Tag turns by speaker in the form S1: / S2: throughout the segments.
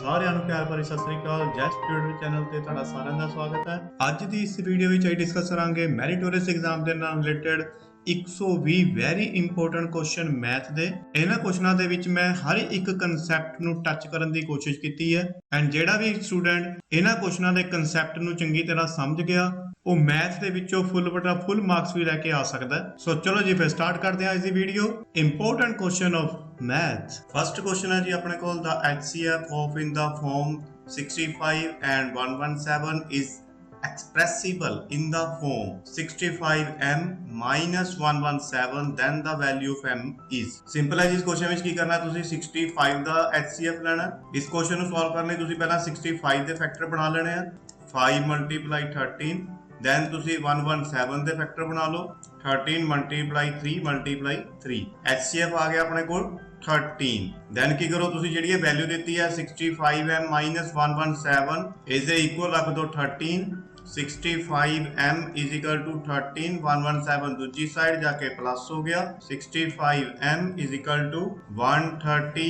S1: ਸਾਰਿਆਂ ਨੂੰ ਪਿਆਰ ਭਰੀ ਸਤਿ ਸ੍ਰੀ ਅਕਾਲ। ਜੈਸਟ ਟਿਊਟਰ ਚੈਨਲ ਤੇ ਤੁਹਾਡਾ ਸਾਰਿਆਂ ਦਾ ਸਵਾਗਤ ਹੈ। ਅੱਜ ਦੀ ਇਸ ਵੀਡੀਓ ਵਿੱਚ ਅਸੀਂ ਡਿਸਕਸ ਕਰਾਂਗੇ ਮੈਰੀਟੋਰੀਅਸ ਐਗਜ਼ਾਮ ਦੇ ਨਾਲ related 120 very important question math ਦੇ। ਇਹਨਾਂ ਕੁਐਸਚਨਾਂ ਦੇ ਵਿੱਚ ਮੈਂ ਹਰ ਇੱਕ ਕਨਸੈਪਟ ਨੂੰ ਟੱਚ ਕਰਨ ਦੀ ਕੋਸ਼ਿਸ਼ ਕੀਤੀ ਹੈ ਐਂਡ ਜਿਹੜਾ ਵੀ ਸਟੂਡੈਂਟ ਇਹਨਾਂ ਕੁਐਸਚਨਾਂ ਦੇ ਕਨਸੈਪਟ ਨੂੰ ਚੰਗੀ ਤਰ੍ਹਾਂ ਸਮਝ ਗਿਆ ਉਹ ਮੈਥ ਦੇ ਵਿੱਚੋਂ ਫੁੱਲ ਮਾਰਕਸ ਵੀ ਲੈ ਕੇ ਆ ਸਕਦਾ ਹੈ। ਸੋ ਚਲੋ ਜੀ ਫਿਰ ਸਟਾਰਟ ਕਰਦੇ ਹਾਂ ਅੱਜ ਦੀ video. Important question of math. First question है जी अपने को the HCF of in the form 65 and 117 is expressible in the form 65m minus 117 then the value of m is। Simple है जी। इस क्वेश्चन में की करना है तुसी 65 ਦਾ HCF ਲੈਣਾ। इस क्वेश्चन ਨੂੰ ਸੋਲਵ ਕਰਨ ਲਈ ਤੁਸੀਂ ਪਹਿਲਾਂ 65 ਦੇ ਫੈਕਟਰ ਬਣਾ ਲੈਣੇ ਆ 5 × 13 then ਤੁਸੀਂ 117 ਦੇ ਫੈਕਟਰ ਬਣਾ ਲਓ 13 × 3 × 3 HCF ਆ ਗਿਆ ਆਪਣੇ ਕੋਲ 13। then ਕੀ ਕਰੋ ਤੁਸੀਂ ਜਿਹੜੀ ਇਹ ਵੈਲਿਊ ਦਿੱਤੀ ਹੈ 65m minus 117 ਇਸ ਦੇ ਇਕੁਅਲ ਰੱਖ ਦਿਓ 13 65m is equal to 13 117 दूसरी साइड जाके प्लस हो गया 65m is equal to 130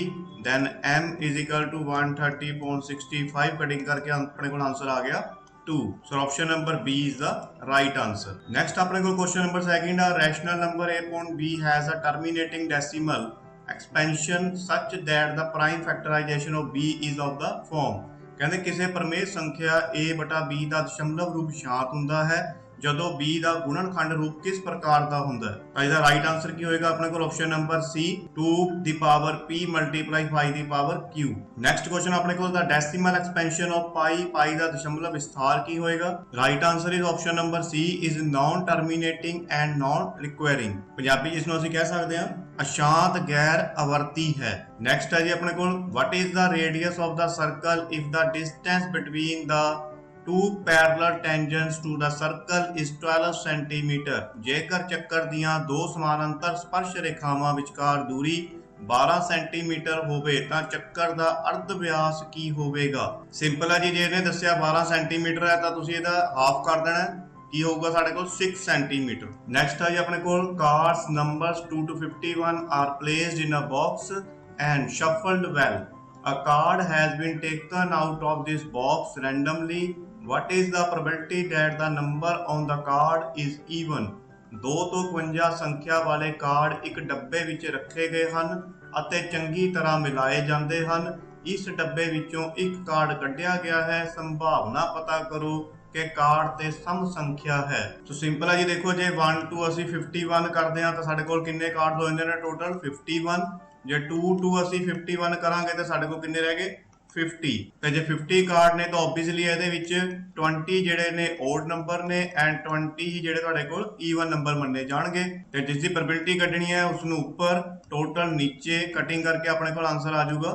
S1: then m is equal to 130.65 cutting करके अपने को आंसर आ गया 2। So option number B is the right answer। Next अपने को क्वेश्चन नंबर सेकंड है rational number a upon b has a terminating decimal expansion such that the prime factorization of b is of the form। ਕਹਿੰਦੇ ਕਿਸੇ ਪ੍ਰਮੇਯ ਸੰਖਿਆ a ਬਟਾ b ਦਾ ਦਸ਼ਮਲਵ ਰੂਪ ਸ਼ਾਂਤ ਹੁੰਦਾ ਹੈ ਜਦੋਂ b ਦਾ ਗੁਣਨਖੰਡ ਰੂਪ ਕਿਸ ਪ੍ਰਕਾਰ ਦਾ ਹੁੰਦਾ ਹੈ। ਤਾਂ ਇਹਦਾ ਰਾਈਟ ਆਨਸਰ ਕੀ ਹੋਏਗਾ ਆਪਣੇ ਕੋਲ ਆਪਸ਼ਨ ਨੰਬਰ C 2 ਦੀ ਪਾਵਰ p ਮਲਟੀਪਲਾਈ 5 ਦੀ ਪਾਵਰ q। ਨੈਕਸਟ ਕੁਐਸਚਨ ਆਪਣੇ ਕੋਲ ਦਾ ਡੈਸੀਮਲ ਐਕਸਪੈਂਸ਼ਨ ਆਫ ਪਾਈ ਦਾ ਦਸ਼ਮਲਵ ਵਿਸਥਾਰ ਕੀ ਹੋਏਗਾ। Right answer is option number C is non terminating and non recurring. Punjabi ਜਿਸ ਨੂੰ ਅਸੀਂ ਕਹਿ ਸਕਦੇ ਹਾਂ ਅਸ਼ਾਂਤ ਗੈਰ ਆਵਰਤੀ ਹੈ। ਨੈਕਸਟ ਹੈ ਜੀ ਆਪਣੇ ਕੋਲ what is the radius of the circle if the distance between the two parallel tangents to the circle is 12 cm। ਜੇਕਰ ਚੱਕਰ ਦੀਆਂ ਦੋ ਸਮਾਨਾਂਤਰ ਸਪਰਸ਼ ਰੇਖਾਵਾਂ ਵਿਚਕਾਰ ਦੂਰੀ 12 ਸੈਂਟੀਮੀਟਰ ਹੋਵੇ ਤਾਂ ਚੱਕਰ ਦਾ ਅਰਧ ਵਿਆਸ ਕੀ ਹੋਵੇਗਾ। ਸਿੰਪਲ ਹੈ ਜੀ। ਜੇ ਇਹਨੇ ਦੱਸਿਆ 12 ਸੈਂਟੀਮੀਟਰ ਹੈ ਤਾਂ ਤੁਸੀਂ ਇਹਦਾ ਹਾਫ ਕਰ ਦੇਣਾ ਕੀ ਹੋਊਗਾ ਸਾਡੇ ਕੋਲ 6 ਸੈਂਟੀਮੀਟਰ। ਨੈਕਸਟ ਹੈ ਜੀ ਆਪਣੇ ਕੋਲ cards numbers 2 to 51 are placed in a box and shuffled well। A card has been taken out of this box randomly। What is the probability that the number on the card is even। 2 ਤੋਂ 52 ਸੰਖਿਆ ਵਾਲੇ card ਇੱਕ ਡੱਬੇ ਵਿੱਚ ਰੱਖੇ ਗਏ ਹਨ ਅਤੇ ਚੰਗੀ ਤਰ੍ਹਾਂ ਮਿਲਾਏ ਜਾਂਦੇ ਹਨ। ਇਸ ਡੱਬੇ ਵਿੱਚੋਂ ਇੱਕ ਕਾਰਡ ਕੱਢਿਆ ਗਿਆ ਹੈ। ਸੰਭਾਵਨਾ ਪਤਾ ਕਰੋ ਕਿ ਕਾਰਡ ਤੇ ਸਮ ਸੰਖਿਆ ਹੈ। ਸੋ ਸਿੰਪਲ ਹੈ ਜੀ। ਦੇਖੋ ਜੇ 1 to ਅਸੀਂ 51 ਕਰਦੇ ਹਾਂ ਤਾਂ ਸਾਡੇ ਕੋਲ ਕਿੰਨੇ ਕਾਰਡ ਹੋ ਜਾਂਦੇ ਨੇ ਟੋਟਲ 51। ਜੇ 2 to ਅਸੀਂ 51 ਕਰਾਂਗੇ ਤਾਂ ਸਾਡੇ ਕੋਲ ਕਿੰਨੇ ਰਹਿ ਗਏ 50। ਤੇ ਜੇ 50 ਕਾਰਡ ਨੇ ਤਾਂ ਓਬਵੀਅਸਲੀ ਇਹਦੇ ਵਿੱਚ 20 ਜਿਹੜੇ ਨੇ ਓਡ ਨੰਬਰ ਨੇ ਐਂਡ 20 ਹੀ ਜਿਹੜੇ ਤੁਹਾਡੇ ਕੋਲ ਈਵਨ ਨੰਬਰ ਮੰਨੇ ਜਾਣਗੇ। ਤੇ ਜਿਸ ਦੀ ਪ੍ਰੋਬੇਬਿਲਿਟੀ ਕੱਢਣੀ ਹੈ ਉਸ ਨੂੰ ਉੱਪਰ ਟੋਟਲ ਨੀਚੇ ਕਟਿੰਗ ਕਰਕੇ ਆਪਣੇ ਕੋਲ ਆਨਸਰ ਆ ਜਾਊਗਾ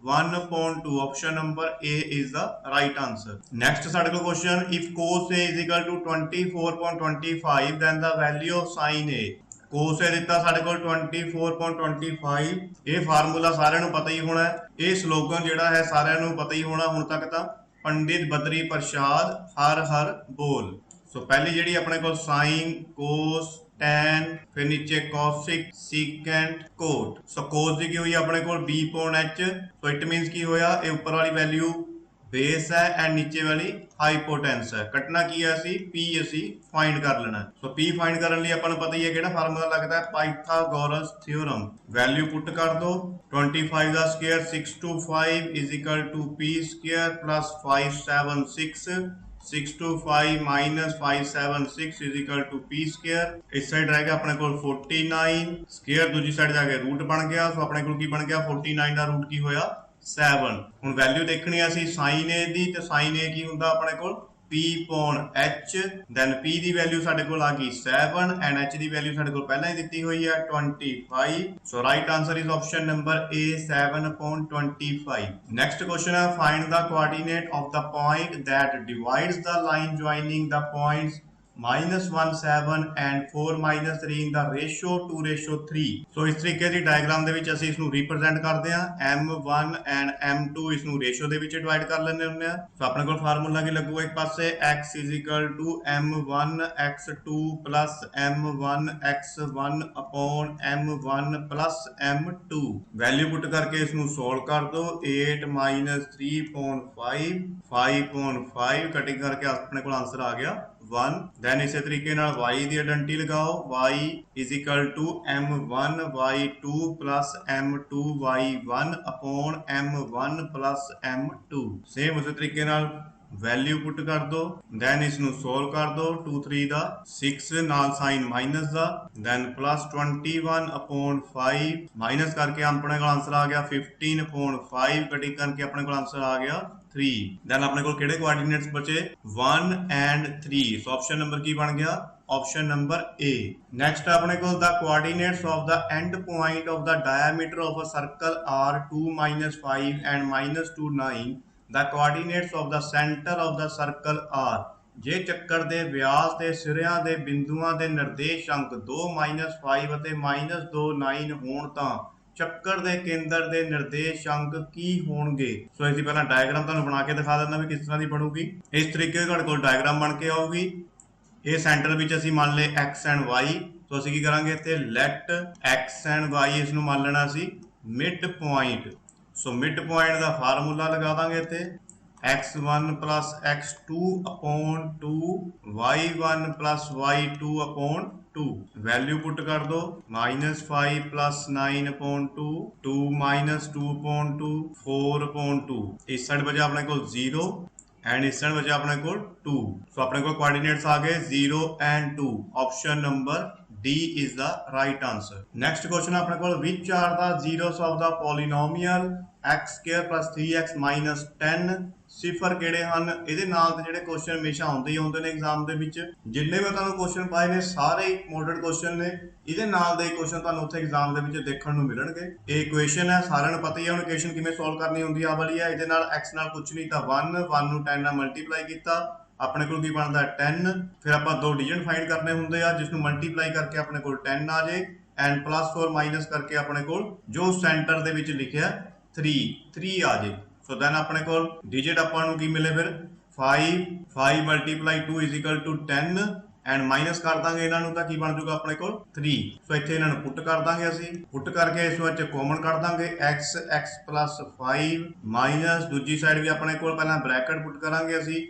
S1: 1/2। option number A is the right answer। next ਸਾਡੇ ਕੋਲ question if cos A is equal to 24.25 then the value of sin A। cos A ਦਿੱਤਾ ਸਾਡੇ ਕੋਲ 24.25। ਇਹ ਫਾਰਮੂਲਾ ਸਾਰਿਆਂ ਨੂੰ ਪਤਾ ਹੀ ਹੋਣਾ ਹੈ। ਇਹ ਸਲੋਗਨ ਜਿਹੜਾ ਹੈ ਸਾਰਿਆਂ ਨੂੰ ਪਤਾ ਹੀ ਹੋਣਾ ਹੁਣ ਤੱਕ ਤਾਂ ਪੰਡਿਤ ਬਦਰੀ ਪ੍ਰਸਾਦ ਹਰ ਹਰ ਬੋਲ। ਸੋ ਪਹਿਲੀ ਜਿਹੜੀ ਆਪਣੇ ਕੋਲ sin cos tan ਫਿਰ ਨੀਚੇ cosec secant cot। ਸੋ cos ਦੀ ਕੀ ਹੋਈ ਆਪਣੇ ਕੋਲ b/h। ਸੋ ਇਟ ਮੀਨਸ ਕੀ ਹੋਇਆ ਇਹ ਉੱਪਰ ਵਾਲੀ ਵੈਲਿਊ ਬੇਸ ਹੈ ਐਂਡ ਨੀਚੇ ਵਾਲੀ ਹਾਈਪੋਟੈਨਸ ਹੈ। ਕੱਟਣਾ ਕੀ ਹੈ ਅਸੀਂ p ਅਸੀਂ ਫਾਈਂਡ ਕਰ ਲੈਣਾ। ਸੋ p ਫਾਈਂਡ ਕਰਨ ਲਈ ਆਪਾਂ ਨੂੰ ਪਤਾ ਹੀ ਹੈ ਕਿਹੜਾ ਫਾਰਮੂਲਾ ਲੱਗਦਾ ਹੈ ਪਾਈਥਾਗੋਰਸ ਥਿਓਰਮ। ਵੈਲਿਊ ਪੁੱਟ ਕਰ ਦੋ 25 ਦਾ square 6 to 5 is equal to p square plus 576। 6 to 5 minus 576 is equal to p square। ਇਸ ਸਾਈਡ ਰਹਿ ਗਿਆ ਆਪਣੇ ਕੋਲ 49 ਸਕੁਅਰ ਦੂਜੀ ਸਾਈਡ ਜਾ ਕੇ ਰੂਟ ਬਣ ਗਿਆ। ਸੋ ਆਪਣੇ ਕੋਲ ਕੀ ਬਣ ਗਿਆ 49 ਦਾ ਰੂਟ ਕੀ ਹੋਇਆ 7। ਹੁਣ ਵੈਲਿਊ ਦੇਖਣੀ ਆ ਅਸੀਂ sin A ਦੀ ਤੇ sin A ਕੀ ਹੁੰਦਾ ਆਪਣੇ ਕੋਲ p/h। ਦੈਨ p ਦੀ ਵੈਲਿਊ ਸਾਡੇ ਕੋਲ ਆ ਗਈ 7 ਐਂਡ h ਦੀ ਵੈਲਿਊ ਸਾਡੇ ਕੋਲ ਪਹਿਲਾਂ ਹੀ ਦਿੱਤੀ ਹੋਈ ਹੈ 25। ਸੋ right answer is option number A 7/25। Next question ਹੈ find the coordinate of the point that divides the line joining the points -1 7 and 4 -3 in the ratio 2:3। ਸੋ ਇਸ ਤਰੀਕੇ ਦੀ ਡਾਇਗਰਾਮ ਦੇ ਵਿੱਚ ਅਸੀਂ ਇਸ ਨੂੰ ਰਿਪਰੈਜ਼ੈਂਟ ਕਰਦੇ ਹਾਂ। m1 and m2 ਇਸ ਨੂੰ ਰੇਸ਼ੋ ਦੇ ਵਿੱਚ ਡਿਵਾਈਡ ਕਰ ਲੈਂਦੇ ਹੁੰਦੇ ਆ। ਸੋ ਆਪਣੇ ਕੋਲ ਫਾਰਮੂਲਾ ਕੀ ਲੱਗੂਗਾ, ਇੱਕ ਪਾਸੇ x m1 x2 m1 x1 m1 m2। Value ਪੁੱਟ ਕਰਕੇ ਇਸ ਨੂੰ ਸੋਲਵ ਕਰ ਦੋ। 8 -3.5 5.5 ਕਟਿੰਗ ਕਰਕੇ ਆਪਣੇ ਕੋਲ ਆਂਸਰ ਆ ਗਿਆ 1। ਦੈਨ ਇਸੇ ਤਰੀਕੇ ਨਾਲ y ਦੀ ਆਇਡੈਂਟੀ ਲਗਾਓ। y m1 y2 m2 y1 m1 m2। Same ਉਸੇ ਤਰੀਕੇ ਨਾਲ ਵੈਲਿਊ ਪੁੱਟ ਕਰ ਦੋ। ਦੈਨ ਇਸ ਨੂੰ ਸੋਲਵ ਕਰ ਦੋ। 2 3 ਦਾ 6 ਨਾਲ ਸਾਈਨ ਮਾਈਨਸ ਦਾ, ਦੈਨ +21/5 ਮਾਈਨਸ ਕਰਕੇ ਆਪਣੇ ਕੋਲ ਆਂਸਰ ਆ ਗਿਆ 15.5 ਕਟਿੰਗ ਕਰਕੇ ਆਪਣੇ ਕੋਲ ਆਂਸਰ ਆ ਗਿਆ 3। ਦੈਨ ਆਪਣੇ ਕੋਲ ਕਿਹੜੇ ਕੋਆਰਡੀਨੇਟਸ ਬਚੇ 1 and 3। ਸੋ ਆਪਸ਼ਨ ਨੰਬਰ ਕੀ ਬਣ ਗਿਆ, ਆਪਸ਼ਨ ਨੰਬਰ A। ਨੈਕਸਟ ਆਪਣੇ ਕੋਲ the coordinates of the end point of the diameter of a circle are 2 -5 and -2 9। the coordinates of the center of the circle are। ਜੇ ਚੱਕਰ ਦੇ ਵਿਆਸ ਦੇ ਸਿਰਿਆਂ ਦੇ ਬਿੰਦੂਆਂ ਦੇ ਨਿਰਦੇਸ਼ਾਂਕ 2 -5 ਅਤੇ -2 9 ਹੋਣ ਤਾਂ ਚੱਕਰ ਦੇ ਕੇਂਦਰ ਦੇ ਨਿਰਦੇਸ਼ਾਂਕ ਕੀ ਹੋਣਗੇ। ਸੋ ਇਸ ਦੀ ਪਹਿਲਾਂ ਡਾਇਗਰਾਮ ਤੁਹਾਨੂੰ ਬਣਾ ਕੇ ਦਿਖਾ ਦਿੰਦਾ ਵੀ ਕਿਸ ਤਰ੍ਹਾਂ ਦੀ ਬਣੂਗੀ। ਇਸ ਤਰੀਕੇ ਦੀ ਤੁਹਾਡੇ ਕੋਲ ਡਾਇਗਰਾਮ ਬਣ ਕੇ ਆਊਗੀ। ਇਹ ਸੈਂਟਰ ਵਿੱਚ ਅਸੀਂ ਮੰਨ ਲਏ x and y। ਸੋ ਅਸੀਂ ਕੀ ਕਰਾਂਗੇ, ਇੱਥੇ ਲੈਟ x and y ਇਸ ਨੂੰ ਮੰਨ ਲੈਣਾ ਸੀ ਮਿਡ ਪੁਆਇੰਟ। ਸੋ ਮਿਡ ਪੁਆਇੰਟ ਦਾ ਫਾਰਮੂਲਾ ਲਗਾ ਦਾਂਗੇ ਇੱਥੇ x1 + x2 upon 2 y1 + y2 upon 2। Value put ਕਰ ਦੋ। -5 + 9 upon 2 2 -2 upon 2 4 upon 2। ਇਸ ਸਾਈਡ ਬਚਿਆ ਆਪਣੇ ਕੋਲ 0 ਐਂਡ ਇਸ ਸਾਈਡ ਬਚਿਆ ਆਪਣੇ ਕੋਲ 2। ਸੋ ਆਪਣੇ ਕੋਲ ਕੋਆਰਡੀਨੇਟਸ ਆ ਗਏ 0 and 2। Option number D is the right answer। next question ਆਪਣੇ ਕੋਲ which are the zeros of the polynomial x² + 3x - 10। ਸਿਫਰ ਕਿਹੜੇ ਹਨ। ਇਹਦੇ ਨਾਲ ਦੇ ਜਿਹੜੇ ਕੁਐਸਚਨ ਹਮੇਸ਼ਾ ਆਉਂਦੇ ਹੀ ਆਉਂਦੇ ਨੇ ਐਗਜ਼ਾਮ ਦੇ ਵਿੱਚ। ਜਿੰਨੇ ਮੈਂ ਤੁਹਾਨੂੰ ਕੁਐਸਚਨ ਪਾਏ ਨੇ ਸਾਰੇ ਇੰਪੋਰਟੈਂਟ ਕੁਐਸਚਨ ਨੇ। ਇਹਦੇ ਨਾਲ ਦੇ ਕੁਐਸਚਨ ਤੁਹਾਨੂੰ ਉੱਥੇ ਐਗਜ਼ਾਮ ਦੇ ਵਿੱਚ ਦੇਖਣ ਨੂੰ ਮਿਲਣਗੇ। ਇਹ ਇਕੁਏਸ਼ਨ ਹੈ, ਸਾਰਿਆਂ ਨੂੰ ਪਤਾ ਹੀ ਹੈ ਹੁਣ ਇਕੁਏਸ਼ਨ ਕਿਵੇਂ ਸੋਲਵ ਕਰਨੀ ਹੁੰਦੀ ਆ ਵਾਲੀ ਹੈ। ਇਹਦੇ ਨਾਲ x ਨਾਲ ਕੁਝ ਨਹੀਂ ਤਾਂ 1 ਨੂੰ 10 ਨਾਲ ਮਲਟੀਪਲਾਈ ਕੀਤਾ, ਆਪਣੇ ਕੋਲ ਕੀ ਬਣਦਾ 10। ਫਿਰ ਆਪਾਂ ਦੋ ਡਿਜਿਟ ਫਾਈਂਡ ਕਰਨੇ ਹੁੰਦੇ ਆ, ਜਿਸ ਨੂੰ ਮਲਟੀਪਲਾਈ ਕਰਕੇ ਆਪਣੇ ਕੋਲ 10 ਆ ਜੇ ਐਂਡ +4 ਮਾਈਨਸ ਕਰਕੇ ਆਪਣੇ ਕੋਲ ਜੋ ਸੈਂਟਰ ਦੇ ਵਿੱਚ ਲਿਖਿਆ 3 ਆ ਜੇ। ਸੋ ਦੈਨ ਆਪਣੇ ਕੋਲ ਡਿਜਿਟ ਆਪਾਂ ਨੂੰ ਕੀ ਮਿਲੇ ਫਿਰ 5 × 2 = 10 ਐਂਡ ਮਾਈਨਸ ਕਰ ਦਾਂਗੇ ਇਹਨਾਂ ਨੂੰ ਤਾਂ ਕੀ ਬਣ ਜਾਊਗਾ ਆਪਣੇ ਕੋਲ 3। ਸੋ ਇੱਥੇ ਇਹਨਾਂ ਨੂੰ ਪੁੱਟ ਕਰ ਦਾਂਗੇ ਅਸੀਂ। ਪੁੱਟ ਕਰਕੇ ਇਸ ਵਿੱਚ ਕਾਮਨ ਕੱਢ ਦਾਂਗੇ x + 5 ਮਾਈਨਸ ਦੂਜੀ ਸਾਈਡ ਵੀ ਆਪਣੇ ਕੋਲ ਪਹਿਲਾਂ ਬ੍ਰੈਕਟ ਪੁੱਟ ਕਰਾਂਗੇ ਅਸੀਂ।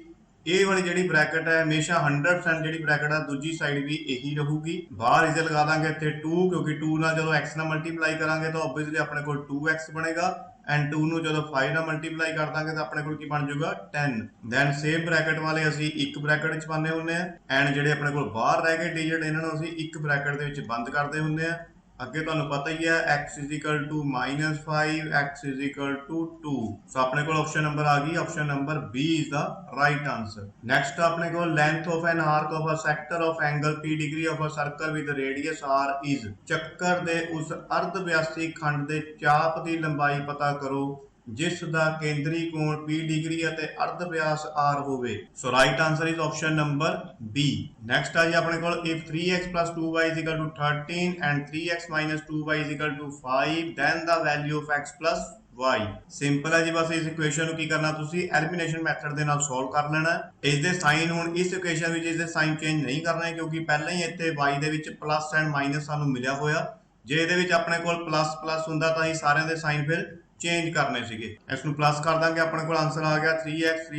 S1: ਇਹ ਵਾਲੀ ਜਿਹੜੀ ਬ੍ਰੈਕਟ ਹੈ ਹਮੇਸ਼ਾ 100% ਜਿਹੜੀ ਬ੍ਰੈਕਟ ਹੈ ਦੂਜੀ ਸਾਈਡ ਵੀ ਇਹੀ ਰਹੂਗੀ। ਬਾਹਰ ਇਸੇ ਲਗਾ ਦਾਂਗੇ ਇੱਥੇ 2 ਕਿਉਂਕਿ 2 ਨਾਲ ਜਦੋਂ x ਨਾਲ ਮਲਟੀਪਲਾਈ ਕਰਾਂਗੇ ਤਾਂ ਆਬਵੀਅਸਲੀ ਆਪਣੇ ਕੋਲ 2x ਬਣੇਗਾ ਐਂਡ 2 ਨੂੰ ਜਦੋਂ 5 ਨਾਲ ਮਲਟੀਪਲਾਈ ਕਰ ਦਾਂਗੇ ਤਾਂ ਆਪਣੇ ਕੋਲ ਕੀ ਬਣ ਜਾਊਗਾ 10। ਦੈਨ ਸੇਮ ਬ੍ਰੈਕਟ ਵਾਲੇ ਅਸੀਂ ਇੱਕ ਬ੍ਰੈਕਟ ਵਿੱਚ ਪਾਉਂਦੇ ਹੁੰਦੇ ਆ ਐਂਡ ਜਿਹੜੇ ਆਪਣੇ ਕੋਲ ਬਾਹਰ ਰਹਿ ਗਏ ਡਿਜਿਟ ਇਹਨਾਂ ਨੂੰ ਅਸੀਂ ਇੱਕ ਬ੍ਰੈਕਟ ਦੇ ਵਿੱਚ ਬੰਦ ਕਰਦੇ ਹੁੰਦੇ ਆ। ਅੱਗੇ ਤੁਹਾਨੂੰ ਪਤਾ ਹੀ ਹੈ x = -5 x = 2। ਸੋ ਆਪਣੇ ਕੋਲ ਆਪਸ਼ਨ ਨੰਬਰ ਆ ਗਈ, option number B is the right answer। Next ਆਪਣੇ ਕੋਲ length of an arc of a sector of angle p degree of a circle with radius r is। ਚੱਕਰ ਦੇ ਉਸ ਅਰਧ ਵਿਆਸੀ ਖੰਡ ਦੇ ਚਾਪ ਦੀ ਲੰਬਾਈ ਪਤਾ ਕਰੋ ਜਿਸ ਦਾ ਕੇਂਦਰੀ ਕੋਣ p ਡਿਗਰੀ ਅਤੇ ਅਰਧ ਵਿਆਸ r ਹੋਵੇ। ਸੋ right answer is option number B। Next ਆ ਜੀ ਆਪਣੇ ਕੋਲ if 3x + 2y = 13 and 3x - 2y = 5 then the value of x + y। Simple ਹੈ ਜੀ, ਬਸ ਇਸ ਇਕੁਏਸ਼ਨ ਨੂੰ ਕੀ ਕਰਨਾ ਤੁਸੀਂ ਐਲੀਮੀਨੇਸ਼ਨ ਮੈਥਡ ਦੇ ਨਾਲ ਸੋਲਵ ਕਰ ਲੈਣਾ। ਇਸ ਦੇ ਸਾਈਨ ਹੁਣ ਇਸ ਇਕੁਏਸ਼ਨ ਵਿੱਚ ਇਸ ਦੇ ਸਾਈਨ ਚੇਂਜ ਨਹੀਂ ਕਰਨੇ ਕਿਉਂਕਿ ਪਹਿਲਾਂ ਹੀ ਇੱਥੇ y ਦੇ ਵਿੱਚ ਪਲੱਸ ਐਂਡ ਮਾਈਨਸ ਸਾਨੂੰ ਮਿਲਿਆ ਹੋਇਆ। ਜੇ ਇਹਦੇ ਵਿੱਚ ਆਪਣੇ ਕੋਲ ਪਲੱਸ ਹੁੰਦਾ ਤਾਂ ਹੀ ਸਾਰਿਆਂ ਦੇ ਸਾਈਨ ਫਿਰ ਚੇਂਜ ਕਰਨੇ ਸੀਗੇ। ਇਸ ਨੂੰ ਪਲੱਸ ਕਰ ਦਾਂਗੇ, ਆਪਣੇ ਕੋਲ ਆਨਸਰ ਆ ਗਿਆ 3x +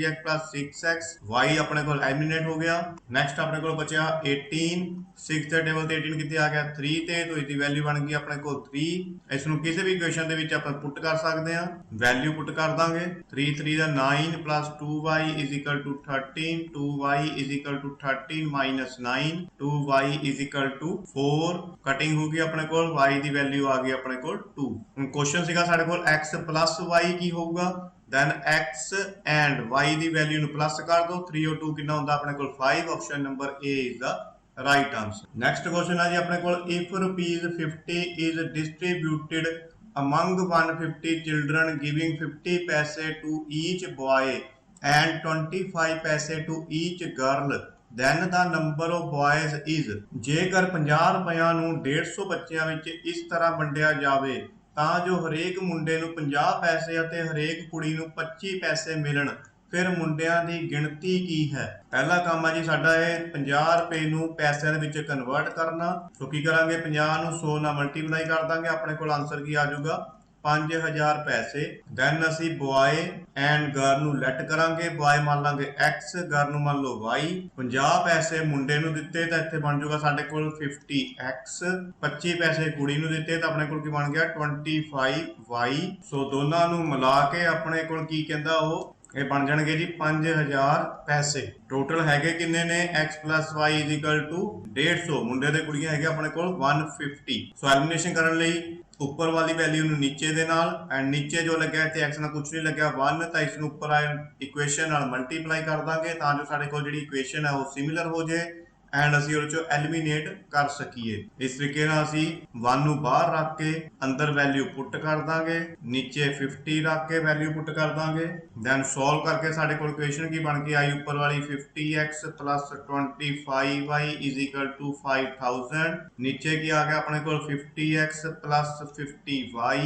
S1: 6x। y ਆਪਣੇ ਕੋਲ ਐਲੀਮੀਨੇਟ ਹੋ ਗਿਆ। ਨੈਕਸਟ ਆਪਣੇ ਕੋਲ ਬਚਿਆ 18। 6 ਦੇ ਟੇਬਲ ਤੇ 18 ਕਿੱਥੇ ਆ ਗਿਆ 3 ਤੇ, तो इसकी वैल्यू बन गई अपने को 3। इस किसी भी इक्वेशन ਦੇ ਵਿੱਚ ਆਪਾਂ ਪੁੱਟ ਕਰ ਸਕਦੇ ਹਾਂ। ਵੈਲਿਊ ਪੁੱਟ ਕਰ ਦਾਂਗੇ 3 3 ਦਾ 9 + 2y = 13 2y = 13 - 9 2y = 4। ਕਟਿੰਗ ਹੋ ਗਈ ਆਪਣੇ ਕੋਲ y ਦੀ ਵੈਲਿਊ ਆ ਗਈ ਆਪਣੇ ਕੋਲ 2। ਹੁਣ ਕੁਐਸਚਨ ਸੀਗਾ ਸਾਡੇ ਕੋਲ x + y ਕੀ ਹੋਊਗਾ। then x and y the value ਨੂੰ ਪਲੱਸ ਕਰ ਦੋ। 3 और 2 ਕਿੰਨਾ ਹੁੰਦਾ ਆਪਣੇ ਕੋਲ 5। Option number A is the right answer। next question ਹੈ ਜੀ ਆਪਣੇ ਕੋਲ if ₹50 is distributed among 150 children giving 50 paise to each boy and 25 paise to each girl then the number of boys is। ਜੇਕਰ 50 ਰੁਪਇਆਂ ਨੂੰ 150 ਬੱਚਿਆਂ ਵਿੱਚ ਇਸ ਤਰ੍ਹਾਂ ਵੰਡਿਆ ਜਾਵੇ ਤਾਂ ਜੋ ਹਰੇਕ ਮੁੰਡੇ ਨੂੰ 50 ਪੈਸੇ ਅਤੇ ਹਰੇਕ ਕੁੜੀ ਨੂੰ 25 ਪੈਸੇ ਮਿਲਣ, ਫਿਰ ਮੁੰਡਿਆਂ ਦੀ ਗਿਣਤੀ ਕੀ ਹੈ। ਪਹਿਲਾ ਕੰਮ ਹੈ ਜੀ ਸਾਡਾ ਇਹ 50 ਰੁਪਏ ਨੂੰ ਪੈਸਿਆਂ ਦੇ ਵਿੱਚ ਕਨਵਰਟ ਕਰਨਾ। तो ਕੀ ਕਰਾਂਗੇ 50 ਨੂੰ 100 ਨਾਲ ਮਲਟੀਪਲਾਈ ਕਰ ਦਾਂਗੇ, ਆਪਣੇ ਕੋਲ ਆਨਸਰ ਕੀ ਆ ਜਾਊਗਾ 5000 ਪੈਸੇ। ਦੈਨ ਅਸੀਂ ਬॉय ਐਂਡ ਗਰਲ ਨੂੰ ਲੈਟ ਕਰਾਂਗੇ, ਬॉय ਮੰਨ ਲਾਂਗੇ x, ਗਰਲ ਨੂੰ ਮੰਨ ਲਓ y। 50 ਪੈਸੇ ਮੁੰਡੇ ਨੂੰ ਦਿੱਤੇ ਤਾਂ ਇੱਥੇ ਬਣ ਜਾਊਗਾ ਸਾਡੇ ਕੋਲ 50x, 25 ਪੈਸੇ ਕੁੜੀ ਨੂੰ ਦਿੱਤੇ ਤਾਂ ਆਪਣੇ ਕੋਲ ਕੀ ਬਣ ਗਿਆ 25y। ਸੋ ਦੋਨਾਂ ਨੂੰ ਮਿਲਾ ਕੇ ਆਪਣੇ ਕੋਲ ਕੀ ਕਹਿੰਦਾ ਉਹ ਇਹ ਬਣ ਜਾਣਗੇ ਜੀ 5000 ਪੈਸੇ। ਟੋਟਲ ਹੈਗੇ ਕਿੰਨੇ ਨੇ x + y = 150। ਮੁੰਡੇ ਦੇ ਕੁੜੀਆਂ ਹੈਗੇ ਆਪਣੇ ਕੋਲ 150। ਸੋ ਐਲੀਮੀਨੇਸ਼ਨ ਕਰਨ ਲਈ ਉੱਪਰ ਵਾਲੀ ਵੈਲਿਊ ਨੂੰ ਨੀਚੇ ਦੇ ਨਾਲ ਐਂਡ ਨੀਚੇ ਜੋ ਲੱਗਿਆ ਇੱਥੇ x ਨਾਲ ਕੁਝ ਨਹੀਂ ਲੱਗਿਆ 1, ਤਾਂ ਇਸ ਨੂੰ ਉੱਪਰ ਆਏ ਇਕੁਏਸ਼ਨ ਨਾਲ ਮਲਟੀਪਲਾਈ ਕਰ ਦਾਂਗੇ ਤਾਂ ਜੋ ਸਾਡੇ ਕੋਲ ਜਿਹੜੀ ਇਕੁਏਸ਼ਨ ਹੈ ਉਹ ਸਿਮਿਲਰ ਹੋ ਜਾਏ ਐਂਡ ਅਸੀਂ ਉਹਦੇ ਚੋਂ ਐਲੀਮੀਨੇਟ ਕਰ ਸਕੀਏ। ਇਸ ਤਰੀਕੇ ਨਾਲ ਅਸੀਂ 1 ਨੂੰ ਬਾਹਰ ਰੱਖ ਕੇ ਅੰਦਰ ਵੈਲਿਊ ਪੁੱਟ ਕਰ ਦਾਂਗੇ, ਨੀਚੇ 50 ਰੱਖ ਕੇ ਵੈਲਿਊ ਪੁੱਟ ਕਰ ਦਾਂਗੇ। ਦੈਨ ਸੋਲਵ ਕਰਕੇ ਸਾਡੇ ਕੋਲ ਇਕੁਏਸ਼ਨ ਕੀ ਬਣ ਕੇ ਆਈ ਉੱਪਰ ਵਾਲੀ 50x + 25y = 5000। ਨੀਚੇ ਕੀ ਆ ਗਿਆ ਆਪਣੇ ਕੋਲ 50x + 50y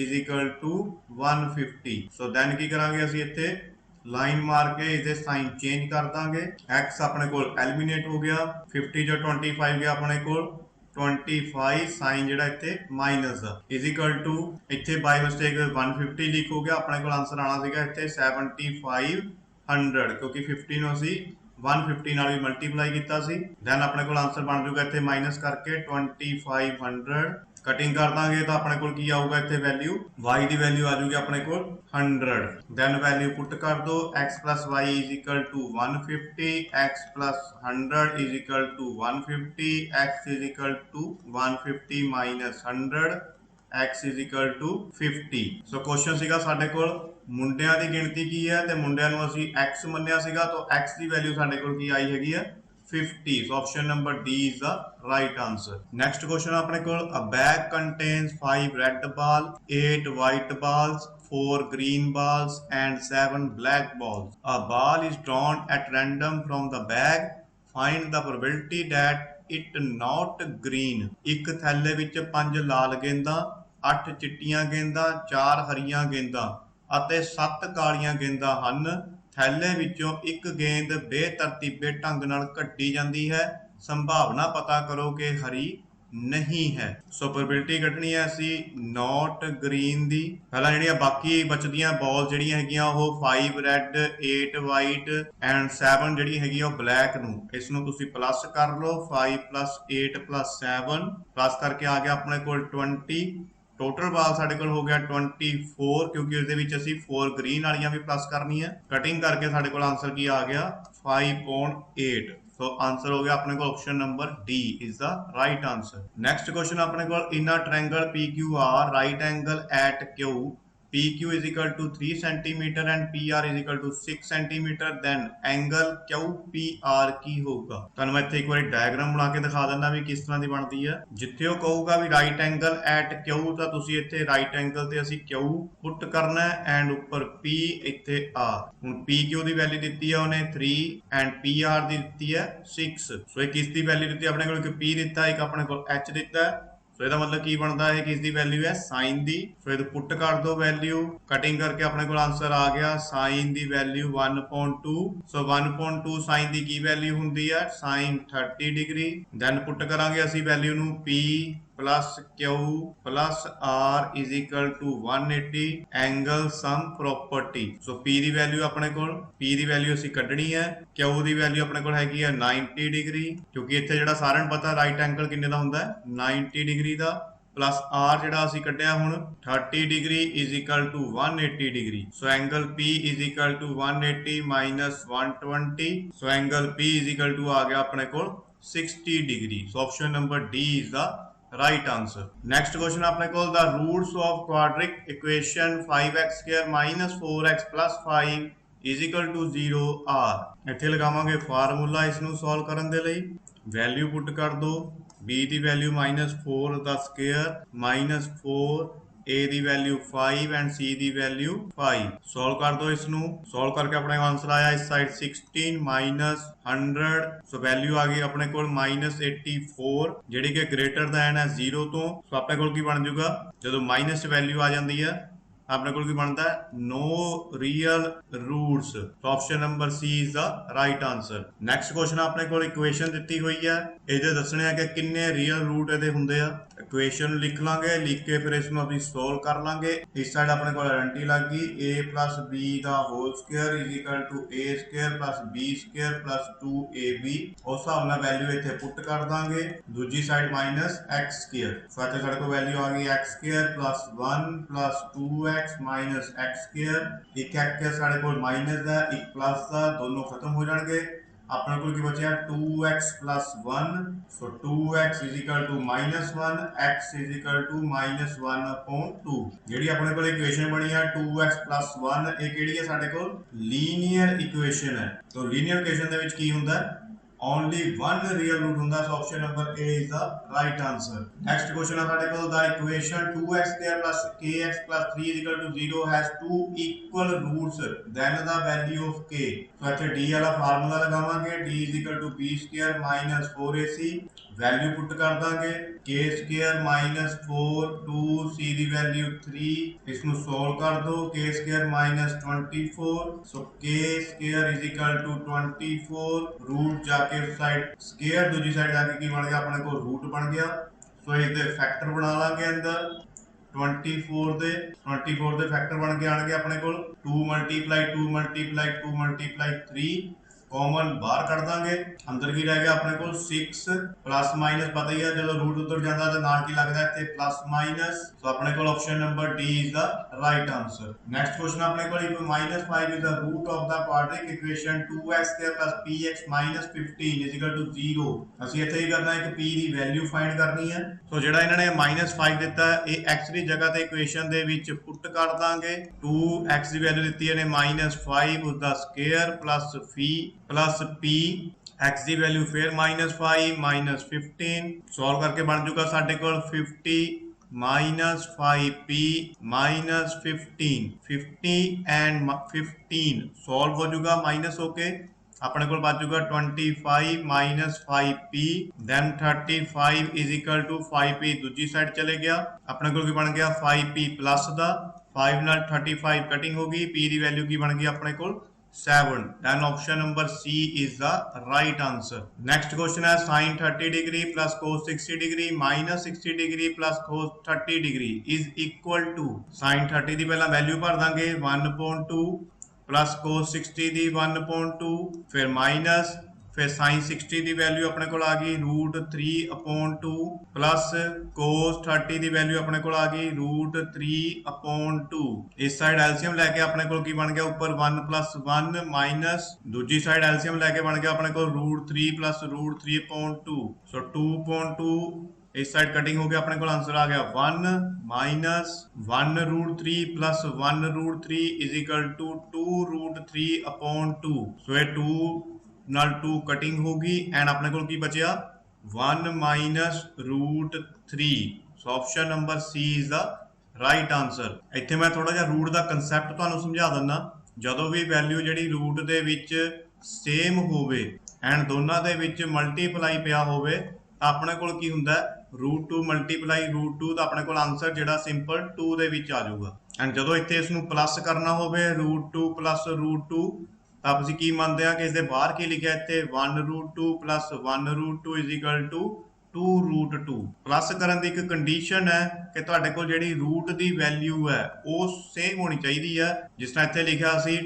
S1: = 150। ਸੋ ਦੈਨ ਕੀ ਕਰਾਂਗੇ ਅਸੀਂ ਇੱਥੇ ਲਾइन मार के इसे साइन चेंज कर देंगे। x अपने को एलिमिनेट हो गया, 50 जो 25 गया अपने को 25 साइन जिहड़ा इत्थे माइनस = इत्थे बाय मिस्टेक 150 लिख हो गया, अपने को आंसर आना सीगा इत्थे 7500 क्योंकि 50 ਨੂੰ ਅਸੀਂ 150 ਨਾਲ भी मल्टीप्लाई किया सी। दैन अपने को आंसर बन जाऊगा इत्थे माइनस करके 2500। कटिंग कर देंगे तो अपने को की आऊगा इत्थे वैल्यू y की वैल्यू आ जाऊगी अपने को 100। दैन वैल्यू पुट कर दो x + y = 150, x + 100 = 150, x = 150 - 100, x = 50। So question सीगा साडे कोल मुंडियां दी गिणती की है ते मुंडियां नूं असीं x मन्निया सीगा तो x की वैल्यू साडे कोल की आई हैगी है 50। So option number D is the right answer. Next question अपने को a bag contains 5 red balls, 8 white balls, 4 green balls and 7 black balls. A ball is drawn at random from the bag. Find the probability that it not green. ਇੱਕ ਥੈਲੇ ਵਿੱਚ 5 ਲਾਲ ਗੇਂਦਾਂ, 8 ਚਿੱਟੀਆਂ ਗੇਂਦਾਂ, 4 ਹਰੀਆਂ ਗੇਂਦਾਂ ਅਤੇ 7 ਕਾਲੀਆਂ ਗੇਂਦਾਂ ਹਨ। ਥੈਲੇ ਵਿੱਚੋਂ ਇੱਕ ਗੇਂਦ ਬੇਤਰਤੀਬੇ ਢੰਗ ਨਾਲ ਕੱਟੀ ਜਾਂਦੀ ਹੈ, ਸੰਭਾਵਨਾ ਪਤਾ ਕਰੋ ਕਿ ਹਰੀ ਨਹੀਂ ਹੈ। ਸੋ ਪ੍ਰੋਬੇਬਿਲਿਟੀ ਕੱਢਣੀ ਹੈ ਅਸੀਂ ਨੋਟ ਗ੍ਰੀਨ ਦੀ। ਪਹਿਲਾਂ ਜਿਹੜੀਆਂ ਬਾਕੀ ਬਚਦੀਆਂ ਬਾਲ ਜਿਹੜੀਆਂ ਹੈਗੀਆਂ ਉਹ 5 ਰੈੱਡ, 8 ਵਾਈਟ ਐਂਡ 7 ਜਿਹੜੀ ਹੈਗੀ ਉਹ ਬਲੈਕ ਨੂੰ, ਇਸ ਨੂੰ ਤੁਸੀਂ ਪਲੱਸ ਕਰ ਲਓ 5 + 8 + 7 ਪਲੱਸ ਕਰਕੇ ਆ ਗਿਆ ਆਪਣੇ ਕੋਲ 20। टोटल बाल साडे कोल हो गया 24 क्योंकि उसदे विच असीं 4 ग्रीन वालियां भी प्लस करनी है। कटिंग करके साडे कोल आंसर की आ गया 5.8। सो आंसर हो गया अपने को option number D is the right answer. Next question अपने को in a triangle PQR right angle at Q, PQ = 3 cm and PR = 6 cm, then angle QPR की होगा। ਤੁਹਾਨੂੰ ਮੈਂ ਇੱਥੇ ਇੱਕ ਵਾਰੀ ਡਾਇਗਰਾਮ ਬਣਾ ਕੇ ਦਿਖਾ ਦਿੰਦਾ ਵੀ ਕਿਸ ਤਰ੍ਹਾਂ ਦੀ ਬਣਦੀ ਹੈ। ਜਿੱਥੇ ਉਹ ਕਹੂਗਾ ਵੀ ਰਾਈਟ ਐਂਗਲ ਐਟ Q ਤਾਂ ਤੁਸੀਂ ਇੱਥੇ ਰਾਈਟ ਐਂਗਲ ਤੇ ਅਸੀਂ Q ਪੁੱਟ ਕਰਨਾ ਹੈ ਐਂਡ ਉੱਪਰ P ਇੱਥੇ R। ਹੁਣ PQ ਦੀ ਵੈਲਿਊ ਦਿੱਤੀ ਹੈ ਉਹਨੇ 3 ਐਂਡ PR ਦੀ ਦਿੱਤੀ ਹੈ 6। ਸੋ ਇਹ ਕਿਸ ਦੀ ਵੈਲਿਊ ਦਿੱਤੀ ਆਪਣੇ ਕੋਲ, ਇੱਕ P ਦਿੱਤਾ ਇੱਕ ਆਪਣੇ ਕੋਲ H ਦਿੱਤਾ ਹੈ। सो ਇਹਦਾ मतलब की बनता है कि इसकी वैल्यू है साइन दी। सो ये पुट कर दो वैल्यू, कटिंग करके अपने को आंसर आ गया साइन दी वैल्यू 1.2। सो 1.2 साइन दी की वैल्यू होंगी है साइन 30 डिग्री। दैन पुट करांगे असी वैल्यू नू P + Q + R = 180 angle sum property. सो P ਦੀ वैल्यू अपने को P ਦੀ वैल्यू ਅਸੀਂ ਕੱਢਣੀ ਹੈ, Q ਦੀ वैल्यू अपने को हैगी है 90 डिग्री क्योंकि ਇੱਥੇ ਜਿਹੜਾ ਸਾਰਿਆਂ ਨੂੰ ਪਤਾ ਰਾਈਟ ਐਂਗਲ ਕਿੰਨੇ ਦਾ ਹੁੰਦਾ ਹੈ 90 डिग्री ਦਾ प्लस R ਜਿਹੜਾ ਅਸੀਂ ਕੱਢਿਆ ਹੁਣ 30 degree = 180 degree. So angle P = 180 - 120। So angle P = आ गया अपने को 60 degree. So option number D is the right answer. Next question अपने को the roots of quadric equation 5x² - 4x + 5 = 0 are. ਇੱਥੇ ਲਗਾਵਾਂਗੇ ਫਾਰਮੂਲਾ ਇਸ ਨੂੰ ਸੋਲਵ ਕਰਨ ਦੇ ਲਈ। वैल्यू पुट कर दो, b की वैल्यू -4 का स्क्वायर -4 A ਦੀ ਵੈਲਿਊ 5 ਐਂਡ C ਦੀ ਵੈਲਿਊ 5। ਸੋਲਵ ਕਰ ਦੋ ਇਸ ਨੂੰ। ਸੋਲਵ ਕਰਕੇ ਆਪਣੇ ਆंसर ਆਇਆ ਇਸ ਸਾਈਡ 16 ਮਾਈਨਸ 100। ਸੋ ਵੈਲਿਊ ਆ ਗਈ ਆਪਣੇ ਕੋਲ -84 ਜਿਹੜੀ ਕਿ ਗ੍ਰੇਟਰ ਦੈਨ ਹੈ 0 ਤੋਂ। ਸੋ ਆਪਣੇ ਕੋਲ ਕੀ ਬਣ ਜਾਊਗਾ ਜਦੋਂ ਮਾਈਨਸ ਵੈਲਿਊ ਆ ਜਾਂਦੀ ਹੈ ਆਪਣੇ ਕੋਲ ਕੀ ਬਣਦਾ नो रियल रूट्स। तो option number C is the right answer. Next question अपने को इक्वेशन दी हुई है ਇਹਦੇ ਦੱਸਣੇ ਆ ਕਿ ਕਿੰਨੇ ਰੀਅਲ ਰੂਟ ਇਹਦੇ ਹੁੰਦੇ ਆ। ਇਕੁਏਸ਼ਨ ਲਿਖ ਲਾਂਗੇ, ਲਿਖ ਕੇ ਫਿਰ ਇਸ ਨੂੰ ਅਸੀਂ ਸੋਲਵ ਕਰ ਲਾਂਗੇ। ਇਸ ਸਾਈਡ ਆਪਣੇ ਕੋਲ ਆਇਡੈਂਟੀ ਲੱਗ ਗਈ a plus b ਦਾ whole square is equal to a square plus b square plus 2ab। ਉਸ ਹਿਸਾਬ ਨਾਲ ਵੈਲਿਊ ਇੱਥੇ ਪੁੱਟ ਕਰ ਦਾਂਗੇ। ਦੂਜੀ ਸਾਈਡ ਮਾਈਨਸ x ਸਕੁਅਰ। ਸੋ ਇੱਥੇ ਸਾਡੇ ਕੋਲ ਵੈਲਿਊ ਆ ਗਈ x square plus 1 plus 2x minus x square. ਇੱਕ x ਸਾਡੇ ਕੋਲ ਮਾਈਨਸ ਦਾ ਇੱਕ ਪਲੱਸ ਦਾ, ਦੋਨੋਂ ਖਤਮ ਹੋ ਜਾਣਗੇ। अपने को बचा 2x plus 1। so 2x is equal to -1, x is equal to -1/2। ਜਿਹੜੀ ਆਪਣੇ ਕੋਲ ਇਕੁਏਸ਼ਨ ਬਣੀ ਆ 2x plus 1 ਇਹ ਕਿਹੜੀ ਹੈ ਸਾਡੇ ਕੋਲ ਲੀਨੀਅਰ ਇਕੁਏਸ਼ਨ ਹੈ। तो ਲੀਨੀਅਰ ਇਕੁਏਸ਼ਨ ਦੇ ਵਿੱਚ ਕੀ ਹੁੰਦਾ only one real root ਹੁੰਦਾ। so option number A is the right answer। next question ਹੈ ਸਾਡੇ ਕੋਲ the equation 2x square plus kx plus 3 is equal to 0 has two equal roots then the value of k। so ਇੱਥੇ d ਵਾਲਾ ਫਾਰਮੂਲਾ ਲਗਾਵਾਂਗੇ d is equal to b square minus 4ac। Value put ਕਰ ਦਾਂਗੇ k square minus 4 2c ਦੀ value 3। ਇਸ ਨੂੰ solve ਕਰ ਦੋ k square minus 24। so k square is equal to 24 root जाके साइड स्केयर दूसरी साइड जाके की बन गया अपने को रूट बन गया। सो इस दे फैक्टर बना लांगे अंदर 24 दे फैक्टर बन के आने अपने को 2 मल्टीप्लाई 2 मल्टीप्लाई 2 मल्टीप्लाई 3 कॉमन बाहर कर देंगे। अंदर की रह गया अपने को 6 प्लस माइनस पता ही है जो रूट उधर जाता है नाल की लगता है प्लस माइनस। तो अपने को option number D is the right answer. Next question अपने को -5 is the root of the quadratic equation 2x square plus px minus 15 is equal to 0। ਅਸੀਂ ਇੱਥੇ ਹੀ ਕਰਨਾ ਹੈ ਕਿ p ਦੀ ਵੈਲਿਊ ਫਾਈਂਡ ਕਰਨੀ ਹੈ। ਸੋ ਜਿਹੜਾ ਇਹਨਾਂ ਨੇ -5 ਦਿੱਤਾ ਹੈ ਇਹ x ਦੀ ਜਗ੍ਹਾ ਤੇ ਇਕੁਏਸ਼ਨ ਦੇ ਵਿੱਚ ਪੁੱਟ ਕਰ ਦਾਂਗੇ। 2x ਦੀ ਵੈਲਿਊ ਦਿੱਤੀ ਹੈ ਨੇ -5 ਉਸ ਦਾ square plus plus p x ਦੀ ਵੈਲਿਊ ਫਿਰ -5 -15। ਸੋਲਵ ਕਰਕੇ ਬਣ ਜਾਊਗਾ ਸਾਡੇ ਕੋਲ 50 -5p -15 एंड 15 सॉल्व हो जाएगा माइनस होके अपने को बच जाएगा 25 -5p then 35 is equal to 5p दूसरी साइड चले गया अपने को बन गया 5p प्लस दा 5 नाल 35 कटिंग होगी p की वैल्यू की बन गई अपने को 7। then option number C is the right answer। next question है sin 30 degree plus cos 60 degree minus 60 degree plus cos 30 degree is equal to sin 30 ਦੀ ਪਹਿਲਾਂ ਵੈਲਿਊ ਭਰ ਦਾਂਗੇ 1/2 plus cos 60 ਦੀ 1/2 ਫਿਰ ਮਾਈਨਸ फिर sin 60 की वैल्यू अपने को आ गई √3/2 प्लस cos 30 की वैल्यू अपने को आ गई √3/2। इस साइड एलसीएम लैके अपने को की बन गया ऊपर 1 + 1 माइनस दूसरी साइड एलसीएम लैके बन गया अपने को √3 + √3/2। सो 2/2 इस साइड कटिंग हो गया अपने को आंसर आ गया 1 minus 1√3 plus 1√3 is equal to 2√3/2। So ये 2 ਨਾਲ 2 कटिंग होगी एंड अपने को की बचा 1 minus √3। So option number C is the right answer. ਇੱਥੇ ਮੈਂ ਥੋੜਾ ਜਿਹਾ ਰੂਟ ਦਾ ਕਨਸੈਪਟ ਤੁਹਾਨੂੰ ਸਮਝਾ ਦਿੰਦਾ। ਜਦੋਂ ਵੀ ਵੈਲਿਊ ਜਿਹੜੀ ਰੂਟ ਦੇ ਵਿੱਚ ਸੇਮ ਹੋਵੇ ਐਂਡ ਦੋਨਾਂ ਦੇ ਵਿੱਚ ਮਲਟੀਪਲਾਈ ਪਿਆ ਹੋਵੇ ਤਾਂ ਆਪਣੇ ਕੋਲ ਕੀ ਹੁੰਦਾ √2 ਮਲਟੀਪਲਾਈ √2 ਤਾਂ ਆਪਣੇ ਕੋਲ ਆਨਸਰ ਜਿਹੜਾ ਸਿੰਪਲ 2 ਦੇ ਵਿੱਚ ਆ ਜਾਊਗਾ। ਐਂਡ ਜਦੋਂ ਇੱਥੇ ਇਸ ਨੂੰ ਪਲੱਸ ਕਰਨਾ ਹੋਵੇ √2 + √2 ਤਾਂ ਅਸੀਂ ਕੀ ਮੰਨਦੇ ਆ ਕਿ ਇਸ ਦੇ ਬਾਹਰ ਕੀ ਲਿਖਿਆ ਇੱਥੇ 1√2 + 1√2 ਇਜ਼ ਇਕੁਅਲ ਟੂ 2√2। ਪਲੱਸ ਕਰਨ ਦੀ ਇੱਕ ਕੰਡੀਸ਼ਨ ਹੈ ਕਿ ਤੁਹਾਡੇ ਕੋਲ ਜਿਹੜੀ ਰੂਟ ਦੀ ਵੈਲਿਊ ਹੈ ਉਹ ਸੇਮ ਹੋਣੀ ਚਾਹੀਦੀ ਹੈ। ਜਿਸ ਤਰ੍ਹਾਂ ਇੱਥੇ ਲਿਖਿਆ ਸੀ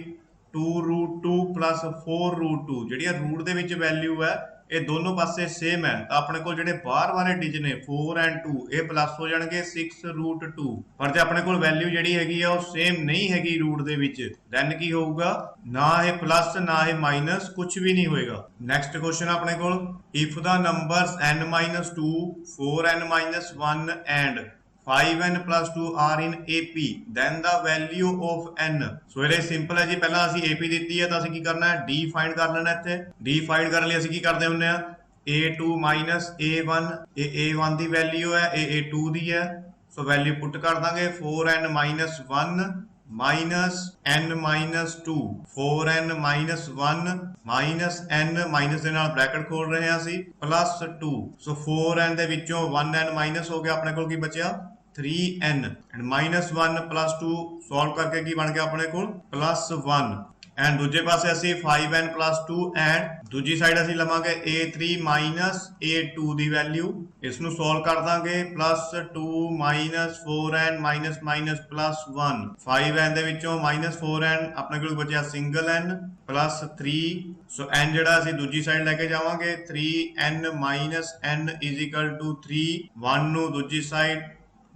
S1: 2√2 + 4√2 ਜਿਹੜੀ ਰੂਟ ਦੇ ਵਿੱਚ ਵੈਲਿਊ ਹੈ ਇਹ ਦੋਨੋਂ ਪਾਸੇ ਸੇਮ ਹੈ ਤਾਂ ਆਪਣੇ ਕੋਲ ਜਿਹੜੇ ਬਾਹਰ ਵਾਲੇ ਡਿਜਿਟ ਨੇ 4 ਐਂਡ 2 ਇਹ ਪਲੱਸ ਹੋ ਜਾਣਗੇ 6√2। ਪਰ ਜੇ ਆਪਣੇ ਕੋਲ ਵੈਲਿਊ ਜਿਹੜੀ ਹੈਗੀ ਆ ਉਹ ਸੇਮ ਨਹੀਂ ਹੈਗੀ ਰੂਟ ਦੇ ਵਿੱਚ ਦੈਨ ਕੀ ਹੋਊਗਾ ਨਾ ਇਹ ਪਲੱਸ ਨਾ ਇਹ ਮਾਈਨਸ ਕੁਝ ਵੀ ਨਹੀਂ ਹੋਏਗਾ। ਨੈਕਸਟ ਕੁਐਸਚਨ ਆਪਣੇ ਕੋਲ if the numbers n-2 4n-1 and 5n + 2 are in AP then the value of n। ਸੋ ਇਹ ਸਿੰਪਲ ਹੈ ਜੀ। ਪਹਿਲਾਂ ਅਸੀਂ AP ਦਿੱਤੀ ਹੈ ਤਾਂ ਅਸੀਂ ਕੀ ਕਰਨਾ ਹੈ D ਫਾਈਂਡ ਕਰ ਲੈਣਾ। ਇੱਥੇ D ਫਾਈਂਡ ਕਰਨ ਲਈ ਅਸੀਂ ਕੀ ਕਰਦੇ ਹੁੰਦੇ ਆ A2 - A1 ਇਹ A1 ਦੀ ਵੈਲਿਊ ਹੈ ਇਹ A2 ਦੀ ਹੈ। सो वैल्यू पुट कर देंगे 4n minus 1 minus n minus 2 4n minus 1 minus n minus ਦੇ ਨਾਲ ਬ੍ਰੈਕਟ ਖੋਲ ਰਹੇ ਹਾਂ ਅਸੀਂ ਪਲੱਸ 2 ਸੋ 4n ਦੇ ਵਿੱਚੋਂ 1n ਮਾਈਨਸ ਹੋ ਗਿਆ ਆਪਣੇ ਕੋਲ ਕੀ ਬਚਿਆ 3n and minus 1 plus 2 solve ਕਰਕੇ ਕੀ ਬਣ ਗਿਆ ਆਪਣੇ ਕੋਲ ਪਲੱਸ 1 एंड दूजे पासे असी 5n प्लस 2 एंड दूजी साइड असी लवांगे a3 माइनस a2 दी वैल्यू इसनू सॉल्व कर दांगे plus 2 minus 4n minus minus plus 1 5n दे विचों माइनस 4n अपने कोल बचा single n plus 3 so n जिहड़ा असी दूजी साइड लेके जावांगे 3n minus n is equal to 3 1 नू दूजी side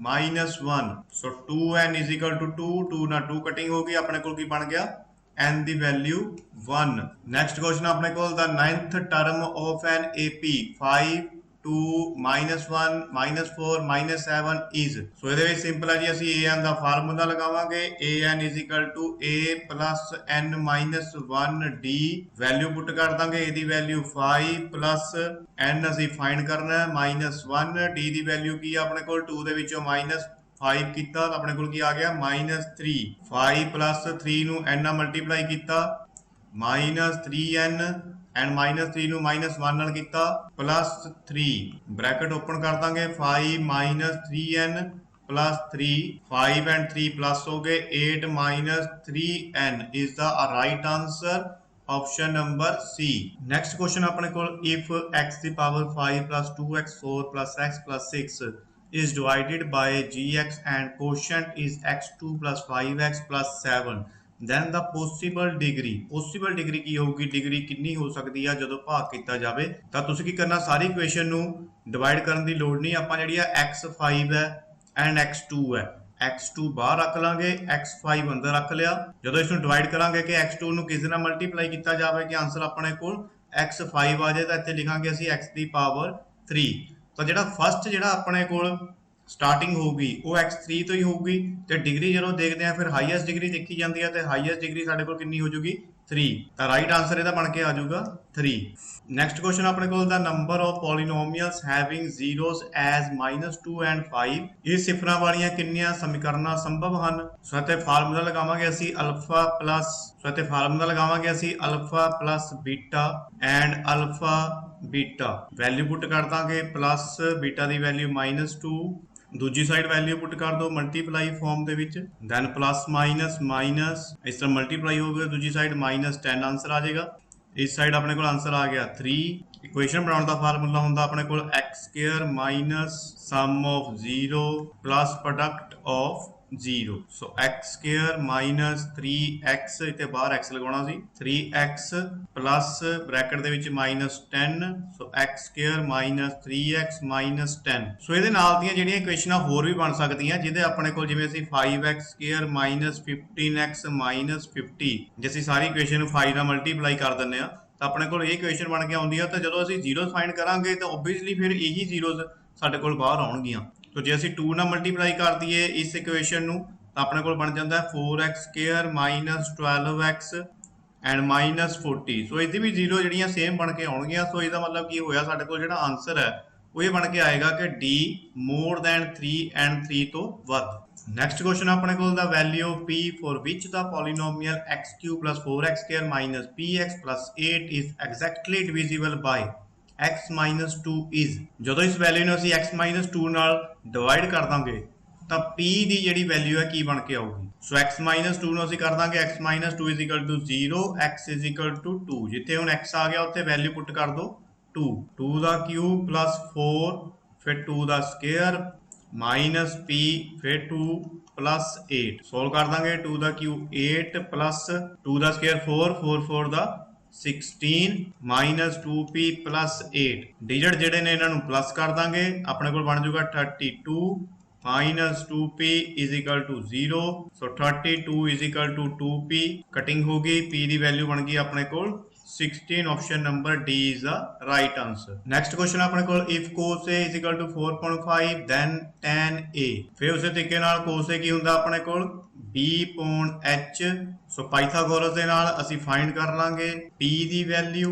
S1: minus 1 so 2n is equal to 2 2 ना 2 कटिंग हो गई अपने कोल की बन गया n the value 1 next question अपने को the ninth term of an AP 5 2 minus 1 minus 4 minus 7 is so ਇਹਦੇ ਵਿੱਚ ਸਿੰਪਲ ਹੈ ਜੀ ਅਸੀਂ an ਦਾ ਫਾਰਮੂਲਾ ਲਗਾਵਾਂਗੇ an is equal to a plus n minus 1 d value put ਕਰ ਦਾਂਗੇ a ਦੀ ਵੈਲਿਊ 5 plus n ਅਸੀਂ ਫਾਈਂਡ ਕਰਨਾ ਹੈ minus 1 d ਦੀ ਵੈਲਿਊ ਕੀ ਹੈ ਆਪਣੇ ਕੋਲ 2 ਦੇ ਵਿੱਚੋਂ minus 5 किया तो अपने को आ गया माइनस 3 5 प्लस 3 नू n नाल मल्टीप्लाई किया माइनस 3n एंड माइनस 3 नू माइनस 1 नाल किया प्लस 3 ब्रैकेट ओपन कर देंगे 5 minus 3n plus 3 5 and 3 plus हो गए 8 minus 3n is the right answer option number C next question अपने को इफ x दी power 5 plus 2x4 plus x plus 6 is divided by gx and quotient is x2 plus 5x plus 7 then the possible degree ਕੀ ਹੋਊਗੀ degree ਕਿੰਨੀ ਹੋ ਸਕਦੀ ਆ ਜਦੋਂ ਭਾਗ ਕੀਤਾ ਜਾਵੇ ਤਾਂ ਤੁਸੀਂ ਕੀ ਕਰਨਾ ਸਾਰੀ ਇਕੁਏਸ਼ਨ ਨੂੰ ਡਿਵਾਈਡ ਕਰਨ ਦੀ ਲੋੜ ਨਹੀਂ ਆਪਾਂ ਜਿਹੜੀ ਆ x5 ਹੈ ਐਂਡ x2 ਹੈ x2 ਬਾਹਰ ਰੱਖ ਲਾਂਗੇ x5 ਅੰਦਰ ਰੱਖ ਲਿਆ ਜਦੋਂ ਇਸ ਨੂੰ ਡਿਵਾਈਡ ਕਰਾਂਗੇ ਕਿ x2 ਨੂੰ ਕਿਸ ਨਾਲ ਮਲਟੀਪਲਾਈ ਕੀਤਾ ਜਾਵੇ ਕਿ ਆਨਸਰ ਆਪਣੇ ਕੋਲ x5 ਆ ਜਾਏ ਤਾਂ ਇੱਥੇ ਲਿਖਾਂਗੇ ਅਸੀਂ x ਦੀ ਪਾਵਰ 3 ਤਾਂ ਜਿਹੜਾ ਫਸਟ ਜਿਹੜਾ ਆਪਣੇ ਕੋਲ ਸਟਾਰਟਿੰਗ ਹੋਊਗੀ ਉਹ x3 ਤੋਂ ਹੀ ਹੋਊਗੀ ਤੇ ਡਿਗਰੀ ਜਦੋਂ ਦੇਖਦੇ ਆ ਫਿਰ ਹਾਈਐਸਟ ਡਿਗਰੀ ਦੇਖੀ ਜਾਂਦੀ ਹੈ ਤੇ ਹਾਈਐਸਟ ਡਿਗਰੀ ਸਾਡੇ ਕੋਲ ਕਿੰਨੀ ਹੋ ਜੂਗੀ 3 ਤਾਂ ਰਾਈਟ ਆਨਸਰ ਇਹਦਾ ਬਣ ਕੇ ਆ ਜਾਊਗਾ 3 ਨੈਕਸਟ ਕੁਐਸਚਨ ਆਪਣੇ ਕੋਲ ਦਾ number of polynomials having zeros as -2 and 5 ਇਹ ਸਿਫਰਾਂ ਵਾਲੀਆਂ ਕਿੰਨੀਆਂ ਸਮੀਕਰਨਾਂ ਸੰਭਵ ਹਨ ਸੋ ਇੱਥੇ ਫਾਰਮੂਲਾ ਲਗਾਵਾਂਗੇ ਅਸੀਂ alpha plus beta and alpha beta value put कर देंगे प्लस बीटा की वैल्यू -2 दूजी साइड वैल्यू पुट कर दो मल्टीप्लाई फॉर्म के विच दैन प्लस माइनस माइनस इस तरह मल्टीप्लाई हो गया दूजी साइड -10 आंसर आ जाएगा इस साइड अपने को आंसर आ गया 3 इक्वेशन बनाने का फार्मूला होंगे अपने को x² minus sum of 0 plus product of 0 so x² minus 3x इतने बाहर x लगाना सी 3x प्लस ब्रैकेट दे विच -10 सो x² माइनस 3x माइनस 10 सो ये नाल दियां जिहड़ियां इक्वेशनां होर भी बन सकदियां जिहदे अपने कोल जिवें असीं 5x² माइनस 15x माइनस 50 जे असीं सारी इक्वेशन 5 नाल मल्टीप्लाई कर दिंदे आ तां अपने कोल ये इक्वेशन बन के आउंदी आ तां जदों असीं जीरोस फाइंड करांगे तां ओबवियसली फिर यही जीरोस साडे कोल बाहर आउणगीਆਂ तो जे असीं 2 नाल मल्टीप्लाई कर दईए इस इक्वेशन नूं तां अपने कोल बन जांदा है 4x² minus 12x and minus 40 सो इहदी भी जीरो जिहड़ियां सेम बन के आउणगीਆਂ सो इसदा मतलब की होया साडे कोल जिहड़ा आंसर है वो ये बन के आएगा कि D मोर दैन 3 एंड 3 तो वध नेक्स्ट क्वेश्चन अपने कोल the value of p for which the polynomial x³ + 4x² minus px + 8 is exactly divisible by x - 2 is ਜਦੋਂ ਇਸ ਵੈਲਿਊ ਨੂੰ ਅਸੀਂ x - 2 ਨਾਲ ਡਿਵਾਈਡ ਕਰ ਦਾਂਗੇ ਤਾਂ p ਦੀ ਜਿਹੜੀ ਵੈਲਿਊ ਹੈ ਕੀ ਬਣ ਕੇ ਆਊਗੀ ਸੋ x - 2 ਨੂੰ ਅਸੀਂ ਕਰ ਦਾਂਗੇ x - 2 0 x 2 ਜਿੱਥੇ ਹੁਣ x ਆ ਗਿਆ ਉੱਥੇ ਵੈਲਿਊ ਪੁੱਟ ਕਰ ਦੋ 2 2 ਦਾ ਕਿਊਬ ਪਲੱਸ 4 ਫਿਰ 2 ਦਾ ਸਕੁਅਰ ਮਾਈਨਸ p ਫਿਰ 2 प्लस 8 सोल्व कर देंगे 2 का क्यूब 8 प्लस 2 का स्क्वायर 4 4 4 का 16 माइनस 2p प्लस 8 डिजिट जेडे ने इन्हों प्लस कर देंगे अपने को बन जाऊगा 32 minus 2p is equal to 0 so 32 is equal to 2p cutting होगी p की वैल्यू बन गई अपने को 16 option number D is the right answer. Next question अपने को if cos A is equal to 4.5 then tan A फिर उसे तरीके नाल cos A की हुंदा अपने को B upon H so Pythagoras दे नाल असी फाइंड कर लांगे P दी वैल्यू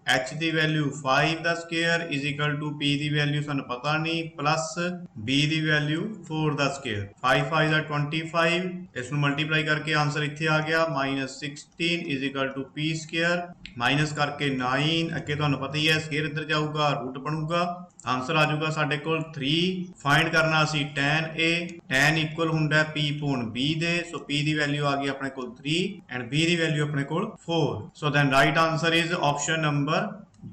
S1: h की वैल्यू 5 का square is equal to p की वैल्यू सानू पता नहीं प्लस b की वैल्यू 4 का स्केयर 5 5 25 इसमें मल्टीप्लाई करके आंसर इत्थे आ गया -16 is equal to p square minus करके 9 अगे तुहानू पता ही है स्केयर इधर जाऊगा रूट बनूगा आंसर आ जाऊगा साडे कोल 3 फाइंड करना सी tan a tan इक्वल हुंदा p अपॉन b दे सो p की वैल्यू आ गई अपने कोल 3 एंड b की वैल्यू अपने कोल 4 so then right answer is option number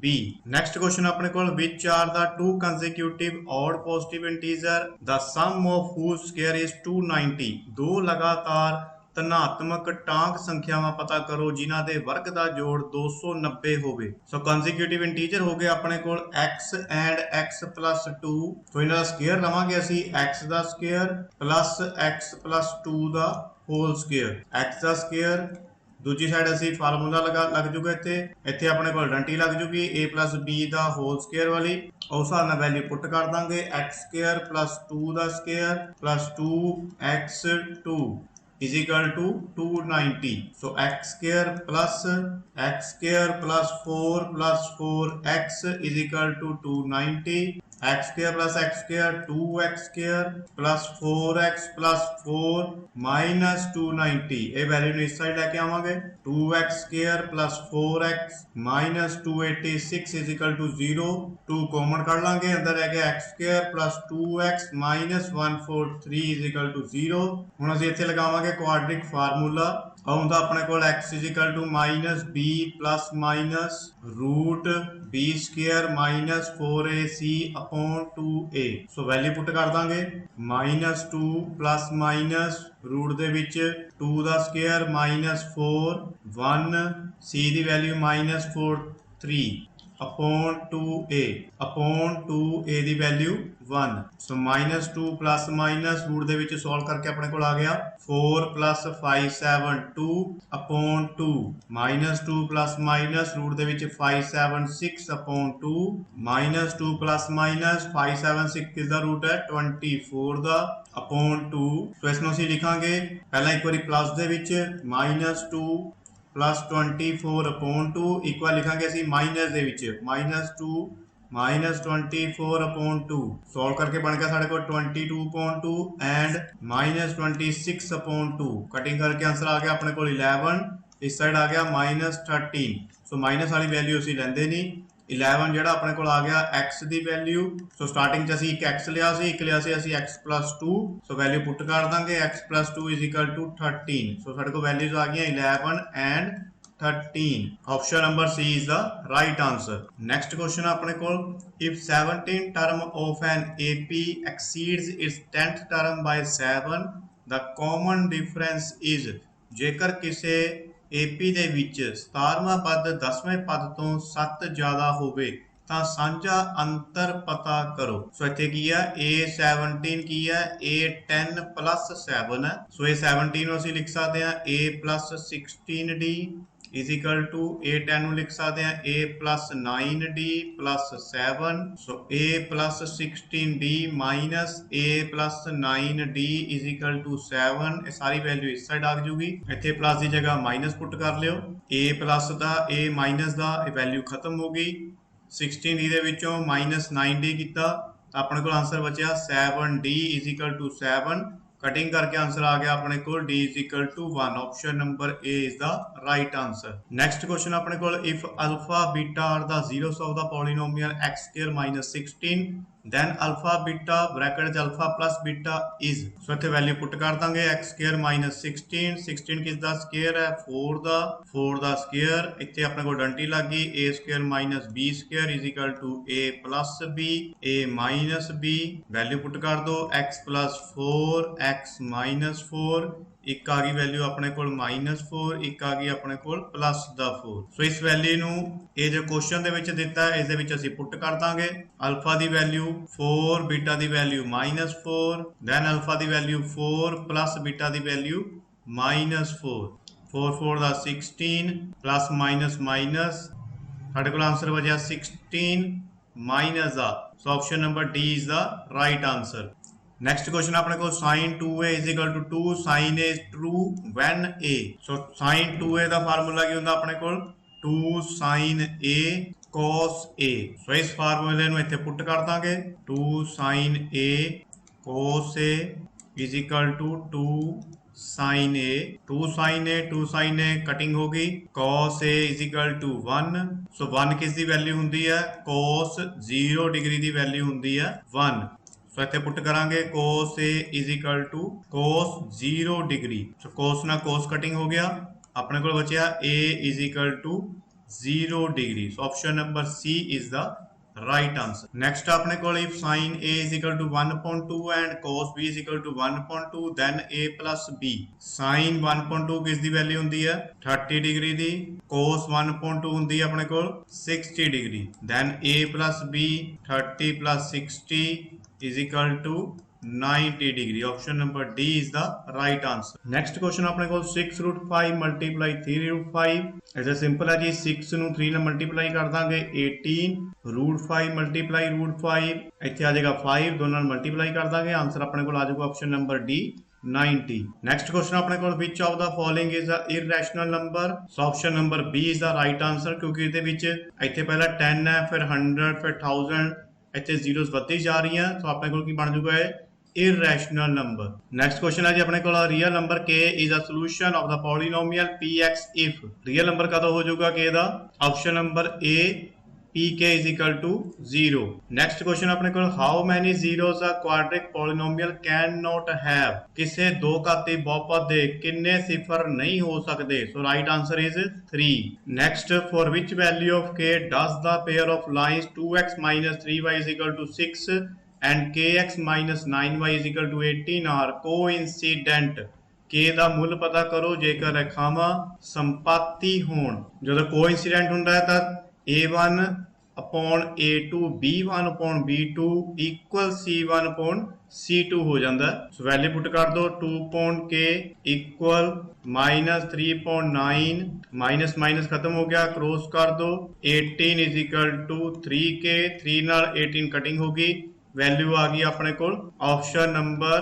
S1: B. Next question अपने कोल which are the two consecutive odd positive integer the sum of whose square is 290 दो लगातार ਧਨਾਤਮਕ ਟਾਂਕ ਸੰਖਿਆਵਾਂ ਪਤਾ ਕਰੋ ਜਿਨ੍ਹਾਂ ਦੇ ਵਰਗ ਦਾ ਜੋੜ 290 ਹੋਵੇ ਸੋ ਕੰਸੇਕਿਊਟਿਵ ਇੰਟੀਜਰ ਹੋ ਗਏ ਆਪਣੇ ਕੋਲ x ਐਂਡ x + 2 ਸੋ ਇਹਨਾਂ ਦਾ ਸਕੁਅਰ ਲਵਾਂਗੇ ਅਸੀਂ x ਦਾ ਸਕੁਅਰ ਪਲੱਸ x + 2 ਦਾ ਹੋਲ ਸਕੁਅਰ x ਦਾ ਸਕੁਅਰ दूजी साइड असी फार्मूला लग जूगा इत्थे अपने को आइडेंटिटी लग जूगी a + b का होल स्केयर वाली उस हिसाब नाल वैल्यू पुट कर देंगे x² + 2 का square + 2x2 is equal to 290 so x² + 4 + 4x is equal to 290 x² + x² 2x² + 4x + 4 minus 290 ये वैल्यू इस साइड लेके आवांगे 2x² + 4x minus 286 is equal to 0 2 common कर लांगे अंदर रह गया x² + 2x minus 143 is equal to 0 हुण असीं इत्थे लगावांगे क्वाड्रिक फार्मूला आउंदा अपने कोल x is equal to -b + minus root b² minus 4ac upon 2a so value put कर दांगे -2 + माइनस रूट दे विच 2 दा स्क्वायर -4 1 c दी वैल्यू -43 अपॉन 2a दी वैल्यू 1 सो -2 + माइनस रूट दे विच सॉल्व करके अपने कोल आ गया 4 + 5 7 2 अपॉन 2 -2 + माइनस रूट दे विच 5 7 6 अपॉन 2 -2 + माइनस 5 7 6 किसदा रूट है 24 दा अपॉन 2 तो इसमें असीं लिखांगे पहला एक बारी प्लस दे विच -2 + 24 अपॉन 2 इक्वल लिखांगे असीं माइनस दे विच -2 -24 अपॉन 2 सॉल्व करके बन गया साढ़े को 22 अपॉन 2 एंड -26 अपॉन 2 कटिंग करके आंसर आ गया अपने को 11 इस साइड आ गया -13 सो माइनस वाली वैल्यू असीं लैंदे नहीं 11 ਜਿਹੜਾ ਆਪਣੇ ਕੋਲ ਆ ਗਿਆ x ਦੀ ਵੈਲਿਊ ਸੋ ਸਟਾਰਟਿੰਗ ਚ ਅਸੀਂ ਇੱਕ x ਲਿਆ ਸੀ ਅਸੀਂ x + 2 ਸੋ ਵੈਲਿਊ ਪੁੱਟ ਕਰ ਦਾਂਗੇ x + 2 = 13 ਸੋ ਸਾਡੇ ਕੋਲ ਵੈਲਿਊਜ਼ ਆ ਗਈਆਂ 11 and 13 option number C is the right answer. Next question अपने कोल if 17th term of an AP exceeds its 10th term by 7 the common difference is जेकर किसे AP ਦੇ ਵਿੱਚ 17ਵਾਂ ਪਦ 10ਵੇਂ ਪਦ ਤੋਂ 7 ਜ਼ਿਆਦਾ ਹੋਵੇ ਤਾਂ ਸਾਂਝਾ ਅੰਤਰ ਪਤਾ ਕਰੋ ਸੋ ਇੱਥੇ ਕੀ ਹੈ A17 ਕੀ ਹੈ A10 + 7 ਹੈ ਸੋ A17 ਨੂੰ ਅਸੀਂ ਲਿਖ ਸਕਦੇ ਹਾਂ A + 16D is equal to A10 ਨੂੰ ਲਿਖ ਸਕਦੇ ਹਾਂ A + 9D + 7 so A + 16D minus A + 9D is equal to 7 ਇਹ ਸਾਰੀ ਵੈਲਿਊ ਇਸ ਸਾਈਡ ਆ ਜੂਗੀ ਇੱਥੇ ਪਲੱਸ ਦੀ ਜਗ੍ਹਾ ਮਾਈਨਸ ਪੁੱਟ ਕਰ ਲਿਓ A ਪਲੱਸ ਦਾ A ਮਾਈਨਸ ਦਾ ਇਹ ਵੈਲਿਊ ਖਤਮ ਹੋ ਗਈ 16D ਦੇ ਵਿੱਚੋਂ -9D ਕੀਤਾ ਤਾਂ ਆਪਣੇ ਕੋਲ ਆਨਸਰ ਬਚਿਆ 7D is equal to 7 cutting करके आंसर आ गया अपने को D = 1 option number A is the right answer. Next question अपने को if alpha beta are the zeros of the polynomial x² - 16 then alpha beta bracket alpha plus beta is so इत्थे value put कर देंगे x² - 16 16 किस दा square है 4 दा square इत्थे अपने को आइडेंटिटी लग गई a² - b² is equal to a plus b a minus b value put कर दो x + 4 x minus 4 एक आ गई वैल्यू अपने को -4 एक आ गई अपने को +4 सो इस वैल्यू नू ये जो क्वेश्चन दे विच दिता है इस दे विच असीं पुट कर दांगे अल्फा दी वैल्यू 4 बीटा दी वैल्यू -4 दैन अल्फा दी वैल्यू 4 प्लस बीटा दी वैल्यू -4 4 4 दा 16 प्लस माइनस माइनस साडे कोल आंसर बचा 16 माइनस दा सो option number D is the right answer. Next question अपने को sin 2a = 2 sin a is true when a so sin 2a ਦਾ formula ਕੀ ਹੁੰਦਾ ਆਪਣੇ ਕੋਲ 2 sin a cos A। सो इस फार्मूले ਨੂੰ ਇੱਥੇ ਪੁੱਟ ਕਰ ਦਾਂਗੇ 2 sin A cos A is equal to 2 sin A 2 sin A 2 sin A cutting होगी cos A is equal to 1। सो 1 किस ਦੀ ਵੈਲਿਊ ਹੁੰਦੀ ਹੈ cos 0 ਡਿਗਰੀ ਦੀ ਵੈਲਿਊ ਹੁੰਦੀ ਹੈ 1। ਸੋ ਇੱਥੇ ਪੁੱਟ ਕਰਾਂਗੇ cos A is equal to cos 0 degree. So cos ਨਾਲ cos cutting ਹੋ ਗਿਆ ਆਪਣੇ ਕੋਲ ਬਚਿਆ A is equal to 0 degree। So option number C is the right answer। Next अपने को if sin A is equal to 1/2 and cos B is equal to 1/2 then A plus B। sin 1/2 किस दी value ਹੁੰਦੀ है 30 degree दी cos 1/2 ਹੁੰਦੀ है अपने को 60 degree then A plus B 30 plus 60 is equal to 90 degree। option number D is the right answer। next question अपने को 6 root 5 multiply 3 root 5 ऐसे सिंपल है जी 6 ਨੂੰ 3 ਨਾਲ ਮਲਟੀਪਲਾਈ ਕਰ ਦਾਂਗੇ 18 root 5 multiply root 5 ਇੱਥੇ ਆ ਜਾਏਗਾ 5 ਦੋਨਾਂ ਨਾਲ ਮਲਟੀਪਲਾਈ ਕਰ ਦਾਂਗੇ ਆਨਸਰ ਆਪਣੇ ਕੋਲ ਆ ਜਾਊਗਾ option number D 90। next question ਆਪਣੇ ਕੋਲ which of the following is a irrational number। so option number B is the right answer ਕਿਉਂਕਿ ਇਹਦੇ ਵਿੱਚ ਇੱਥੇ ਪਹਿਲਾਂ 10 ਹੈ ਫਿਰ 100 ਫਿਰ 1000 ਇੱਥੇ ਜ਼ੀਰੋਸ ਵੱਧਦੀ ਜਾ ਰਹੀਆਂ ਸੋ ਆਪਣੇ ਕੋਲ ਕੀ ਬਣ ਜਾਊਗਾ ਇਹ irrational number। next question है जी अपने को real number k is a solution of the polynomial px if real number कदों हो जाऊगा k दा option number A pk is equal to 0। next question अपने को how many zeros a quadratic polynomial cannot have किसे दो घाती बहुपद दे किन्ने सिफर नहीं हो सकते so right answer is 3। next for which value of k does the pair of lines 2x minus 3y is equal to 6 and kx minus 9y is equal to 18 are coincident। k ਦਾ ਮੁੱਲ ਪਤਾ ਕਰੋ ਜੇਕਰ ਰੇਖਾਵਾਂ ਸੰਪਾਤੀ ਹੋਣ ਜਦੋਂ ਕੋਇਨਸੀਡੈਂਟ ਹੁੰਦਾ ਹੈ ਤਾਂ a1 upon a2 b1 upon b2 equal c1 upon c2 ਹੋ ਜਾਂਦਾ ਹੈ। ਸੋ ਵੈਲਿਊ ਪੁੱਟ ਕਰ ਦੋ 2 upon k equal minus 3 upon 9 minus minus खत्म हो गया क्रॉस कर दो 18 is equal to 3k 3 ਨਾਲ 18 कटिंग होगी वैल्यू आ गई अपने को option number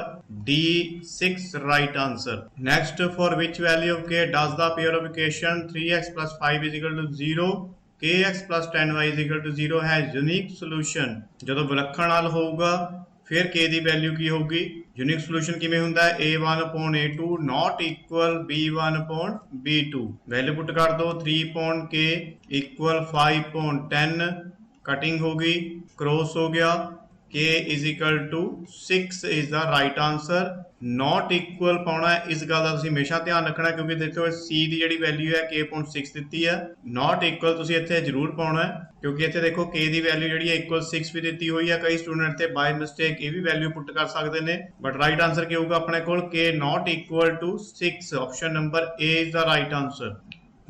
S1: D6 right answer. Next for which value of k does the pair of equation 3x plus 5 is equal to 0 kx plus 10y is equal to 0 है unique solution ਜਦੋਂ ਵਿਲੱਖਣ ਹੱਲ ਹੋਊਗਾ ਫਿਰ k ਦੀ ਵੈਲਿਊ ਕੀ ਹੋਊਗੀ unique solution किवें ਹੁੰਦਾ है a1 upon a2 not equal b1 upon b2 value put कर दो 3 upon k equal 5 upon 10 cutting होगी क्रॉस हो गया k is equal to 6 is the right answer। not equal ਪਾਉਣਾ ਇਸ ਗੱਲ ਦਾ ਤੁਸੀਂ ਹਮੇਸ਼ਾ ਧਿਆਨ ਰੱਖਣਾ ਕਿਉਂਕਿ ਦੇਖੋ c ਦੀ ਜਿਹੜੀ ਵੈਲਿਊ ਹੈ k upon 6 ਦਿੱਤੀ ਹੈ not equal ਤੁਸੀਂ ਇੱਥੇ ਜ਼ਰੂਰ ਪਾਉਣਾ ਹੈ ਕਿਉਂਕਿ ਇੱਥੇ ਦੇਖੋ k ਦੀ ਵੈਲਿਊ ਜਿਹੜੀ ਹੈ equal 6 ਵੀ ਦਿੱਤੀ ਹੋਈ ਹੈ ਕਈ ਸਟੂਡੈਂਟ ਤੇ ਬਾਈ ਮਿਸਟੇਕ ਇਹ ਵੀ ਵੈਲਿਊ ਪੁੱਟ ਕਰ ਸਕਦੇ ਨੇ ਬਟ ਰਾਈਟ ਆਨਸਰ ਕੀ ਹੋਊਗਾ ਆਪਣੇ ਕੋਲ k not equal to 6 option number A is the right answer।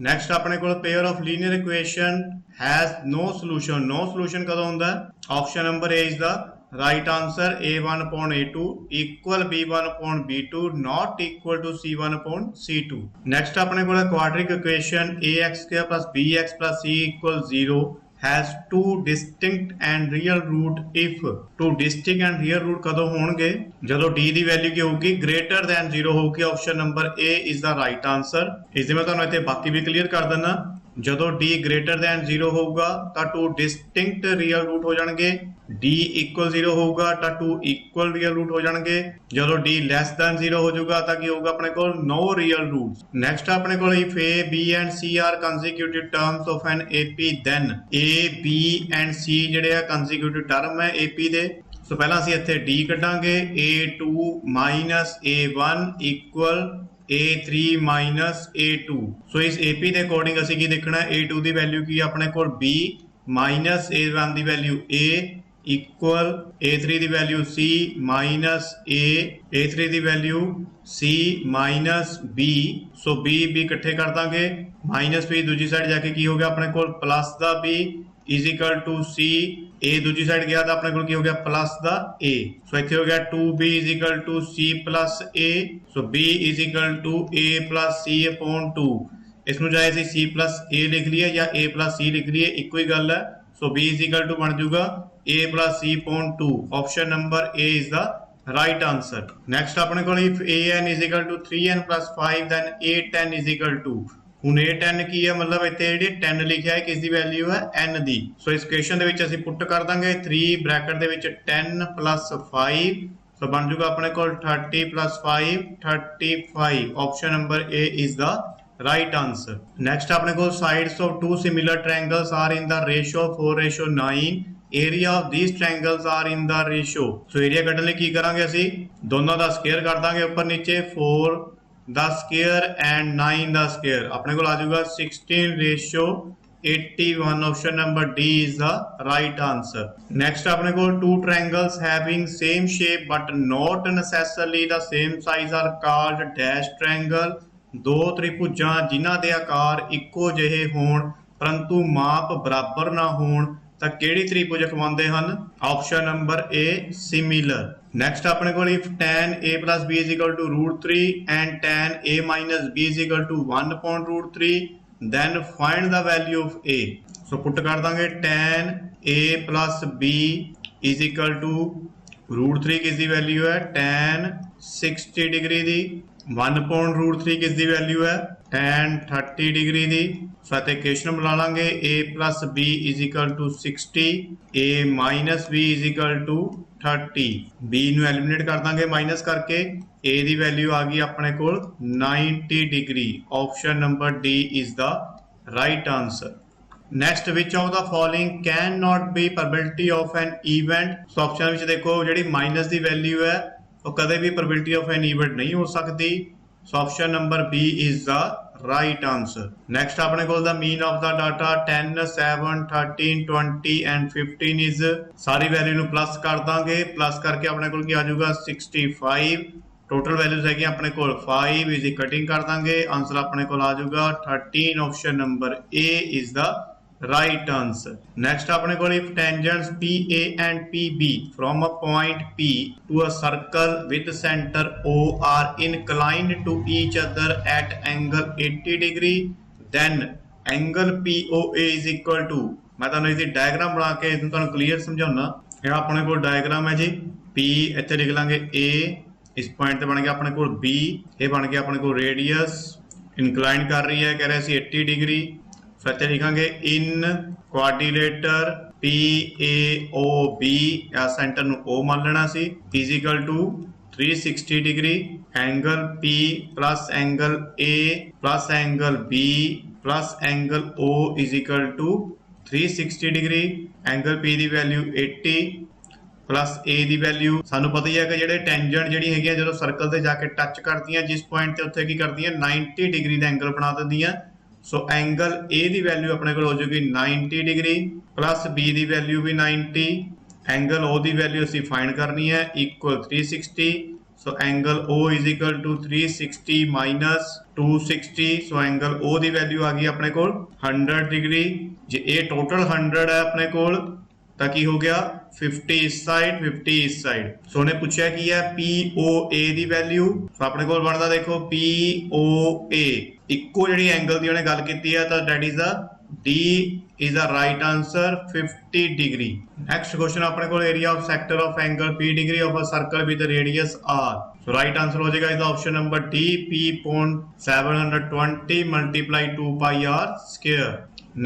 S1: Next अपने को pair of linear equation has no solution no solution कदों होंदा है option number A is the right answer a1 upon a2 equal b1 upon b2 not equal to c1 upon c2। Next अपने को quadric equation ax square plus bx plus c equal 0 has two distinct and real root if two distinct and real root कदों होंगे जदों d ਦੀ value की होगी greater than 0 होगी option number A is the right answer। इस मैं ਤੁਹਾਨੂੰ ਇੱਥੇ ਬਾਕੀ ਵੀ ਕਲੀਅਰ ਕਰ ਦਿੰਦਾ ਜਦੋਂ d greater than 0 ਹੋਊਗਾ ਤਾਂ two distinct real root ਹੋ ਜਾਣਗੇ d equal 0 ਹੋਊਗਾ ਤਾਂ two equal real root ਹੋ ਜਾਣਗੇ ਜਦੋਂ d less than 0 ਹੋ ਜਾਊਗਾ ਤਾਂ ਕੀ ਹੋਊਗਾ ਆਪਣੇ ਕੋਲ no real roots। next ਆਪਣੇ ਕੋਲ if a b and c are consecutive terms of an ap then a b and c ਜਿਹੜੇ ਆ consecutive term ਹੈ ap ਦੇ ਸੋ ਪਹਿਲਾਂ ਅਸੀਂ ਇੱਥੇ d ਕੱਢਾਂਗੇ a2 minus a1 equal a3 minus a2 ਸੋ ਇਸ ap ਦੇ ਅਕੋਰਡਿੰਗ ਅਸੀਂ ਕੀ ਦੇਖਣਾ a2 ਦੀ ਵੈਲਿਊ ਕੀ ਆਪਣੇ ਕੋਲ b minus a1 the value a equal a3 the value c minus a a3 the value c minus b so b b ਇਕੱਠੇ ਕਰ ਦਾਂਗੇ minus b ਦੂਜੀ ਸਾਈਡ ਜਾ ਕੇ ਕੀ ਹੋ ਗਿਆ ਆਪਣੇ ਕੋਲ plus the b is equal to c a दूजी साइड गया था अपने को की हो गया प्लस द a सो इथे हो गया 2b is equal to c plus a so b is equal to a plus c upon 2 इसमें चाहे सी c plus a लिख लिया या a plus c लिख लिया एक ही गल है सो b is equal to बन जाऊगा a plus c upon 2 option number A is the right answer। Next अपने को if an is equal to 3n plus 5 then 8n is equal to ਹੁਣ ਇਹ 10 ਕੀ ਹੈ, मतलब ਇੱਥੇ ਜਿਹੜੀ 10 ਲਿਖਿਆ ਹੈ ਕਿਸ ਦੀ ਵੈਲਿਊ ਹੈ n ਦੀ। ਸੋ ਇਸ ਕੁਐਸਚਨ ਦੇ ਵਿੱਚ ਅਸੀਂ ਪੁੱਟ ਕਰ ਦਾਂਗੇ 3 ਬ੍ਰੈਕਟ ਦੇ ਵਿੱਚ 10 + 5, ਸੋ ਬਣ ਜੂਗਾ ਆਪਣੇ ਕੋਲ 30 + 5 35। Option number A is the right answer। next ਆਪਣੇ ਕੋਲ sides of two similar triangles are in the ratio 4:9, area of these triangles are in the ratio। so area ਕੱਢਣ ਲਈ ਕੀ ਕਰਾਂਗੇ, ਅਸੀਂ ਦੋਨੋਂ ਦਾ ਸਕੁਅਰ ਕਰ ਦਾਂਗੇ ਉੱਪਰ ਨੀਚੇ, 4 ਦਾ ਸਕੁਅਰ ਐਂਡ 9 ਦਾ ਸਕੁਅਰ, ਆਪਣੇ ਕੋਲ ਆ ਜਾਊਗਾ 16:81। Option number D is the right answer। next ਆਪਣੇ ਕੋਲ two triangles having same shape but not necessarily the same size are called dash triangle। ਦੋ ਤ੍ਰਿਭੁਜਾਂ ਜਿਨ੍ਹਾਂ ਦੇ ਆਕਾਰ ਇੱਕੋ ਜਿਹੇ ਹੋਣ ਪਰੰਤੂ ਮਾਪ ਬਰਾਬਰ ਨਾ ਹੋਣ ਤਾਂ ਕਿਹੜੀ ਤ੍ਰਿਭੁਜ ਅਖਵਾਉਂਦੇ ਹਨ? Option number A similar। next ਆਪਣੇ ਕੋਲ if tan A + B = √3 and tan A - B = 1/√3 then find the value of A। ਸੋ ਪੁੱਟ ਕਰ ਦਾਂਗੇ tan A + B = √3 ਕਿਸ ਦੀ ਵੈਲਿਊ ਹੈ tan 60 ਡਿਗਰੀ ਦੀ, 1/√3 ਕਿਸ ਦੀ ਵੈਲਿਊ ਹੈ tan 30 ਡਿਗਰੀ ਦੀ। ਸੋ ਇੱਥੇ ਇਕੁਏਸ਼ਨ ਬਣਾ ਲਾਂਗੇ A + B = 60, A - B = 30। B ਨੂੰ ਐਲੀਮੀਨੇਟ ਕਰ ਦਾਂਗੇ ਮਾਈਨਸ ਕਰਕੇ, A ਦੀ ਵੈਲਿਊ ਆ ਗਈ ਆਪਣੇ ਕੋਲ 90 degree. Option number D is the right answer. Next which of the following can not be probability of an event. So option ਵਿੱਚ ਦੇਖੋ ਜਿਹੜੀ ਮਾਈਨਸ ਦੀ ਵੈਲਿਊ ਹੈ ਉਹ ਕਦੇ ਵੀ ਪ੍ਰੋਬੇਬਿਲਿਟੀ ਆਫ ਐਨ ਇਵੈਂਟ ਨਹੀਂ ਹੋ ਸਕਦੀ। ਸੋ option number B is the right answer। next ਆਪਣੇ ਕੋਲ the mean of the data 10 7 13 20 and 15 is, sorry value ਨੂੰ ਪਲੱਸ ਕਰ ਦਾਂਗੇ, ਪਲੱਸ ਕਰਕੇ ਆਪਣੇ ਕੋਲ ਕੀ ਆ ਜਾਊਗਾ 65। ਟੋਟਲ ਵੈਲਿਊਜ਼ ਹੈਗੀ ਆਪਣੇ ਕੋਲ 5, ਇਸ ਦੀ ਕਟਿੰਗ ਕਰ ਦਾਂਗੇ, ਆਨਸਰ ਆਪਣੇ ਕੋਲ ਆ ਜਾਊਗਾ 13। Option number A is the right answer। next ਆਪਣੇ ਕੋਲ if tangents PA and PB from a point P to a circle with center O are inclined to each other at angle 80 degree then angle POA is equal to। मैं ਤੁਹਾਨੂੰ इसकी diagram बना के इसमें ਤੁਹਾਨੂੰ clear समझाऊना। ਇਹ ਆਪਣੇ ਕੋਲ डायग्राम है जी, P ਇੱਥੇ ਲਿਖ ਲਾਂਗੇ A, इस पॉइंट ਤੇ ਬਣ ਗਿਆ ਆਪਣੇ ਕੋਲ B, ਇਹ ਬਣ ਗਿਆ ਆਪਣੇ ਕੋਲ रेडियस, इंक्लाइन कर रही है, कह रहे ਸੀ 80 डिग्री। ਸੋ ਇੱਥੇ ਲਿਖਾਂਗੇ ਇਨ ਕੁਆਡਰੀਲੇਟਰ PAOB, या सेंटर ਨੂੰ O ਮੰਨ ਲੈਣਾ ਸੀ, = 360 degree, angle P plus angle A plus angle B plus angle O = 360 degree. Angle P the value 80 plus A ਦੀ ਵੈਲਿਊ ਸਾਨੂੰ ਪਤਾ ਹੀ ਹੈ ਕਿ ਜਿਹੜੇ ਟੈਂਜੈਂਟ ਜਿਹੜੀ ਹੈਗੀਆਂ ਜਦੋਂ ਸਰਕਲ ਤੇ ਜਾ ਕੇ ਟੱਚ ਕਰਦੀਆਂ ਜਿਸ ਪੁਆਇੰਟ ਤੇ ਉੱਥੇ ਕੀ ਕਰਦੀਆਂ 90 डिग्री ਦਾ ਐਂਗਲ ਬਣਾ ਦਿੰਦੀਆਂ। सो एंगल A ਦੀ ਵੈਲਿਊ ਆਪਣੇ ਕੋਲ ਹੋ ਜਾਊਗੀ 90 डिग्री प्लस B ਦੀ ਵੈਲਿਊ ਵੀ 90, एंगल O ਦੀ ਵੈਲਿਊ ਅਸੀਂ फाइंड करनी है equal 360। So angle O = 360 minus 260। So angle O ਦੀ ਵੈਲਿਊ ਆ ਗਈ ਆਪਣੇ ਕੋਲ 100 डिग्री। ਜੇ ਇਹ टोटल 100 है अपने कोल ਤਾਂ ਕੀ ਹੋ ਗਿਆ 50 इस साइड 50 इस साइड। सो ਉਹਨੇ ਪੁੱਛਿਆ ਕੀ ਹੈ POA ਦੀ ਵੈਲਿਊ। ਸੋ ਆਪਣੇ ਕੋਲ ਬਣਦਾ ਦੇਖੋ POA ਇੱਕੋ ਜਿਹੜੀ ਐਂਗਲ ਦੀ ਉਹਨੇ ਗੱਲ ਕੀਤੀ ਹੈ ਤਾਂ that is the D is the right answer 50 degree। next question ਆਪਣੇ ਕੋਲ area of sector of angle P degree of a circle with the radius R। so right answer ਹੋ ਜਾਏਗਾ इसका option number D, P.720 × 2 pi R square।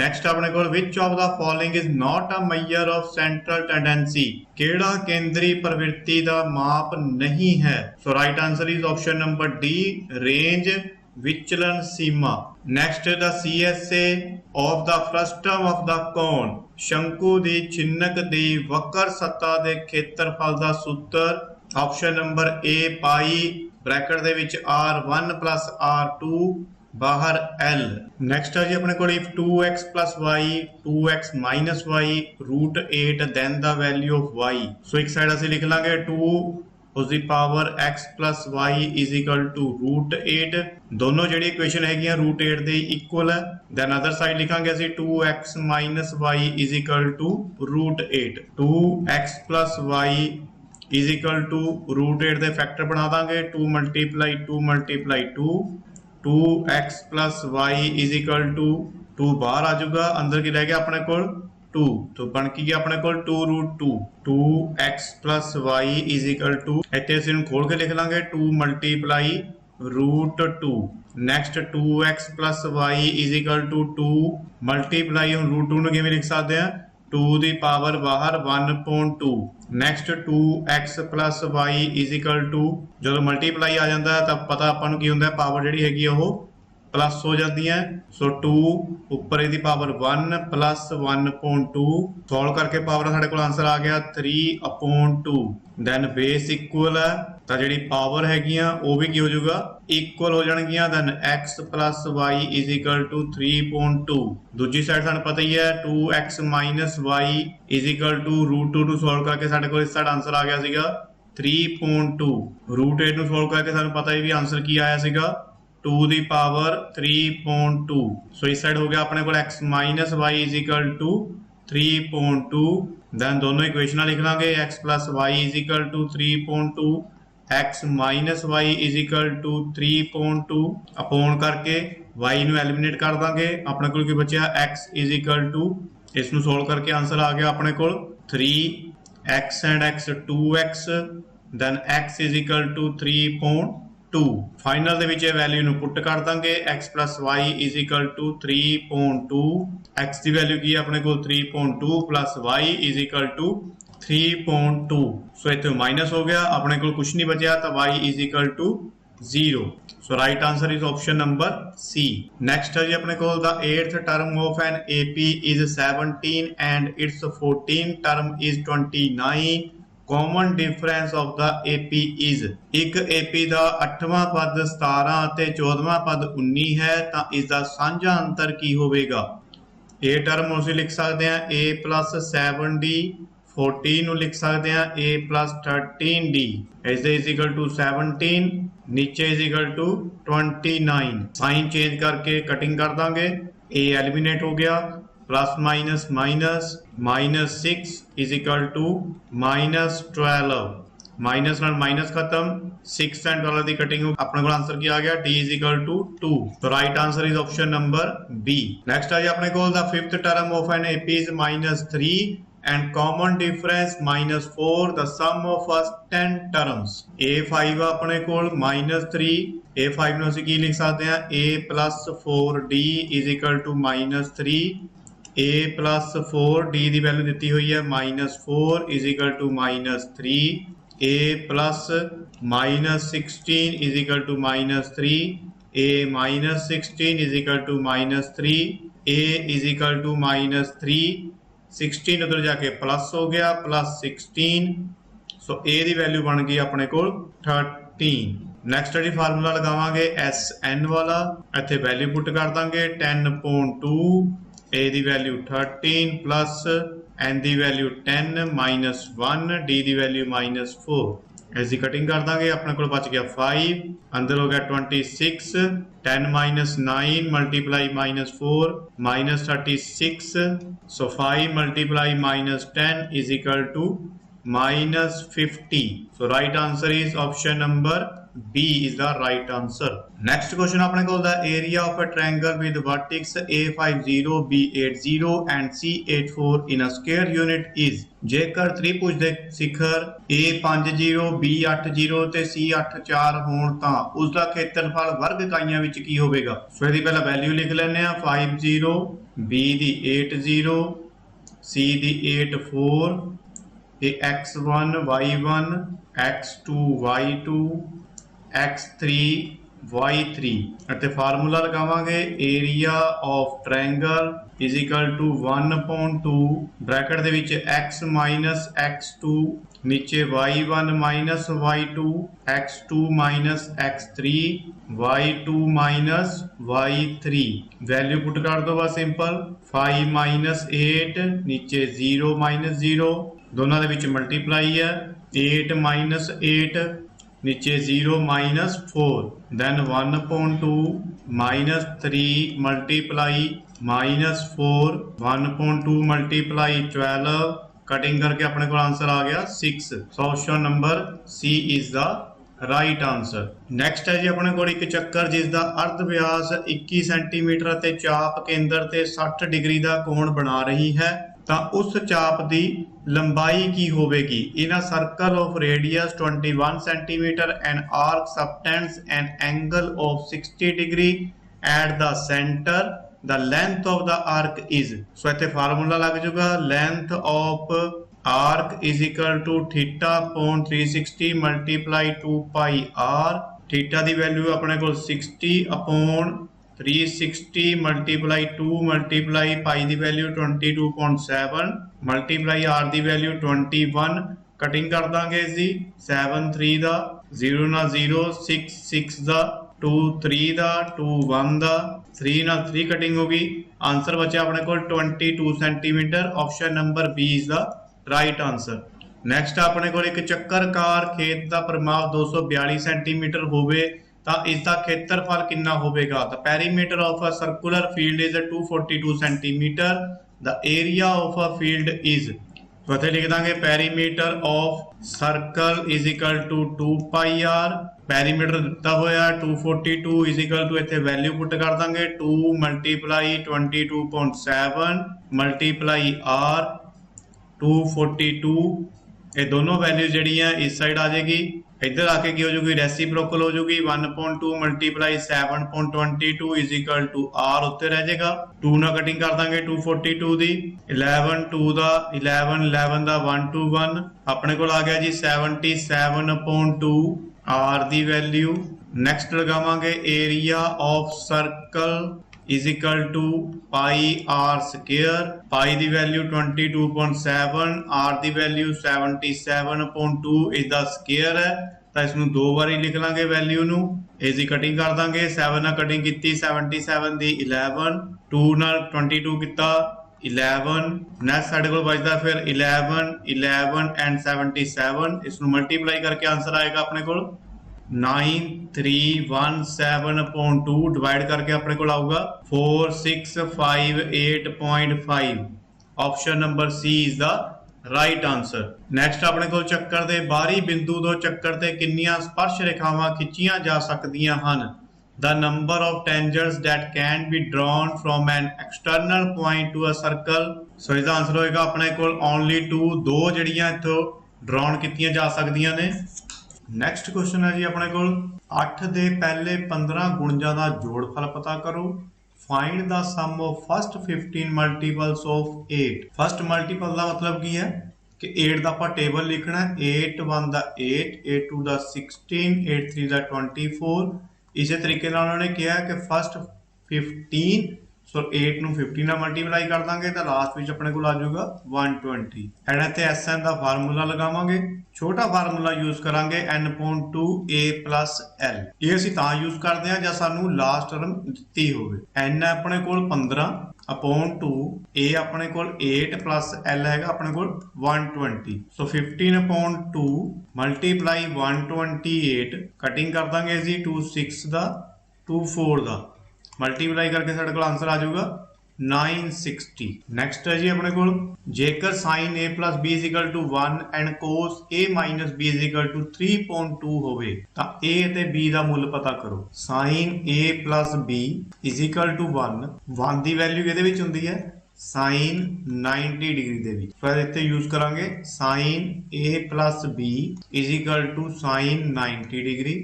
S1: next ਆਪਣੇ ਕੋਲ which of the following is not a measure of central tendency। ਕਿਹੜਾ ਕੇਂਦਰੀ ਪ੍ਰਵਿਰਤੀ ਦਾ ਮਾਪ ਨਹੀਂ ਹੈ। so right answer is option number D, range ਵਿਚਲਨ Seema. next the CSA of the frustum of the cone। ਸ਼ੰਕੂ ਦੀ ਚਿੰਨਕ ਦੀ ਵਕਰ ਸਤ੍ਹਾ ਦੇ ਖੇਤਰਫਲ ਦਾ ਸੂਤਰ। Option number A pi bracket ਦੇ ਵਿੱਚ R1 + R2 ਬਾਹਰ L। next ਹੈ ਜੀ ਆਪਣੇ ਕੋਲ if 2x + y 2x - y √8 then the value of y। ਸੋ ਇੱਕ ਸਾਈਡ ਅਸੀਂ ਲਿਖ ਲਾਂਗੇ 2 उसकी पावर x + y = √8। दोनों ਜਿਹੜੀ ਇਕੁਏਸ਼ਨ ਹੈਗੀਆਂ √8 ਦੇ ਇਕੁਅਲ ਹੈ। ਦੈਨ ਅਦਰ ਸਾਈਡ ਲਿਖਾਂਗੇ ਅਸੀਂ 2x - y = √8। 2x + y √8 ਦੇ ਫੈਕਟਰ ਬਣਾ ਦਾਂਗੇ 2 × 2 × 2 2x + y = 2 ਬਾਹਰ ਆ ਜਾਊਗਾ, ਅੰਦਰ ਕੀ ਰਹਿ ਗਿਆ ਆਪਣੇ ਕੋਲ 2। तो बन की गया अपने को 2√2 2x + y = ਇੱਥੇ ਅਸੀਂ ਇਹਨੂੰ ਖੋਲ ਕੇ ਲਿਖ ਲਾਂਗੇ 2 × √2। ਨੈਕਸਟ 2x + y = 2 ਮਲਟੀਪਲਾਈ ਹੁਣ √2 ਨੂੰ ਕਿਵੇਂ ਲਿਖ ਸਕਦੇ ਆ 2 ਦੀ ਪਾਵਰ ਬਾਹਰ 1/2। ਨੈਕਸਟ 2x + y = ਜਦੋਂ ਮਲਟੀਪਲਾਈ ਆ ਜਾਂਦਾ ਤਾਂ ਪਤਾ ਆਪਾਂ ਨੂੰ ਕੀ ਹੁੰਦਾ ਪਾਵਰ ਜਿਹੜੀ ਹੈਗੀ ਉਹ प्लस हो जाती है। सो 2 उपर इसकी पावर 1 + 1/2 सॉल्व करके पावर साढ़े को आंसर आ गया 3/2। दैन बेस इक्वल है तो जी पावर हैगियां वो भी की हो जाऊगा इक्वल हो जाएगियां। Then x + y = 3/2। दूजी साइड सानू पता ही है 2x - y = √2 ਨੂੰ सॉल्व करके साढ़े को इस साइड आंसर आ गया सीगा 3/2। √8 ਨੂੰ सॉल्व करके सानू पता ही भी आंसर की आया सीगा 2 ਦੀ ਪਾਵਰ 3/2। सो इस साइड हो गया अपने को x - y = 3/2। दैन दोनों इक्वेशनां लिख लांगे x + y = 3/2 x - y = 3/2 upon करके y ਨੂੰ एलिमिनेट कर देंगे अपने को की बचा x = इस ਨੂੰ सोल्व करके आंसर आ गया अपने को 3x and x 2x। Then x = 3/2। Final ਦੇ ਵਿੱਚ ਇਹ ਵੈਲਿਊ ਨੂੰ ਪੁੱਟ ਕਰ ਦਾਂਗੇ x + y = 3/2। x ਦੀ ਵੈਲਿਊ ਕੀ ਹੈ ਆਪਣੇ ਕੋਲ 3/2 + y = 3/2। ਸੋ ਇੱਥੇ ਮਾਈਨਸ ਹੋ ਗਿਆ ਆਪਣੇ ਕੋਲ ਕੁਝ ਨਹੀਂ ਬਚਿਆ ਤਾਂ y = 0। So right answer is option number C। Next ਹੈ ਜੀ ਆਪਣੇ ਕੋਲ ਦਾ 8th term of an AP is 17 and its 14th term is 29। Common difference of the AP is एक AP का 8वां पद 17 ਅਤੇ 14वां पद 19 है तो इसका साझा अंतर की होगा। ए टर्म ਅਸੀਂ लिख सकते हैं A + 7D। 14 ਨੂੰ लिख सकते हैं A + 13D। ऐसे = 17 नीचे = 29। साइन चेंज करके कटिंग कर देंगे A एलिमिनेट हो गया प्लस माइनस माइनस -6 = -12। माइनस नाल माइनस खत्म 6 एंड 12 की कटिंग अपने को आंसर की आ गया D = 2। तो right answer is option number B। Next है अपने को the 5th term of an AP is -3 and common difference -4 the sum of first 10 terms। A5 अपने को -3 A5 ਨੂੰ ਅਸੀਂ ਕੀ ਲਿਖ ਸਕਦੇ ਹਾਂ A + 4D = -3। A + 4D the value ਦਿੱਤੀ ਹੋਈ ਹੈ -4 = -3। A + -16 = -3। A - 16 = -3। A = -3। 16 उधर जाके प्लस हो गया +16। सो A ਦੀ ਵੈਲਿਊ ਬਣ ਗਈ ਆਪਣੇ ਕੋਲ 13। ਨੈਕਸਟ ਜਿਹੜੀ ਫਾਰਮੂਲਾ ਲਗਾਵਾਂਗੇ SN ਵਾਲਾ ਇੱਥੇ ਵੈਲਿਊ ਪੁੱਟ ਕਰ ਦਾਂਗੇ 10/2। A ਦੀ ਵੈਲਿਊ 13 ਪਲੱਸ N ਦੀ ਵੈਲਿਊ 10 -1 D ਦੀ ਵੈਲਿਊ -4। ਇਸ ਦੀ ਕਟਿੰਗ ਕਰ ਦਾਂਗੇ ਆਪਣੇ ਕੋਲ ਬਚ ਗਿਆ 5 ਅੰਦਰ ਹੋ ਗਿਆ 26 10 - 9 × -4 -36। सो 5 × -10 = -50। सो right answer is option number B is the right answer। Next question अपने को the area of a triangle with vertex A50, B80 and C84 in a square unit is। ਜੇਕਰ ਤ੍ਰਿਭੁਜ ਦੇ ਸਿਖਰ A50, B80 ਤੇ C84 ਹੋਣ ਤਾਂ ਉਸ ਦਾ ਖੇਤਰਫਲ ਵਰਗ ਇਕਾਈਆਂ ਵਿੱਚ ਕੀ ਹੋਵੇਗਾ। ਸੋ ਇਹਦੀ ਪਹਿਲਾਂ ਵੈਲਿਊ ਲਿਖ ਲੈਂਦੇ ਆ 50 B ਦੀ 80 C ਦੀ 84 ਇਹ x1 y1 x2 y2 x3 y3 ਅਤੇ ਫਾਰਮੂਲਾ ਲਗਾਵਾਂਗੇ ਏਰੀਆ ਆਫ ਟ੍ਰਾਇੰਗਲ = 1/2 ਬ੍ਰੈਕਟ ਦੇ ਵਿੱਚ x - x2 नीचे y1 - y2 x2 - x3 y2 - y3 value put कर दो बस सिंपल 5 - 8 नीचे 0 - 0 दोनों के विच मल्टीप्लाई है 8 - 8 नीचे 0 - 4 then 1/2 -3 मल्टीप्लाई -4 1/2 मल्टीप्लाई 12 कटिंग करके अपने को आंसर आ गया 6। So option number C is the right answer. Next है जी अपने को एक चक्कर जिसका अर्ध व्यास 21 सेंटीमीटर चाप केंद्र से 60 डिग्री का कोण बना रही है। ਤਾਂ ਉਸ ਚਾਪ ਦੀ ਲੰਬਾਈ ਕੀ ਹੋਵੇਗੀ। In a circle of radius 21 centimetre and arc subtends an angle of 60 degree at the centre the length of the arc is। So ਇੱਥੇ ਫਾਰਮੂਲਾ ਲੱਗ ਜਾਊਗਾ, length of arc is equal to theta upon 360 multiply 2 pi r। Theta the value ਆਪਣੇ ਕੋਲ 60 upon 360 multiply 2 multiply pi ਦੀ value 22.7 multiply r ਦੀ value 21। Cutting ਕਰ ਦਾਂਗੇ ਇਸ ਦੀ 7 3 ਦਾ 0 ਨਾਲ 0 6 6 ਦਾ 2 3 ਦਾ 2 1 ਦਾ 3 ਨਾਲ 3 ਕਟਿੰਗ ਹੋ ਗਈ। ਆंसर बचा अपने को 22 centimetre. Option number B is the right answer. Next अपने को एक चक्करकार खेत का परिमाप 242 सेंटीमीटर होवे तो इसका खेत्रफल कितना होगा। The perimeter of a circular field is 242 centimetre. The area of a field is, तो इत्थे लिख देंगे perimeter of circle is equal to 2 pi R. Perimeter ਦਿੱਤਾ ਹੋਇਆ 242 इज इक्वल टू ਇੱਥੇ ਵੈਲਿਊ ਪੁੱਟ ਕਰ ਦਾਂਗੇ 2 ਮਲਟੀਪਲਾਈ 22.7 ਮਲਟੀਪਲਾਈ r 242। ਇਹ ਦੋਨੋਂ ਵੈਲਿਊ ਜਿਹੜੀਆਂ ਇਸ ਸਾਈਡ ਆ ਜਾਏਗੀ, ਇੱਧਰ ਆ ਕੇ ਕੀ ਹੋ ਜਾਊਗੀ ਰੈਸੀਪ੍ਰੋਕਲ ਹੋ ਜਾਊਗੀ 1.2 multiply 7.22 is equal to r ਉੱਤੇ ਰਹਿ ਜਾਏਗਾ। 2 ਨਾਲ ਕਟਿੰਗ ਕਰ ਦਾਂਗੇ 242 ਦੀ 11 2 ਦਾ 11 11 ਦਾ 1 2 1 ਆਪਣੇ ਕੋਲ ਆ ਗਿਆ ਜੀ 77.2 r ਦੀ ਵੈਲਿਊ। ਨੈਕਸਟ ਲਗਾਵਾਂਗੇ area of circle is equal to pi r square. Pi ਦੀ ਵੈਲਿਊ 22.7 r ਦੀ ਵੈਲਿਊ 77.2 ਇਸ ਦਾ ਸਕੁਅਰ ਹੈ ਤਾਂ ਇਸ ਨੂੰ ਦੋ ਵਾਰੀ ਲਿਖ ਲਾਂਗੇ ਵੈਲਿਊ ਨੂੰ। ਇਸ ਦੀ ਕਟਿੰਗ ਕਰ ਦਾਂਗੇ 7 ਨਾਲ ਕਟਿੰਗ ਕੀਤੀ 77 ਦੀ 11 2 ਨਾਲ 22 ਕੀਤਾ 11। ਨੈਕਸਟ ਸਾਡੇ ਕੋਲ ਬਚਦਾ ਫਿਰ 11 11 ਐਂਡ 77। ਇਸ ਨੂੰ ਮਲਟੀਪਲਾਈ ਕਰਕੇ ਆंसर ਆਏਗਾ ਆਪਣੇ ਕੋਲ 9317.2 डिवाइड करके अपने को आऊगा 4658.5। Option number C is the right answer. Next अपने को चक्कर के बाहरी बिंदु तो चक्कर से कितनियां स्पर्श रेखावां खिंचियां जा सकदियां हन। The number of tangents that can be drawn from an external point to a circle. So इसका आंसर होएगा अपने को ओनली टू, दो जड़ियां इत्थों ड्रॉन कीतियां जा सकदियां ने। नैक्सट क्वेश्चन है जी अपने को 8 के पहले 15 गुणजां का जोड़फल पता करो। Find the sum of first 15 multiples of 8। First multiple का मतलब की है कि 8 का आपां टेबल लिखना है 8 1 का 8 8 2 का 16 8 3 का 24। इस तरीके उन्होंने कहा कि फर्स्ट 15 सो 8 ਨੂੰ 15 ਨਾਲ ਮਲਟੀਪਲਾਈ ਕਰ ਦਾਂਗੇ ਤਾਂ ਲਾਸਟ ਵਿੱਚ ਆਪਣੇ ਕੋਲ ਆ ਜਾਊਗਾ 120। ਐਂਡ ਇੱਥੇ SN ਦਾ ਫਾਰਮੂਲਾ ਲਗਾਵਾਂਗੇ। ਛੋਟਾ ਫਾਰਮੂਲਾ ਯੂਜ਼ ਕਰਾਂਗੇ n/2a + l। ਇਹ ਅਸੀਂ ਤਾਂ ਯੂਜ਼ ਕਰਦੇ ਹਾਂ ਜਦ ਸਾਨੂੰ ਲਾਸਟ ਟਰਮ ਦਿੱਤੀ ਹੋਵੇ। n ਹੈ ਆਪਣੇ ਕੋਲ 15 upon 2, a ਆਪਣੇ ਕੋਲ 8 + l ਹੈਗਾ ਆਪਣੇ ਕੋਲ 120। ਸੋ 15 upon 2 ਮਲਟੀਪਲਾਈ 128 ਕਟਿੰਗ ਕਰ ਦਾਂਗੇ ਜੀ 2 6 ਦਾ 2 4 ਦਾ मल्टीप्लाई करके साढ़े को आंसर आ जाऊगा 960। नैक्सट है जी अपने को जेकर sine a + b = 1 and cos a - b = 3.2 होवे तां a ते b दा मुल पता करो। साइन a + b = 1 1 दी वैल्यू ਇਹਦੇ ਵਿੱਚ ਹੁੰਦੀ ਹੈ साइन 90 डिग्री ਦੇ ਵਿੱਚ। ਫਿਰ ਇੱਥੇ ਯੂਜ਼ ਕਰਾਂਗੇ sine a + b = sine 90 degree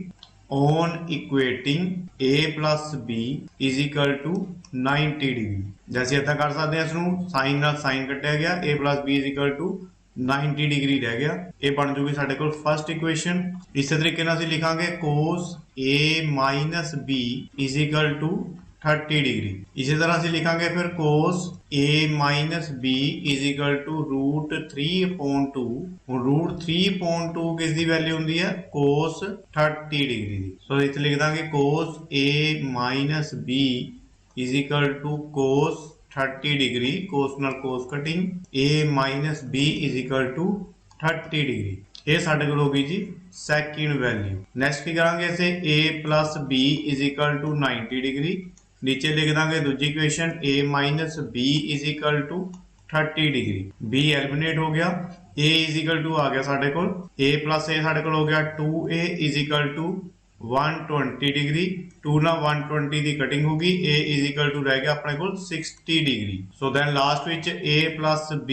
S1: on equating a + b = 90 degree. जैसे इतना कर सकते हैं इसनों साइन नाल साइन कटिया गया a + b = 90 डिग्री रह गया। ये बन जूगी साडे कोल फर्स्ट इक्वेशन। इस तरीके नाल असीं लिखांगे cos a - b = 30 डिग्री। इसी तरह असीं लिखांगे फिर cos a - b = √3/2। √3/2 किस दी वैल्यू होंदी है cos 30 डिग्री दी। सो इत्थे लिख Dange cos a - b = cos 30 degree. cos नाल cos cutting a - b = 30 degree. ये साडे कोल हो गई जी सैकेंड वैल्यू। नैक्सट की करांगे इसे a + b = 90 डिग्री। नीचे लिख देंगे दूजी equation a - b = 30 degree. b eliminate हो गया a = आ गया साडे कोल a + a साडे कोल हो गया 2a = 120 डिग्री 2 ਨਾਲ 120 ਦੀ ਕਟਿੰਗ ਹੋ ਗਈ a ਇਜ਼ ਇਕੁਅਲ ਟੂ ਰਹਿ ਗਿਆ ਆਪਣੇ ਕੋਲ 60 डिग्री ਸੋ ਦੈਨ ਲਾਸਟ ਵਿੱਚ a plus b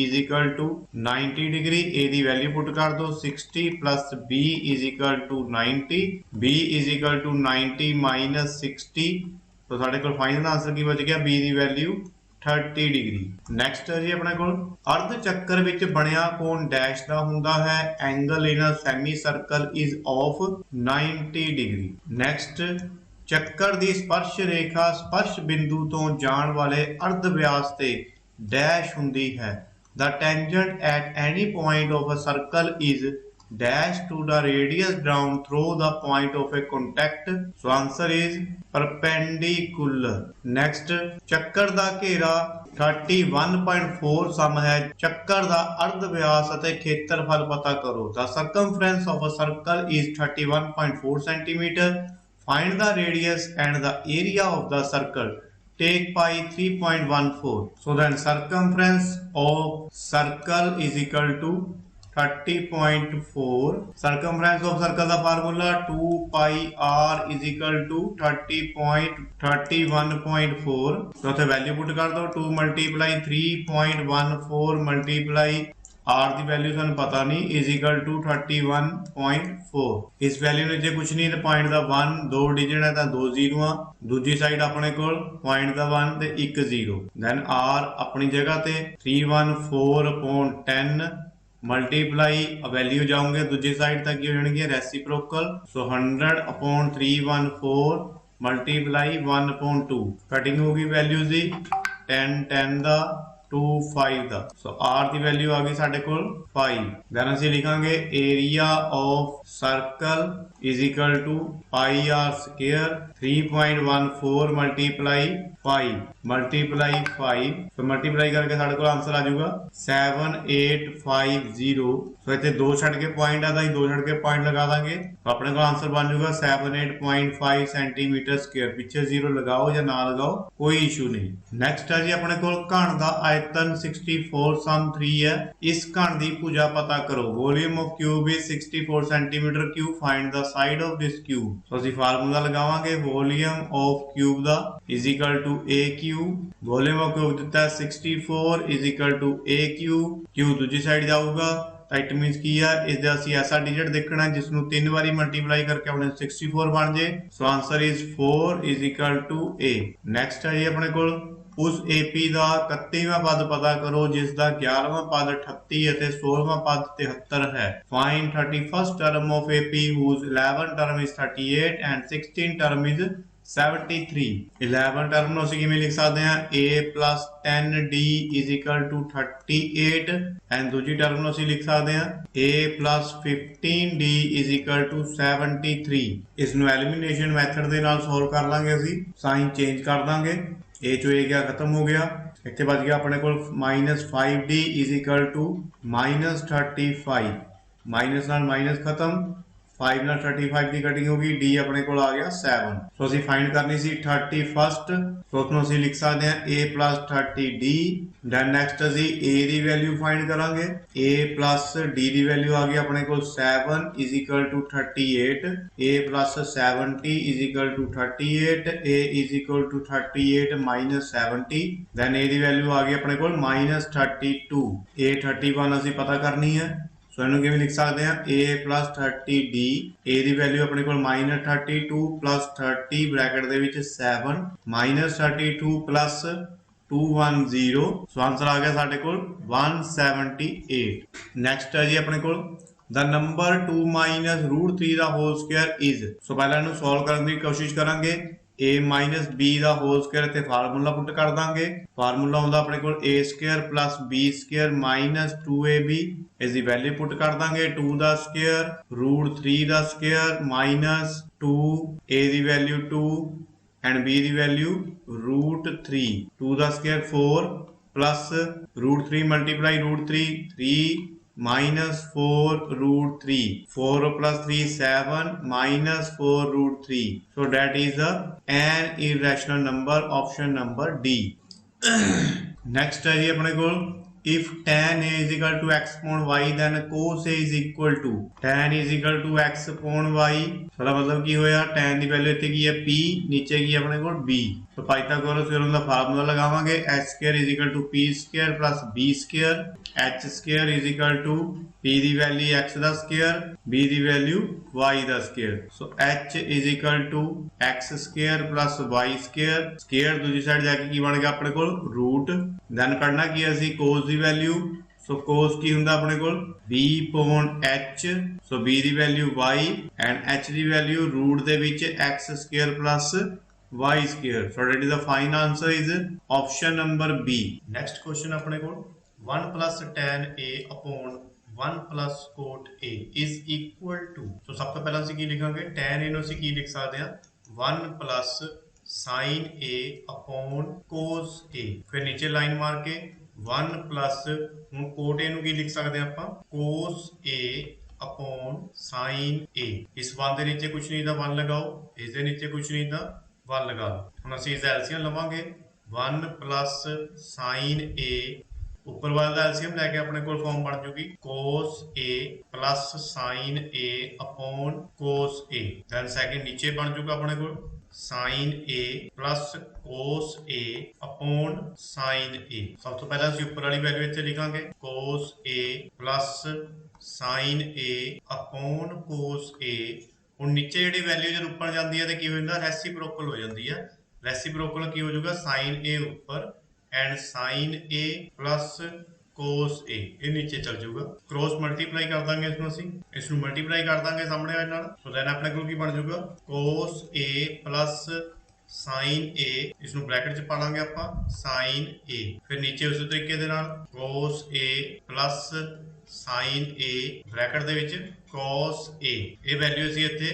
S1: is equal to 90 degree a ਦੀ ਵੈਲਿਊ ਪੁੱਟ ਕਰ ਦਿਓ 60 plus b is equal to 90 b is equal to 90 minus 60 तो साडे कोल फाइनल आंसर की बच गया b दी वैल्यू 30 डिग्री। नैक्सट है जी अपने कोल अर्ध चक्कर विच बनिया कोण डैश दा हुंदा है angle in a semi circle is of 90 degree. Next चक्कर दी स्पर्श रेखा स्पर्श बिंदु तो जाण वाले अर्ध व्यास ते डैश हुंदी है। The tangent at any point of a circle is dash to the radius down through the point of a contact. So answer is perpendicular. Next ਚੱਕਰ ਦਾ ਘੇਰਾ 31.4 ਸਮ ਹੈ। ਚੱਕਰ ਦਾ ਅਰਧ ਵਿਆਸ ਅਤੇ ਖੇਤਰਫਲ ਪਤਾ ਕਰੋ। The circumference of a circle is 31.4 centimeter. Find the radius and the area of the circle. Take pi 3.14. So then circumference of circle is equal to 30.4 circumference of circle का formula 2 pi r is equal to 30.31.4 तो इत्थे value put कर दो 2 multiply 3.14 multiply r ਦੀ value सानू पता नहीं is equal to 31.4 इस value ने जे कुछ नहीं तो पॉइंट का 1 दो डिजिट है तो 2 जीरो दूजी साइड अपने कोल पॉइंट का 1 ते 1 0 then r अपनी जगह ते 314/10 मल्टीप्लाई वैल्यू जाओगे दूसरी साइड तक हो जाएगी रेसिप्रोकल सो 100/314 मल्टीप्लाई 1/2 कटिंग होगी वैल्यूज दी 10 10 दा 2 5 दा सो r की वैल्यू आ गई साडे कोल 5 दैन ਅਸੀਂ ਲਿਖਾਂਗੇ area of circle is equal to pi r square 3.14 multiply 5 multiply 5 तो मल्टीप्लाई करके साडे कोल आंसर आ जाऊगा 7850 सो इत्थे दो छड़ के पॉइंट आता दो छड़ के पॉइंट लगा देंगे तो अपने कोल आंसर बन जाऊगा 78.5 सेंटीमीटर स्क्वायर पीछे जीरो लगाओ या ना लगाओ कोई इशू नहीं। नेक्स्ट है जी अपने कोल घन दा आयतन 64 सम 3 है इस घन दी भुजा पता करो। Volume of cube is 64 centimetre cube find the side of this cube तो ਅਸੀਂ फार्मूला लगावांगे वॉल्यूम ऑफ क्यूब दा is equal to A cube volume of cube दिता है 64 is equal to A cube दूसरी साइड जाऊगा तो इट मीनस की है इस ਅਸੀਂ ऐसा डिजिट देखना है जिसनों 3 बारी मल्टीप्लाई करके अपने 64 बन जाए so answer is 4 is equal to A. Next है जी अपने कोल उस AP ਦਾ 31ਵਾਂ ਪਦ ਪਤਾ ਕਰੋ ਜਿਸ ਦਾ 11ਵਾਂ ਪਦ 38 ਅਤੇ 16ਵਾਂ ਪਦ 73 ਹੈ। Find 31st term of AP whose 11 term is 38 and 16 term is 73। 11 term ਨੂੰ ਅਸੀਂ ਕਿਵੇਂ ਲਿਖ ਸਕਦੇ ਹਾਂ a plus 10d is equal to 38 and ਦੂਜੀ ਟਰਮ ਨੂੰ ਅਸੀਂ ਲਿਖ ਸਕਦੇ ਹਾਂ a plus 15d is equal to 73। ਇਸ ਨੂੰ ਐਲੀਮੀਨੇਸ਼ਨ ਮੈਥਡ ਦੇ ਨਾਲ ਸੋਲਵ ਕਰ ਲਾਂਗੇ ਅਸੀਂ ਸਾਈਨ ਚੇਂਜ ਕਰ ਦਾਂਗੇ a चो a गया खत्म हो गया इत्थे बच गया अपने को -5d is equal to -35 minus नाल माइनस खत्म 5 ਨਾਲ 35 ਦੀ ਕਟਿੰਗ ਹੋ ਗਈ d ਆਪਣੇ ਕੋਲ ਆ ਗਿਆ 7 ਸੋ ਅਸੀਂ ਫਾਈਂਡ ਕਰਨੀ ਸੀ 31st ਸੋ ਉਸ ਨੂੰ ਅਸੀਂ ਲਿਖ ਸਕਦੇ ਹਾਂ a plus 30d then next ਅਸੀਂ a ਦੀ ਵੈਲਿਊ ਫਾਈਂਡ ਕਰਾਂਗੇ a plus d ਦੀ ਵੈਲਿਊ ਆ ਗਈ ਆਪਣੇ ਕੋਲ 7 is equal to 38 a plus 70 is equal to 38 a is equal to 38 minus 70 then a ਦੀ ਵੈਲਿਊ ਆ ਗਈ ਆਪਣੇ ਕੋਲ -32 a 31 ਅਸੀਂ ਪਤਾ ਕਰਨੀ ਹੈ सो इन्हों किवें लिख सकते हैं a plus 30d a की वैल्यू अपने को -32 plus 30 ब्रैकेट दे विच 7 -32 plus 210 सो आंसर आ गया साडे कोल 178। नेक्स्ट है जी अपने कोल द नंबर 2 माइनस √3 दा होल स्क्वायर इज सो पहले इन्हू सॉल्व करने की कोशिश करांगे a minus b ਦਾ ਹੋਲ ਸਕੁਅਰ ਤੇ ਫਾਰਮੂਲਾ ਪੁੱਟ ਕਰ ਦਾਂਗੇ ਫਾਰਮੂਲਾ ਹੁੰਦਾ ਆਪਣੇ ਕੋਲ a square plus b square minus 2ab ਇਸ ਦੀ ਵੈਲਿਊ ਪੁੱਟ ਕਰ ਦਾਂਗੇ 2 ਦਾ ਸਕੁਅਰ √3 ਦਾ ਸਕੁਅਰ minus 2 a ਦੀ ਵੈਲਿਊ 2 ਐਂਡ b ਦੀ ਵੈਲਿਊ √3 2 ਦਾ square 4 plus √3 multiply √3 3 minus 4 √3 4 plus 3 7 minus 4 √3 so that is an irrational number option number D। next है जी अपने को if tan a is equal to x upon y then cos a is equal to tan is equal to x upon y ਸਾਡਾ मतलब ਕੀ ਹੋਇਆ tan ਦੀ value ਇੱਥੇ ਕੀ ਹੈ p ਨੀਚੇ ਕੀ ਹੈ ਆਪਣੇ ਕੋਲ b ਸੋ ਪਾਈਥਾਗੋਰਸ ਥਿਓਰਮ ਦਾ ਫਾਰਮੂਲਾ ਲਗਾਵਾਂਗੇ h square is equal to p square plus b square h square is equal to p the value x the square b ਦੀ value y the square so h is equal to x square plus y square square ਦੂਜੀ side ਜਾ ਕੇ ਕੀ ਬਣ ਗਿਆ ਆਪਣੇ ਕੋਲ route then ਕੱਢਣਾ ਕੀ ਹੈ ਅਸੀਂ cos ਦੀ ਵੈਲਿਊ ਸੋ cos ਕੀ ਹੁੰਦਾ ਆਪਣੇ ਕੋਲ b upon h ਸੋ b ਦੀ value y and h the value route ਦੇ ਵਿੱਚ x square plus y square so that is the final answer is option number b next question ਆਪਣੇ ਕੋਲ 1 plus tan a upon 1 plus cot a is equal to so ਸਭ ਤੋਂ ਪਹਿਲਾਂ ਅਸੀਂ ਕੀ ਲਿਖਾਂਗੇ tan a ਨੂੰ ਅਸੀਂ ਕੀ ਲਿਖ ਸਕਦੇ ਹਾਂ 1 plus sin a upon cos a ਫਿਰ ਨੀਚੇ ਲਾਈਨ ਮਾਰ ਕੇ 1 plus ਹੁਣ cot a ਨੂੰ ਕੀ ਲਿਖ ਸਕਦੇ ਆਪਾਂ cos a upon sin a ਇਸ 1 ਦੇ ਨੀਚੇ ਕੁਝ ਨਹੀਂ ਤਾਂ 1 ਲਗਾਓ ਇਸ ਦੇ ਨੀਚੇ ਕੁਝ ਨਹੀਂ ਤਾਂ 1 ਲਗਾ ਲਓ ਹੁਣ ਅਸੀਂ ਇਸ ਦਾ ਐਲਸੀਐਮ ਲਵਾਂਗੇ 1 plus sin a ਉੱਪਰ ਵਾਲਾ ਦਾ ਐਲਸੀਐਮ ਲੈ ਕੇ ਆਪਣੇ ਕੋਲ ਫਾਰਮ ਬਣ ਜੂਗੀ cos a plus sin a upon cos a then second ਨੀਚੇ ਬਣ ਜੂਗਾ ਆਪਣੇ ਕੋਲ sin a plus cos a upon sin a ਸਭ ਤੋਂ ਪਹਿਲਾਂ ਅਸੀਂ ਉੱਪਰ ਵਾਲੀ ਵੈਲਿਊ ਇੱਥੇ ਲਿਖਾਂਗੇ cos a plus sin a upon cos a ਹੁਣ ਨੀਚੇ ਜਿਹੜੀ ਵੈਲਿਊ ਜਦ ਉੱਪਰ ਜਾਂਦੀ ਹੈ ਤੇ ਕੀ ਹੋ ਜਾਂਦਾ ਰੈਸਿਪਰੋਕਲ ਹੋ ਜਾਂਦੀ ਹੈ ਰੈਸਿਪਰੋਕਲ ਕੀ ਹੋ ਜਾਊਗਾ sin a ਉੱਪਰ and sin a plus cos a ਇਹ ਨੀਚੇ ਚਲ ਜਾਊਗਾ ਕ੍ਰੋਸ ਮਲਟੀਪਲਾਈ ਕਰ ਦਾਂਗੇ ਇਸ ਨੂੰ ਮਲਟੀਪਲਾਈ ਕਰ ਦਾਂਗੇ ਸਾਹਮਣੇ ਵਾਲੇ ਨਾਲ ਸੋ ਦੈਨ ਆਪਣੇ ਕੋਲ ਕੀ ਬਣ ਜਾਊਗਾ cos a plus sin a ਇਸ ਨੂੰ ਬ੍ਰੈਕਟ ਚ ਪਾ ਲਾਂਗੇ ਆਪਾਂ sin a ਫਿਰ ਨੀਚੇ ਉਸੇ ਤਰੀਕੇ ਦੇ ਨਾਲ cos a plus sin a bracket ਦੇ ਵਿੱਚ cos a ਇਹ ਵੈਲਿਊ ਅਸੀਂ ਇੱਥੇ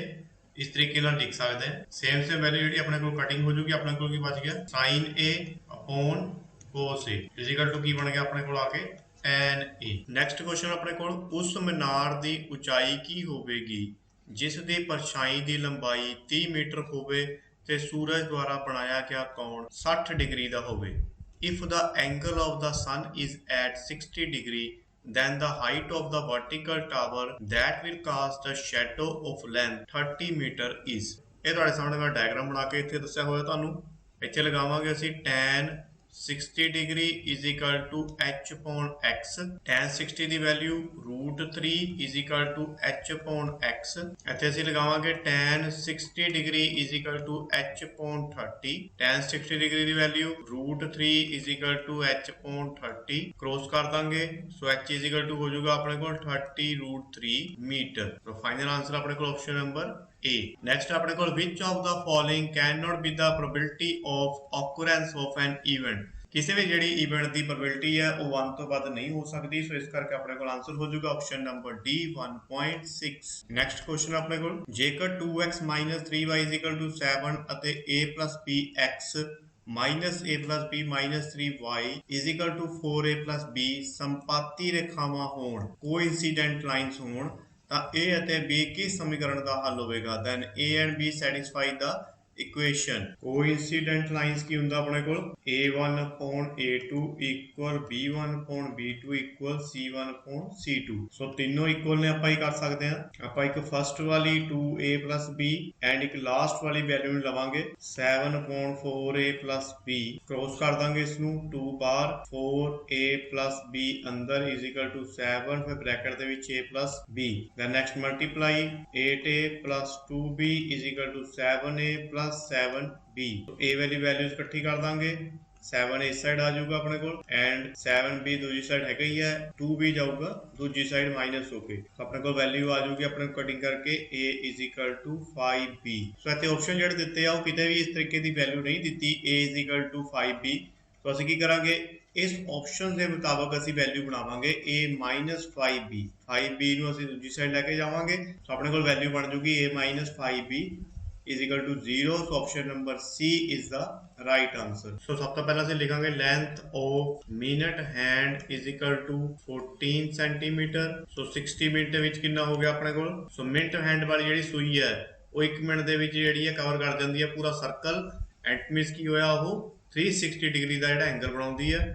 S1: ਇਸ ਤਰੀਕੇ ਨਾਲ ਲਿਖ ਸਕਦੇ ਹਾਂ ਸੇਮ ਵੈਲਿਊ ਜਿਹੜੀ ਆਪਣੇ ਕੋਲ ਕਟਿੰਗ ਹੋ ਜੂਗੀ ਆਪਣੇ ਕੋਲ ਕੀ ਬਚ ਗਿਆ sin a upon cos a is equal to ਕੀ ਬਣ ਗਿਆ ਆਪਣੇ ਕੋਲ ਆ ਕੇ tan a ਨੈਕਸਟ ਕੁਐਸਚਨ ਆਪਣੇ ਕੋਲ ਉਸ ਮੀਨਾਰ ਦੀ ਉਚਾਈ ਕੀ ਹੋਵੇਗੀ ਜਿਸ ਦੀ ਪਰਛਾਈ ਦੀ ਲੰਬਾਈ 30 ਮੀਟਰ ਹੋਵੇ ਤੇ ਸੂਰਜ ਦੁਆਰਾ ਬਣਾਇਆ ਗਿਆ ਕੋਣ 60 ਡਿਗਰੀ ਦਾ ਹੋਵੇ if the angle of the sun is at 60 degree then the height of the vertical tower that will cast a shadow of length 30 meter is ਇਹ ਤੁਹਾਡੇ ਸਾਹਮਣੇ ਮੈਂ ਡਾਇਗਰਾਮ ਬਣਾ ਕੇ ਇੱਥੇ ਦੱਸਿਆ ਹੋਇਆ ਤੁਹਾਨੂੰ ਇੱਥੇ ਲਗਾਵਾਂਗੇ ਅਸੀਂ tan 60 degree is equal to h upon x tan 60 the value √3 is equal to h upon x ਇੱਥੇ ਅਸੀਂ ਲਗਾਵਾਂਗੇ tan 60 degree is equal to h upon 30 tan 60 degree the value √3 is equal to h upon 30 cross ਕਰ ਦਾਂਗੇ ਸੋ h is equal to ਹੋ ਜਾਊਗਾ ਆਪਣੇ ਕੋਲ 30 √3 metre ਸੋ final answer ਆਪਣੇ ਕੋਲ ਆਪਸ਼ਨ ਨੰਬਰ A next ਆਪਣੇ ਕੋਲ which of the following cannot be the probability of occurrence of an event ਕਿਸੇ ਵੀ ਜਿਹੜੀ ਇਵੈਂਟ ਦੀ ਪ੍ਰੋਬੇਬਿਲਿਟੀ ਹੈ ਉਹ 1 ਤੋਂ ਵੱਧ ਨਹੀਂ ਹੋ ਸਕਦੀ ਸੋ ਇਸ ਕਰਕੇ ਆਪਣੇ ਕੋਲ ਆਨਸਰ ਹੋ ਜਾਊਗਾ option number D 1.6 next question ਆਪਣੇ ਕੋਲ ਜੇਕਰ 2x 3y 7 ਅਤੇ a b x minus a plus b minus 3y is equal to 4a plus b ਸੰਪਾਤੀ ਰੇਖਾਵਾਂ ਹੋਣ ਕੋਇਨਸੀਡੈਂਟ ਲਾਈਨਸ ਹੋਣ ਤਾਂ a ਅਤੇ b ਕਿਸ ਸਮੀਕਰਨ ਦਾ ਹੱਲ ਹੋਵੇਗਾ then a and b satisfy the equation coincident lines ਕੀ ਹੁੰਦਾ ਆਪਣੇ ਕੋਲ a1 upon a2 equal b1 upon b2 equal c1 upon c2 ਸੋ ਤਿੰਨੋਂ ਇਕੁਅਲ ਨੇ ਆਪਾਂ ਹੀ ਕਰ ਸਕਦੇ ਹਾਂ ਆਪਾਂ ਇੱਕ ਫਸਟ ਵਾਲੀ 2a plus b ਐਂਡ ਇੱਕ ਲਾਸਟ ਵਾਲੀ ਵੈਲਿਊ ਨੂੰ ਲਵਾਂਗੇ 7 upon 4a plus b cross ਕਰ ਦਾਂਗੇ ਇਸ ਨੂੰ 2 ਬਾਰ 4a plus b ਅੰਦਰ is equal to 7 ਫਿਰ ਬ੍ਰੈਕਟ ਦੇ ਵਿੱਚ a plus b then next multiply 8a plus 2b is equal to 7a plus 7b a वाली वैल्यूज इकट्ठी कर देंगे 7 इस साइड आ जाऊगा अपने को एंड 7b दूसरी साइड है ही है 2b जाऊगा दूसरी साइड माइनस होके अपने को वैल्यू आ जाऊगी अपने कटिंग करके a is equal to 5b सो इतने ऑप्शन ਜਿਹੜੇ ਦਿੱਤੇ ਆ ਉਹ ਕਿਤੇ ਵੀ ਇਸ ਤਰੀਕੇ ਦੀ ਵੈਲਿਊ ਨਹੀਂ ਦਿੱਤੀ a is equal to 5b तो ਅਸੀਂ ਕੀ ਕਰਾਂਗੇ ਇਸ ਆਪਸ਼ਨ ਦੇ ਮੁਤਾਬਕ ਅਸੀਂ ਵੈਲਿਊ ਬਣਾਵਾਂਗੇ a minus 5b 5b ਨੂੰ ਅਸੀਂ ਦੂਜੀ ਸਾਈਡ ਲੈ ਕੇ ਜਾਵਾਂਗੇ ਸੋ ਆਪਣੇ ਕੋਲ ਵੈਲਿਊ ਬਣ ਜੂਗੀ a minus 5b is equal to 0 so option number C is the right answer so ਸਭ ਤੋਂ ਪਹਿਲਾਂ ਅਸੀਂ ਲਿਖਾਂਗੇ length of minute hand is equal to 14 centimeter so 60 minute ਦੇ ਵਿੱਚ ਕਿੰਨਾ ਹੋ ਗਿਆ ਆਪਣੇ ਕੋਲ so ਮਿੰਟ ਹੈਂਡ ਵਾਲੀ ਜਿਹੜੀ ਸੂਈ ਹੈ ਉਹ 1 ਮਿੰਟ ਦੇ ਵਿੱਚ ਜਿਹੜੀ ਹੈ ਕਵਰ ਕਰ ਜਾਂਦੀ ਹੈ ਪੂਰਾ ਸਰਕਲ ਐਂਡ ਮੀਨਸ ਕੀ ਹੋਇਆ ਉਹ 360 ਡਿਗਰੀ ਦਾ ਜਿਹੜਾ ਐਂਗਲ ਬਣਾਉਂਦੀ ਹੈ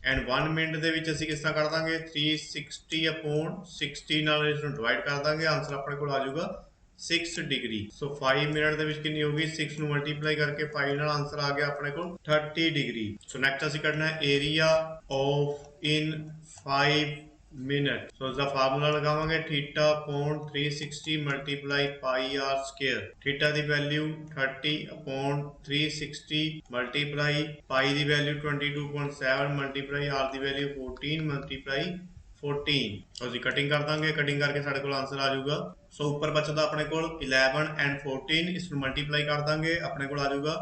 S1: ਐਂਡ 1 ਮਿੰਟ ਦੇ ਵਿੱਚ ਅਸੀਂ ਕਿਸ ਤਰ੍ਹਾਂ ਕਰ ਦਾਂਗੇ 360 ਅਪੋਨ 60 ਨਾਲ ਇਸ ਨੂੰ ਡਿਵਾਈਡ ਕਰ ਦਾਂਗੇ। ਆਨਸਰ ਆਪਣੇ ਕੋਲ ਆ ਜਾਊਗਾ 6 ਡਿਗਰੀ। ਸੋ 5 ਮਿੰਟ ਦੇ ਵਿੱਚ ਕਿੰਨੀ ਹੋਗੀ 6 ਨੂੰ ਮਲਟੀਪਲਾਈ ਕਰਕੇ 5 ਨਾਲ ਆਨਸਰ ਆ ਗਿਆ ਆਪਣੇ ਕੋਲ 30 ਡਿਗਰੀ। ਸੋ ਨੈਕਸਟ ਅਸੀਂ ਕੱਢਣਾ ਹੈ area of in 5 minute. So इसका फार्मूला लगावांगे theta upon 360 multiply pi r square. Theta दी वैल्यू 30 अपॉन 360 मल्टीप्लाई पाई दी वैल्यू 22.7 मल्टीप्लाई आर दी वैल्यू 14 मल्टीप्लाई 14। सो ਅਸੀਂ ਕਟਿੰਗ ਕਰ ਦਾਂਗੇ। ਕਟਿੰਗ ਕਰਕੇ ਸਾਡੇ ਕੋਲ ਆਨਸਰ ਆ ਜਾਊਗਾ। ਸੋ ਉੱਪਰ ਬਚਦਾ ਆਪਣੇ ਕੋਲ 11 ਐਂਡ 14, ਇਸ ਨੂੰ ਮਲਟੀਪਲਾਈ ਕਰ ਦਾਂਗੇ ਆਪਣੇ ਕੋਲ ਆ ਜਾਊਗਾ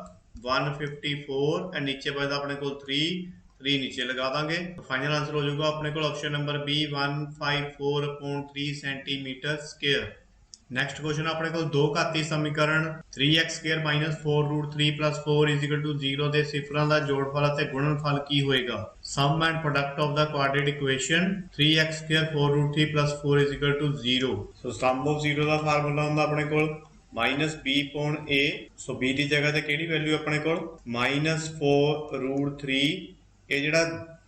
S1: 154 ਐਂਡ ਨੀਚੇ ਬਚਦਾ ਆਪਣੇ ਕੋਲ 3 नीचे लगा देंगे। तो फाइनल आंसर हो जाएगा अपने को option number B 154/3 centimetre square. Next question अपने को दो घाती समीकरण 3x² - 4√3 + 4 = 0 ਦੇ ਸਿਫਰਾਂ ਦਾ ਜੋੜਫਲ ਅਤੇ ਗੁਣਨਫਲ ਕੀ ਹੋਏਗਾ। Sum and product of the quadratic equation 3x² 4√3 + 4 = 0। So sum of 0 ਦਾ ਫਾਰਮੂਲਾ ਹੁੰਦਾ ਆਪਣੇ ਕੋਲ -b/a। ਸੋ b ਦੀ ਜਗ੍ਹਾ ਤੇ ਕਿਹੜੀ ਵੈਲਿਊ ਆਪਣੇ ਕੋਲ -4√3। ਇਹ ਜਿਹੜਾ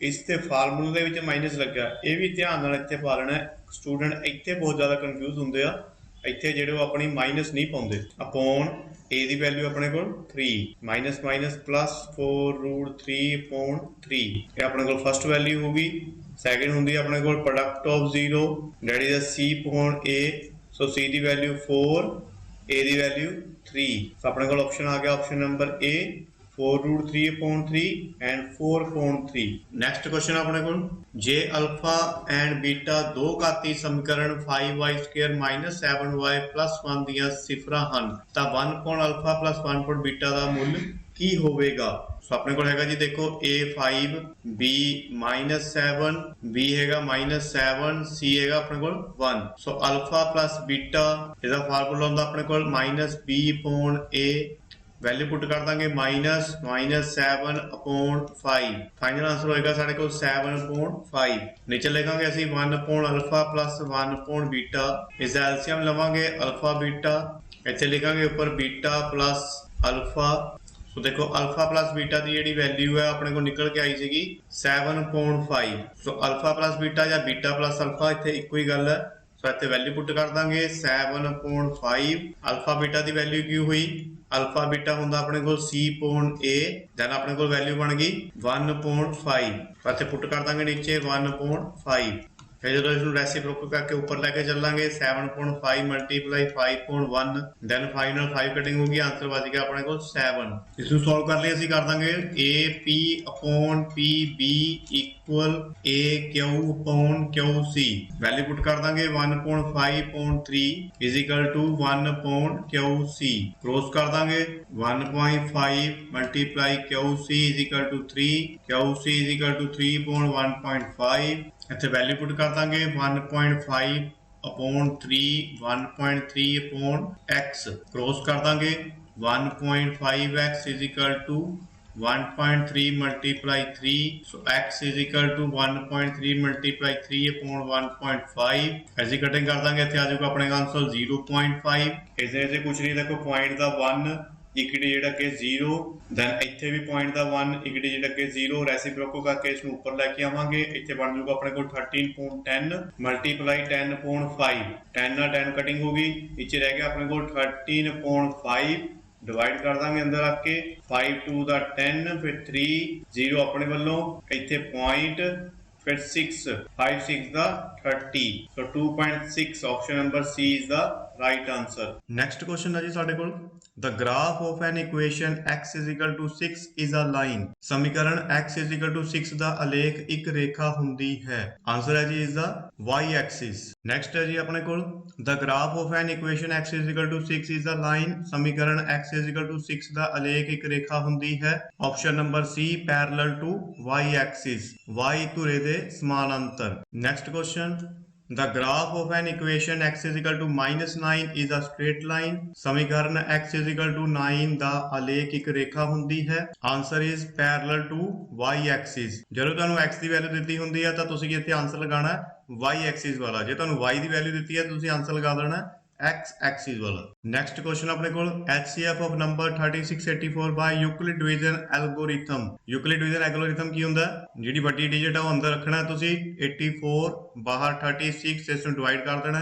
S1: ਇਸ ਤੇ ਫਾਰਮੂਲੇ ਦੇ ਵਿੱਚ ਮਾਈਨਸ ਲੱਗਾ, ਇਹ ਵੀ ਧਿਆਨ ਨਾਲ ਇੱਥੇ ਪਾ ਲੈਣਾ। ਸਟੂਡੈਂਟ ਇੱਥੇ ਬਹੁਤ ਜ਼ਿਆਦਾ ਕਨਫਿਊਜ਼ ਹੁੰਦੇ ਆ, ਇੱਥੇ ਜਿਹੜੇ ਉਹ ਆਪਣੀ ਮਾਈਨਸ ਨਹੀਂ ਪਾਉਂਦੇ। ਅਪੋਨ a ਦੀ ਵੈਲਿਊ ਆਪਣੇ ਕੋਲ 3 ਮਾਈਨਸ ਪਲੱਸ 4√3/3। ਇਹ ਆਪਣੇ ਕੋਲ ਫਸਟ ਵੈਲਿਊ ਹੋਗੀ। ਸੈਕਿੰਡ ਹੁੰਦੀ ਹੈ ਆਪਣੇ ਕੋਲ product of 0 that is c/a। So c ਦੀ ਵੈਲਿਊ 4, a ਦੀ ਵੈਲਿਊ 3। ਸੋ ਆਪਣੇ ਕੋਲ ਆਪਸ਼ਨ ਆ ਗਿਆ option number a 4√3/3 and 4/3। Next question अपने को जे अल्फा एंड बीटा दो घाती समीकरण 5y² - 7y + 1 ਦੀਆਂ ਸਿਫਰਾਂ ਹਨ ਤਾਂ 1/α + 1/β ਦਾ ਮੁੱਲ ਕੀ ਹੋਵੇਗਾ। ਸੋ ਆਪਣੇ ਕੋਲ ਹੈਗਾ ਜੀ ਦੇਖੋ a 5 b -7 b ਹੈਗਾ -7 c ਹੈਗਾ ਆਪਣੇ ਕੋਲ 1। ਸੋ ਅਲਫਾ + ਬੀਟਾ ਇਹਦਾ ਫਾਰਮੂਲਾ ਹੁੰਦਾ ਆਪਣੇ ਕੋਲ -b/a। वैल्यू पुट कर देंगे -7/5। फाइनल आंसर होएगा साढ़े को 7/5। नीचे लिखांगे असी 1/α + 1/β। इसका एलसीएम लवांगे अल्फा बीटा, इत्थे लिखांगे ऊपर बीटा प्लस अल्फा। सो देखो अल्फा प्लस बीटा की जी वैल्यू है अपने को निकल के आई सी 7/5। सो अल्फा प्लस बीटा या बीटा प्लस अल्फा इत्थे इक्को ही गल है। सो इत्थे वैल्यू पुट कर देंगे 7/5। अल्फा बीटा की वैल्यू की हुई अल्फा बीटा होंदा अपने को c/a। दैन अपने को वैल्यू बन गई 1/5। इत्थे पुट कर देंगे नीचे 1/5। फिर जो इसमें रेसिप्रोकल करके ऊपर लेके चलांगे 7/5 मल्टीप्लाई 5/1। दैन फाइनल 5 कटिंग होगी, आंसर बच गया अपने को 7। इसको सॉल्व कर लिए कर देंगे AP/PB = AQ/QC। वैल्यू पुट कर देंगे 1/5/3 = 1/QC। क्रॉस कर देंगे 1/5 मल्टीप्लाई QC = 3 QC = 3/1.5। ਇੱਥੇ ਵੈल्यू पुट कर देंगे 1/5/3 1.3/x। क्रॉस कर देंगे 1.5x = 1.3 मल्टीप्लाई 3। सो x = 1.3 मल्टीप्लाई 3/1.5। ऐसी कटिंग कर देंगे इत्थे आ जाऊगा अपने आंसर 0.5। इसे कुछ नहीं देखो पॉइंट का 1 एक ਜਿਹੜਾ ਕਿ 0 ਦੈਨ ਇੱਥੇ ਵੀ ਪੁਆਇੰਟ ਦਾ 1 ਇੱਕ ਜਿਹੜਾ ਕਿ 0 ਰੈਸਿਪਰੋਕਲ ਕਰਕੇ ਇਸ ਨੂੰ ਉੱਪਰ ਲੈ ਕੇ ਆਵਾਂਗੇ। ਇੱਥੇ ਬਣ ਜਾਊਗਾ ਆਪਣੇ ਕੋਲ 13.10 ਮਲਟੀਪਲਾਈ 10.5। 10 ਨਾਲ 10 ਕਟਿੰਗ ਹੋ ਗਈ, ਨੀਚੇ ਰਹਿ ਗਿਆ ਆਪਣੇ ਕੋਲ 13.5। डिवाइड कर देंगे अंदर आके 5 2 ਦਾ 10 फिर 3 0 अपने वालों इत्थे पॉइंट फिर 6 5 6 ਦਾ 30। So 2.6 option number C is the right answer. Next question है जी साडे कोल the graph of an equation x = 6 is a line। समीकरण x = 6 ਦਾ ਆਲੇਖ ਇੱਕ ਰੇਖਾ ਹੁੰਦੀ ਹੈ। ਆਨਸਰ ਹੈ ਜੀ ਇਸ ਦਾ y axis। ਨੈਕਸਟ ਹੈ ਜੀ ਆਪਣੇ ਕੋਲ the graph of an equation x = 6 is a line। समीकरण x = 6 ਦਾ ਆਲੇਖ ਇੱਕ ਰੇਖਾ ਹੁੰਦੀ ਹੈ। Option number C parallel to y axis, y ਧੁਰੇ ਦੇ ਸਮਾਨਾਂਤਰ। Next question the graph of an equation x = -9 is a straight line। समीकरण x = 9 ਦਾ ਆਲੇਖ ਇੱਕ ਰੇਖਾ ਹੁੰਦੀ ਹੈ। Answer is parallel to y axis। ਜਦੋਂ ਤੁਹਾਨੂੰ x ਦੀ ਵੈਲਿਊ ਦਿੱਤੀ ਹੁੰਦੀ ਹੈ ਤਾਂ ਤੁਸੀਂ ਇੱਥੇ ਆਨਸਰ ਲਗਾਉਣਾ y axis ਵਾਲਾ। ਜੇ ਤੁਹਾਨੂੰ y ਦੀ ਵੈਲਿਊ ਦਿੱਤੀ ਹੈ ਤੁਸੀਂ ਆਨਸਰ ਲਗਾ ਦੇਣਾ x एक्सिस वाला। नेक्स्ट क्वेश्चन अपने को HCF of number 3684 by Euclid division algorithm. Euclid division algorithm की ਹੁੰਦਾ ਜਿਹੜੀ ਵੱਡੀ ਡਿਜਿਟ ਆ ਉਹ ਅੰਦਰ ਰੱਖਣਾ ਤੁਸੀਂ 84 ਬਾਹਰ 36 ਇਸ ਨੂੰ ਡਿਵਾਈਡ ਕਰ ਦੇਣਾ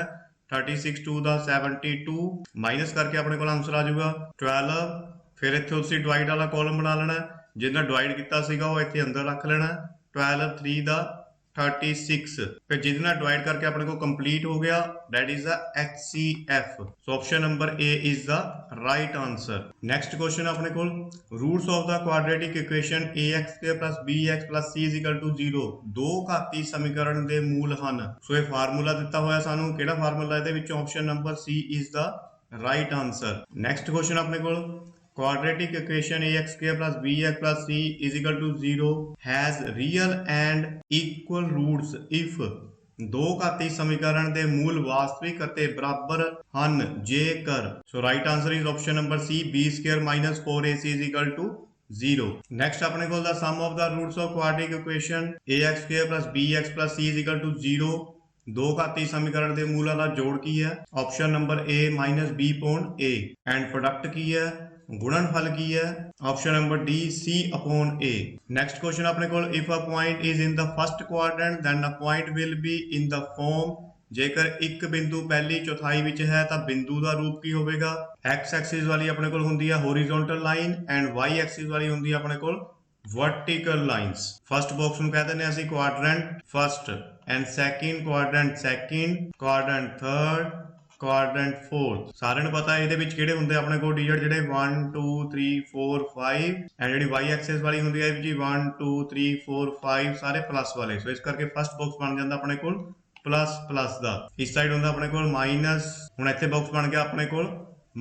S1: 36 2 ਦਾ 72 ਮਾਈਨਸ ਕਰਕੇ ਆਪਣੇ ਕੋਲ ਆਨਸਰ ਆ ਜਾਊਗਾ 12। ਫਿਰ ਇੱਥੇ ਤੁਸੀਂ ਡਿਵਾਈਡ ਵਾਲਾ ਕਾਲਮ ਬਣਾ ਲੈਣਾ ਜਿੰਨਾ ਡਿਵਾਈਡ ਕੀਤਾ ਸੀਗਾ ਉਹ ਇੱਥੇ ਅੰਦਰ ਰੱਖ ਲੈਣਾ 12 3 ਦਾ 36 फिर जितना डिवाइड करके अपने को कंप्लीट हो गया that is the HCF। So option number A is the right answer. Next question अपने को roots of the quadratic equation ax² + bx + c = 0 दो घाती समीकरण ਦੇ ਮੂਲ ਹਨ। ਸੋ ਇਹ ਫਾਰਮੂਲਾ ਦਿੱਤਾ ਹੋਇਆ ਸਾਨੂੰ ਕਿਹੜਾ ਫਾਰਮੂਲਾ ਇਹਦੇ ਵਿੱਚ option number C is the right answer. Next question अपने को quadratic equation ax² + bx + c = 0 has real and equal roots if ਦੋ ਘਾਤੀ ਸਮੀਕਰਨ ਦੇ ਮੂਲ ਵਾਸਤਵਿਕ ਅਤੇ ਬਰਾਬਰ ਹਨ ਜੇਕਰ। ਸੋ right answer is option number C b² - 4ac = 0। Next अपने को the sum of the roots of quadratic equation ax² + bx + c = 0 ਦੋ ਘਾਤੀ ਸਮੀਕਰਨ ਦੇ ਮੂਲਾਂ ਦਾ ਜੋੜ ਕੀ ਹੈ option number A - b/a and product ਕੀ ਹੈ गुणनफल की है option number D C/A। Next question अपने को if a point is in the first quadrant then the point will be in the form जेकर एक बिंदु पहली चौथाई विच है तो बिंदु का रूप की होगा x एक्सिस वाली अपने को होंदी है horizontal line and y axis वाली होंदी है अपने को वर्टिकल लाइन्स। फर्स्ट बॉक्स ਨੂੰ ਕਹਿ ਦਿੰਦੇ ਹਾਂ ਅਸੀਂ quadrant first and second quadrant second quadrant third quadrant fourth. सारे ਨੂੰ ਪਤਾ ਇਹਦੇ ਵਿੱਚ ਕਿਹੜੇ ਹੁੰਦੇ ਆਪਣੇ ਕੋਲ ਡਿਜਿਟ ਜਿਹੜੇ 1 2 3 4 5 ਐਂਡ ਜਿਹੜੀ y ਐਕਸਿਸ ਵਾਲੀ ਹੁੰਦੀ ਹੈ ਜੀ 1 2 3 4 5 ਸਾਰੇ ਪਲੱਸ ਵਾਲੇ। ਸੋ ਇਸ ਕਰਕੇ ਫਸਟ ਬਾਕਸ ਬਣ ਜਾਂਦਾ ਆਪਣੇ ਕੋਲ ਪਲੱਸ ਪਲੱਸ ਦਾ। ਇਸ ਸਾਈਡ ਹੁੰਦਾ ਆਪਣੇ ਕੋਲ ਮਾਈਨਸ। ਹੁਣ ਇੱਥੇ ਬਾਕਸ ਬਣ ਗਿਆ ਆਪਣੇ ਕੋਲ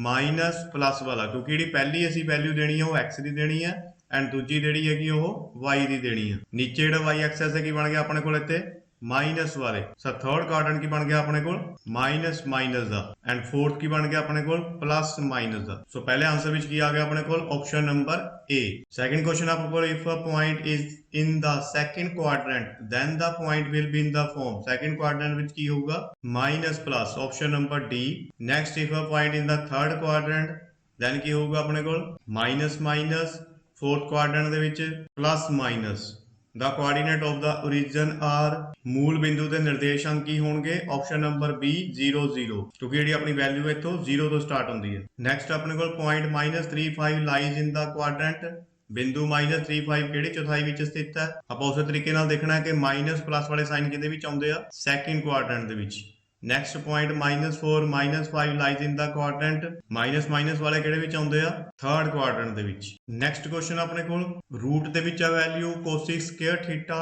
S1: ਮਾਈਨਸ ਪਲੱਸ ਵਾਲਾ ਕਿਉਂਕਿ ਜਿਹੜੀ ਪਹਿਲੀ ਅਸੀਂ ਵੈਲਿਊ ਦੇਣੀ ਹੈ ਉਹ x ਦੀ ਦੇਣੀ ਹੈ ਐਂਡ ਦੂਜੀ ਜਿਹੜੀ ਹੈਗੀ ਉਹ y ਦੀ ਦੇਣੀ ਹੈ। ਨੀਚੇ ਜਿਹੜਾ y ਐਕਸਿਸ ਹੈ ਕੀ ਬਣ ਗਿਆ ਆਪਣੇ ਕੋਲ ਇੱਥੇ माइनस वाले। सर थर्ड क्वाड्रेंट की बन गया अपने को माइनस माइनस दा एंड फोर्थ की बन गया अपने को प्लस माइनस दा। सो पहले आंसर विच की आ गया अपने को option number A। Second question आपको को if a point is in the second quadrant then the point will be in the form second quadrant which की होगा minus plus option number D। Next if a point in the third quadrant then की होगा अपने को minus minus fourth quadrant दे विच plus minus. The coordinate of the origin are मूल बिंदु के निर्देशांक की होंगे ऑप्शन नंबर B 0 0 क्योंकि जी अपनी वैल्यू इतों 0 तो स्टार्ट होती है। नेक्स्ट अपने को point -35 lies in the quadrant बिंदु -35 ਕਿਹੜੀ ਚੌਥਾਈ ਵਿੱਚ ਸਥਿਤ ਹੈ। ਆਪਾਂ ਉਸੇ ਤਰੀਕੇ ਨਾਲ ਦੇਖਣਾ ਹੈ ਕਿ ਮਾਈਨਸ ਪਲੱਸ ਵਾਲੇ ਸਾਈਨ ਕਿਹਦੇ ਵਿੱਚ ਆਉਂਦੇ ਆ ਸੈਕਿੰਡ ਕੁਆਡਰੈਂਟ ਦੇ ਵਿੱਚ। Next point -4 -5 lies in the quadrant minus minus वाले ਕਿਹੜੇ ਵਿੱਚ ਆਉਂਦੇ ਆ थर्ड क्वाड्रेंट ਦੇ ਵਿੱਚ। नेक्स्ट क्वेश्चन ਆਪਣੇ ਕੋਲ रूट ਦੇ ਵਿੱਚ ਆ value cos² theta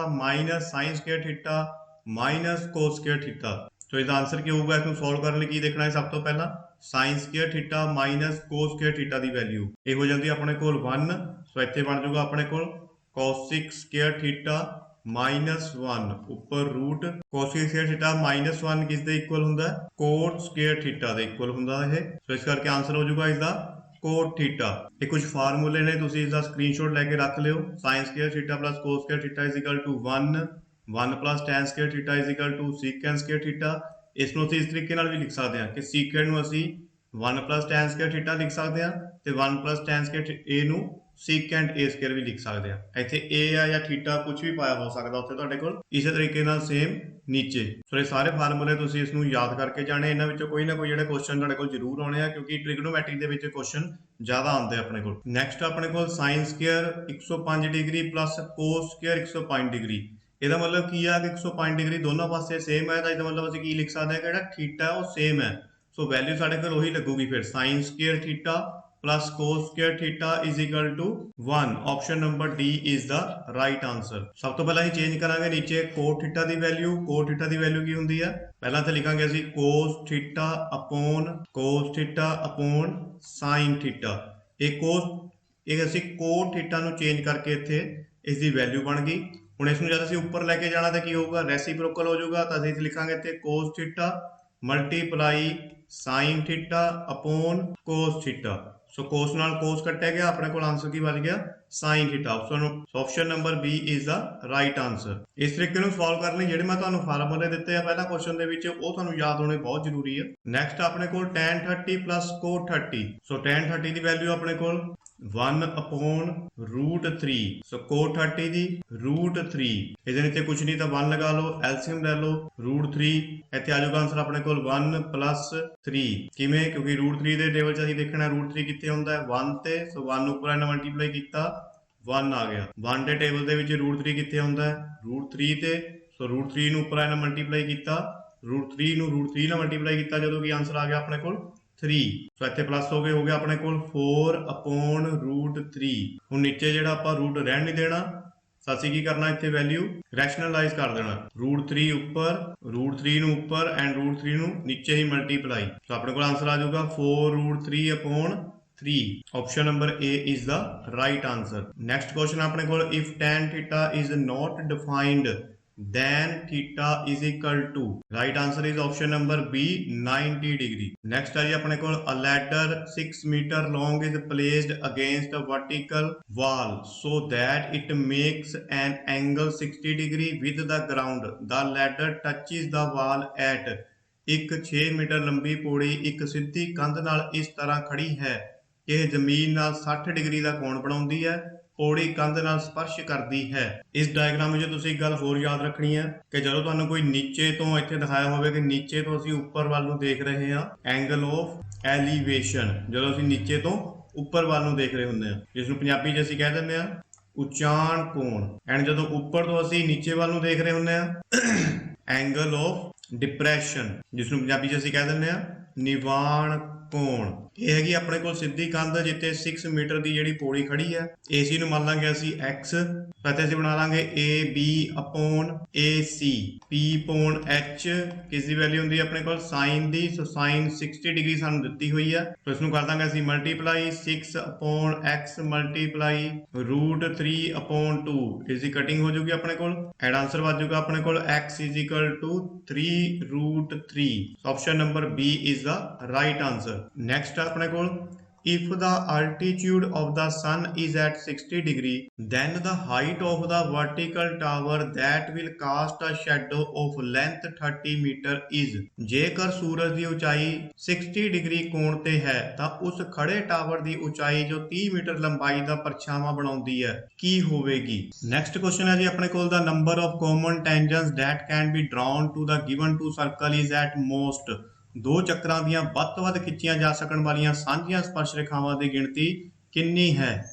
S1: sin² theta cos² theta. So ਇਹਦਾ ਆਨਸਰ ਕੀ ਹੋਊਗਾ ਇਸ ਨੂੰ ਸੋਲਵ ਕਰਨ ਲਈ ਕੀ ਦੇਖਣਾ ਹੈ ਸਭ ਤੋਂ ਪਹਿਲਾਂ sin² थीटा cos² थीटा ਦੀ ਵੈਲਿਊ ਇਹ ਹੋ ਜਾਂਦੀ ਆਪਣੇ ਕੋਲ 1। ਸੋ ਇੱਥੇ ਬਣ ਜਾਊਗਾ ਆਪਣੇ ਕੋਲ cos² थीटा -1 ਉੱਪਰ रूट cos² थीटा -1 ਕਿਸ ਦੇ ਇਕੁਅਲ ਹੁੰਦਾ cot² थीटा ਦੇ ਇਕੁਅਲ ਹੁੰਦਾ ਇਹ। ਸੋ ਇਸ ਕਰਕੇ ਆਨਸਰ ਹੋ ਜਾਊਗਾ ਇਸ ਦਾ cot थीटा। ਇਹ ਕੁਝ ਫਾਰਮੂਲੇ ਨੇ ਤੁਸੀਂ ਇਸ ਦਾ ਸਕਰੀਨਸ਼ਾਟ ਲੈ ਕੇ ਰੱਖ ਲਿਓ sin² theta cos² theta 1 1 tan² theta sec² theta. ਇਸ ਨੂੰ ਅਸੀਂ ਇਸ ਤਰੀਕੇ ਨਾਲ ਵੀ ਲਿਖ ਸਕਦੇ ਹਾਂ ਕਿ secant ਨੂੰ ਅਸੀਂ 1 tan² थीटा ਲਿਖ ਸਕਦੇ ਹਾਂ ਤੇ 1 tan² A ਨੂੰ secant A² ਵੀ ਲਿਖ ਸਕਦੇ ਆ। ਇੱਥੇ A ਆ ਜਾਂ ਥੀਟਾ ਕੁਝ ਵੀ ਪਾਇਆ ਹੋ ਸਕਦਾ ਉੱਥੇ ਤੁਹਾਡੇ ਕੋਲ ਇਸੇ ਤਰੀਕੇ ਨਾਲ ਸੇਮ ਨੀਚੇ। ਸੋ ਇਹ ਸਾਰੇ ਫਾਰਮੂਲੇ ਤੁਸੀਂ ਇਸ ਨੂੰ ਯਾਦ ਕਰਕੇ ਜਾਣੇ ਇਹਨਾਂ ਵਿੱਚੋਂ ਕੋਈ ਨਾ ਕੋਈ ਜਿਹੜੇ ਕੁਐਸਚਨ ਤੁਹਾਡੇ ਕੋਲ ਜ਼ਰੂਰ ਆਉਣੇ ਆ ਕਿਉਂਕਿ ਟ੍ਰਿਗਨੋਮੈਟਰੀ ਦੇ ਵਿੱਚ ਕੁਐਸਚਨ ਜ਼ਿਆਦਾ ਆਉਂਦੇ ਆਪਣੇ ਕੋਲ। ਨੈਕਸਟ ਆਪਣੇ ਕੋਲ sin² 105 ਡਿਗਰੀ cos² 105 ਡਿਗਰੀ। ਇਹਦਾ ਮਤਲਬ ਕੀ ਆ ਕਿ 105 ਡਿਗਰੀ ਦੋਨੋਂ ਪਾਸੇ ਸੇਮ ਹੈ ਤਾਂ ਇਹਦਾ ਮਤਲਬ ਅਸੀਂ ਕੀ ਲਿਖ ਸਕਦੇ ਹਾਂ ਕਿ ਜਿਹੜਾ ਥੀਟਾ ਉਹ ਸੇਮ ਹੈ। ਸੋ ਵੈਲਿਊ ਸਾਡੇ ਕੋਲ ਉਹੀ ਲੱਗੂਗੀ ਫਿਰ sin² theta cos² theta = 1 option number D is the right answer. सब तो पहला ही चेंज करांगे नीचे cot थीटा दी वैल्यू। cot थीटा दी वैल्यू की हुंदी है पहला ते लिखांगे ਅਸੀਂ cos theta upon sin theta. ਇਹ ਅਸੀਂ cot थीटा ਨੂੰ ਚੇਂਜ ਕਰਕੇ ਇੱਥੇ ਇਸ ਦੀ ਵੈਲਿਊ ਬਣ ਗਈ। ਹੁਣ ਇਸ ਨੂੰ ਜਦ ਅਸੀਂ ਉੱਪਰ ਲੈ ਕੇ ਜਾਣਾ ਤਾਂ ਕੀ ਹੋਊਗਾ ਰੈਸੀਪ੍ਰੋਕਲ ਹੋ ਜਾਊਗਾ ਤਾਂ ਅਸੀਂ ਲਿਖਾਂਗੇ ਇੱਥੇ cos theta sin theta upon cos theta. So cos नाल कोस कट्टिया गया अपने को आंसर की बच गया sin theta. Option number B is the right answer. इस तरीके ਨੂੰ ਸੋਲਵ ਕਰਨ ਲਈ ਜਿਹੜੇ ਮੈਂ ਤੁਹਾਨੂੰ ਫਾਰਮੂਲੇ ਦਿੱਤੇ ਆ ਪਹਿਲਾਂ ਕੁਐਸਚਨ ਦੇ ਵਿੱਚ ਉਹ ਤੁਹਾਨੂੰ ਯਾਦ ਹੋਣੇ ਬਹੁਤ ਜ਼ਰੂਰੀ ਹੈ। ਨੈਕਸਟ ਆਪਣੇ ਕੋਲ tan 30 plus cot 30। ਸੋ tan 30 ਦੀ ਵੈਲਿਊ ਆਪਣੇ ਕੋਲ 1/√3। ਸੋ cot 30 ਦੀ √3, ਇਹਦੇ ਨੀਚੇ ਕੁਝ ਨਹੀਂ ਤਾਂ 1 ਲਗਾ ਲਓ, ਐਲਸੀਐਮ ਲੈ ਲਓ √3, ਇੱਥੇ ਆ ਜਾਊਗਾ ਆਨਸਰ ਆਪਣੇ ਕੋਲ 1 + 3। ਕਿਵੇਂ? ਕਿਉਂਕਿ √3 ਦੇ ਟੇਬਲ 'ਚ ਅਸੀਂ ਦੇਖਣਾ √3 ਕਿੱਥੇ ਹੁੰਦਾ ਹੈ 1 ਤੇ। ਸੋ 1 ਉੱਪਰ ਇਹਨਾਂ ਮਲਟੀਪਲਾਈ ਕੀਤਾ 1 ਆ ਗਿਆ। 1 ਦੇ ਟੇਬਲ ਦੇ ਵਿੱਚ √3 ਕਿੱਥੇ ਹੁੰਦਾ ਹੈ √3 ਤੇ। ਸੋ √3 ਨੂੰ ਉੱਪਰ ਇਹਨਾਂ ਮਲਟੀਪਲਾਈ ਕੀਤਾ, √3 ਨੂੰ √3 ਨਾਲ ਮਲਟੀਪਲਾਈ ਕੀਤਾ ਜਦੋਂ ਕਿ ਆਨਸਰ ਆ ਗਿਆ ਆਪਣੇ ਕੋਲ 3। ਸੋ ਇੱਥੇ ਪਲੱਸ ਹੋ ਗਿਆ ਆਪਣੇ ਕੋਲ 4/√3। ਹੁਣ ਨੀਚੇ ਜਿਹੜਾ ਆਪਾਂ ਰੂਟ ਰਹਿਣ ਨਹੀਂ ਦੇਣਾ, ਅਸੀਂ ਕੀ ਕਰਨਾ ਇੱਥੇ ਵੈਲਿਊ ਰੈਸ਼ਨਲਾਈਜ਼ ਕਰ ਦੇਣਾ। √3 ਉੱਪਰ, √3 ਨੂੰ ਉੱਪਰ ਐਂਡ √3 ਨੂੰ ਨੀਚੇ ਹੀ ਮਲਟੀਪਲਾਈ। ਸੋ ਆਪਣੇ ਕੋਲ ਆਨਸਰ ਆ ਜਾਊਗਾ 4√3/3। Option number A is the right answer. Next question अपने को if tan theta is not defined then theta is equal to, right answer is option number B 90 degree। next है जी अपने को a ladder 6 meter long is placed against a vertical wall so that it makes an angle 60 degree with the ground। the ladder touches the wall at ਇੱਕ 6 metre ਲੰਬੀ ਪੌੜੀ ਇੱਕ ਸਿੱਧੀ ਕੰਧ ਨਾਲ ਇਸ ਤਰ੍ਹਾਂ ਖੜੀ ਹੈ ਕਿ ਇਹ ਜ਼ਮੀਨ ਨਾਲ 60 ਡਿਗਰੀ ਦਾ ਕੋਣ ਬਣਾਉਂਦੀ ਹੈ, ਪੌੜੀ ਕੰਧ ਨਾਲ ਸਪਰਸ਼ ਕਰਦੀ ਹੈ। ਇਸ ਡਾਇਗਰਾਮ ਵਿੱਚ ਤੁਸੀਂ ਇੱਕ ਗੱਲ ਹੋਰ ਯਾਦ ਰੱਖਣੀ ਹੈ ਕਿ ਜਦੋਂ ਤੁਹਾਨੂੰ ਕੋਈ ਨੀਚੇ ਤੋਂ ਇੱਥੇ ਦਿਖਾਇਆ ਹੋਵੇ ਕਿ ਨੀਚੇ ਤੋਂ ਅਸੀਂ ਉੱਪਰ ਵੱਲ ਨੂੰ ਦੇਖ ਰਹੇ ਹਾਂ, ਐਂਗਲ ਆਫ ਐਲੀਵੇਸ਼ਨ, ਜਦੋਂ ਅਸੀਂ ਨੀਚੇ ਤੋਂ ਉੱਪਰ ਵੱਲ ਨੂੰ ਦੇਖ ਰਹੇ ਹੁੰਦੇ ਹਾਂ, ਜਿਸ ਨੂੰ ਪੰਜਾਬੀ 'ਚ ਅਸੀਂ ਕਹਿ ਦਿੰਦੇ ਹਾਂ ਉਚਾਣ ਕੋਣ। ਐਂਡ ਜਦੋਂ ਉੱਪਰ ਤੋਂ ਅਸੀਂ ਨੀਚੇ ਵੱਲ ਨੂੰ ਦੇਖ ਰਹੇ ਹੁੰਦੇ ਹਾਂ, ਐਂਗਲ ਆਫ ਡਿਪਰੈਸ਼ਨ, ਜਿਸ ਨੂੰ ਪੰਜਾਬੀ 'ਚ ਅਸੀਂ ਕਹਿ ਦਿੰਦੇ ਹਾਂ ਨਿਵਾਣ ਕੋਣ। ਇਹ ਹੈਗੀ ਆਪਣੇ ਕੋਲ ਸਿੱਧੀ ਕੰਧ ਜਿੱਥੇ 6 ਮੀਟਰ ਦੀ ਜਿਹੜੀ ਪੌੜੀ ਖੜੀ ਹੈ। AC ਨੂੰ ਮੰਨ ਲਾਂਗੇ ਅਸੀਂ x, ਅਤੇ ਅਸੀਂ ਬਣਾ ਲਾਂਗੇ AB/AC, P/H ਕਿਸ ਦੀ ਵੈਲਿਊ ਹੁੰਦੀ ਹੈ ਆਪਣੇ ਕੋਲ sin ਦੀ। ਸੋ sin 60 ਡਿਗਰੀ ਸਾਨੂੰ ਦਿੱਤੀ ਹੋਈ ਹੈ, ਸੋ ਇਸ ਨੂੰ ਕਰ ਦਾਂਗੇ ਅਸੀਂ ਮਲਟੀਪਲਾਈ 6/x ਮਲਟੀਪਲਾਈ √3/2। ਇਸ ਦੀ ਕਟਿੰਗ ਹੋ ਜਾਊਗੀ ਆਪਣੇ ਕੋਲ, ਐਡ ਆਂਸਰ ਵੱਜ ਜਾਊਗਾ ਆਪਣੇ ਕੋਲ x = 3√3। Option number B is the right answer. Next ਆਪਣੇ ਕੋਲ if the altitude of the sun is at 60 degree then the height of the vertical tower that will cast a shadow of length 30 meter is। ਜੇਕਰ ਸੂਰਜ ਦੀ ਉਚਾਈ 60 degree ਕੋਣ ਤੇ ਹੈ ਤਾਂ ਉਸ ਖੜੇ ਟਾਵਰ ਦੀ ਉਚਾਈ ਜੋ 30 ਮੀਟਰ ਲੰਬਾਈ ਦਾ ਪਰਛਾਵਾਂ ਬਣਾਉਂਦੀ ਹੈ ਕੀ ਹੋਵੇਗੀ। ਨੈਕਸਟ ਕੁਐਸਚਨ ਹੈ ਜੀ ਆਪਣੇ ਕੋਲ the number of common tangents that can be drawn to the given two circle is at most। ਦੋ ਚੱਕਰਾਂ ਦੀਆਂ ਵੱਧ ਤੋਂ ਵੱਧ ਖਿੱਚੀਆਂ ਜਾ ਸਕਣ ਵਾਲੀਆਂ ਸਾਂਝੀਆਂ ਸਪਰਸ਼ ਰੇਖਾਵਾਂ ਦੀ ਗਿਣਤੀ ਕਿੰਨੀ ਹੈ।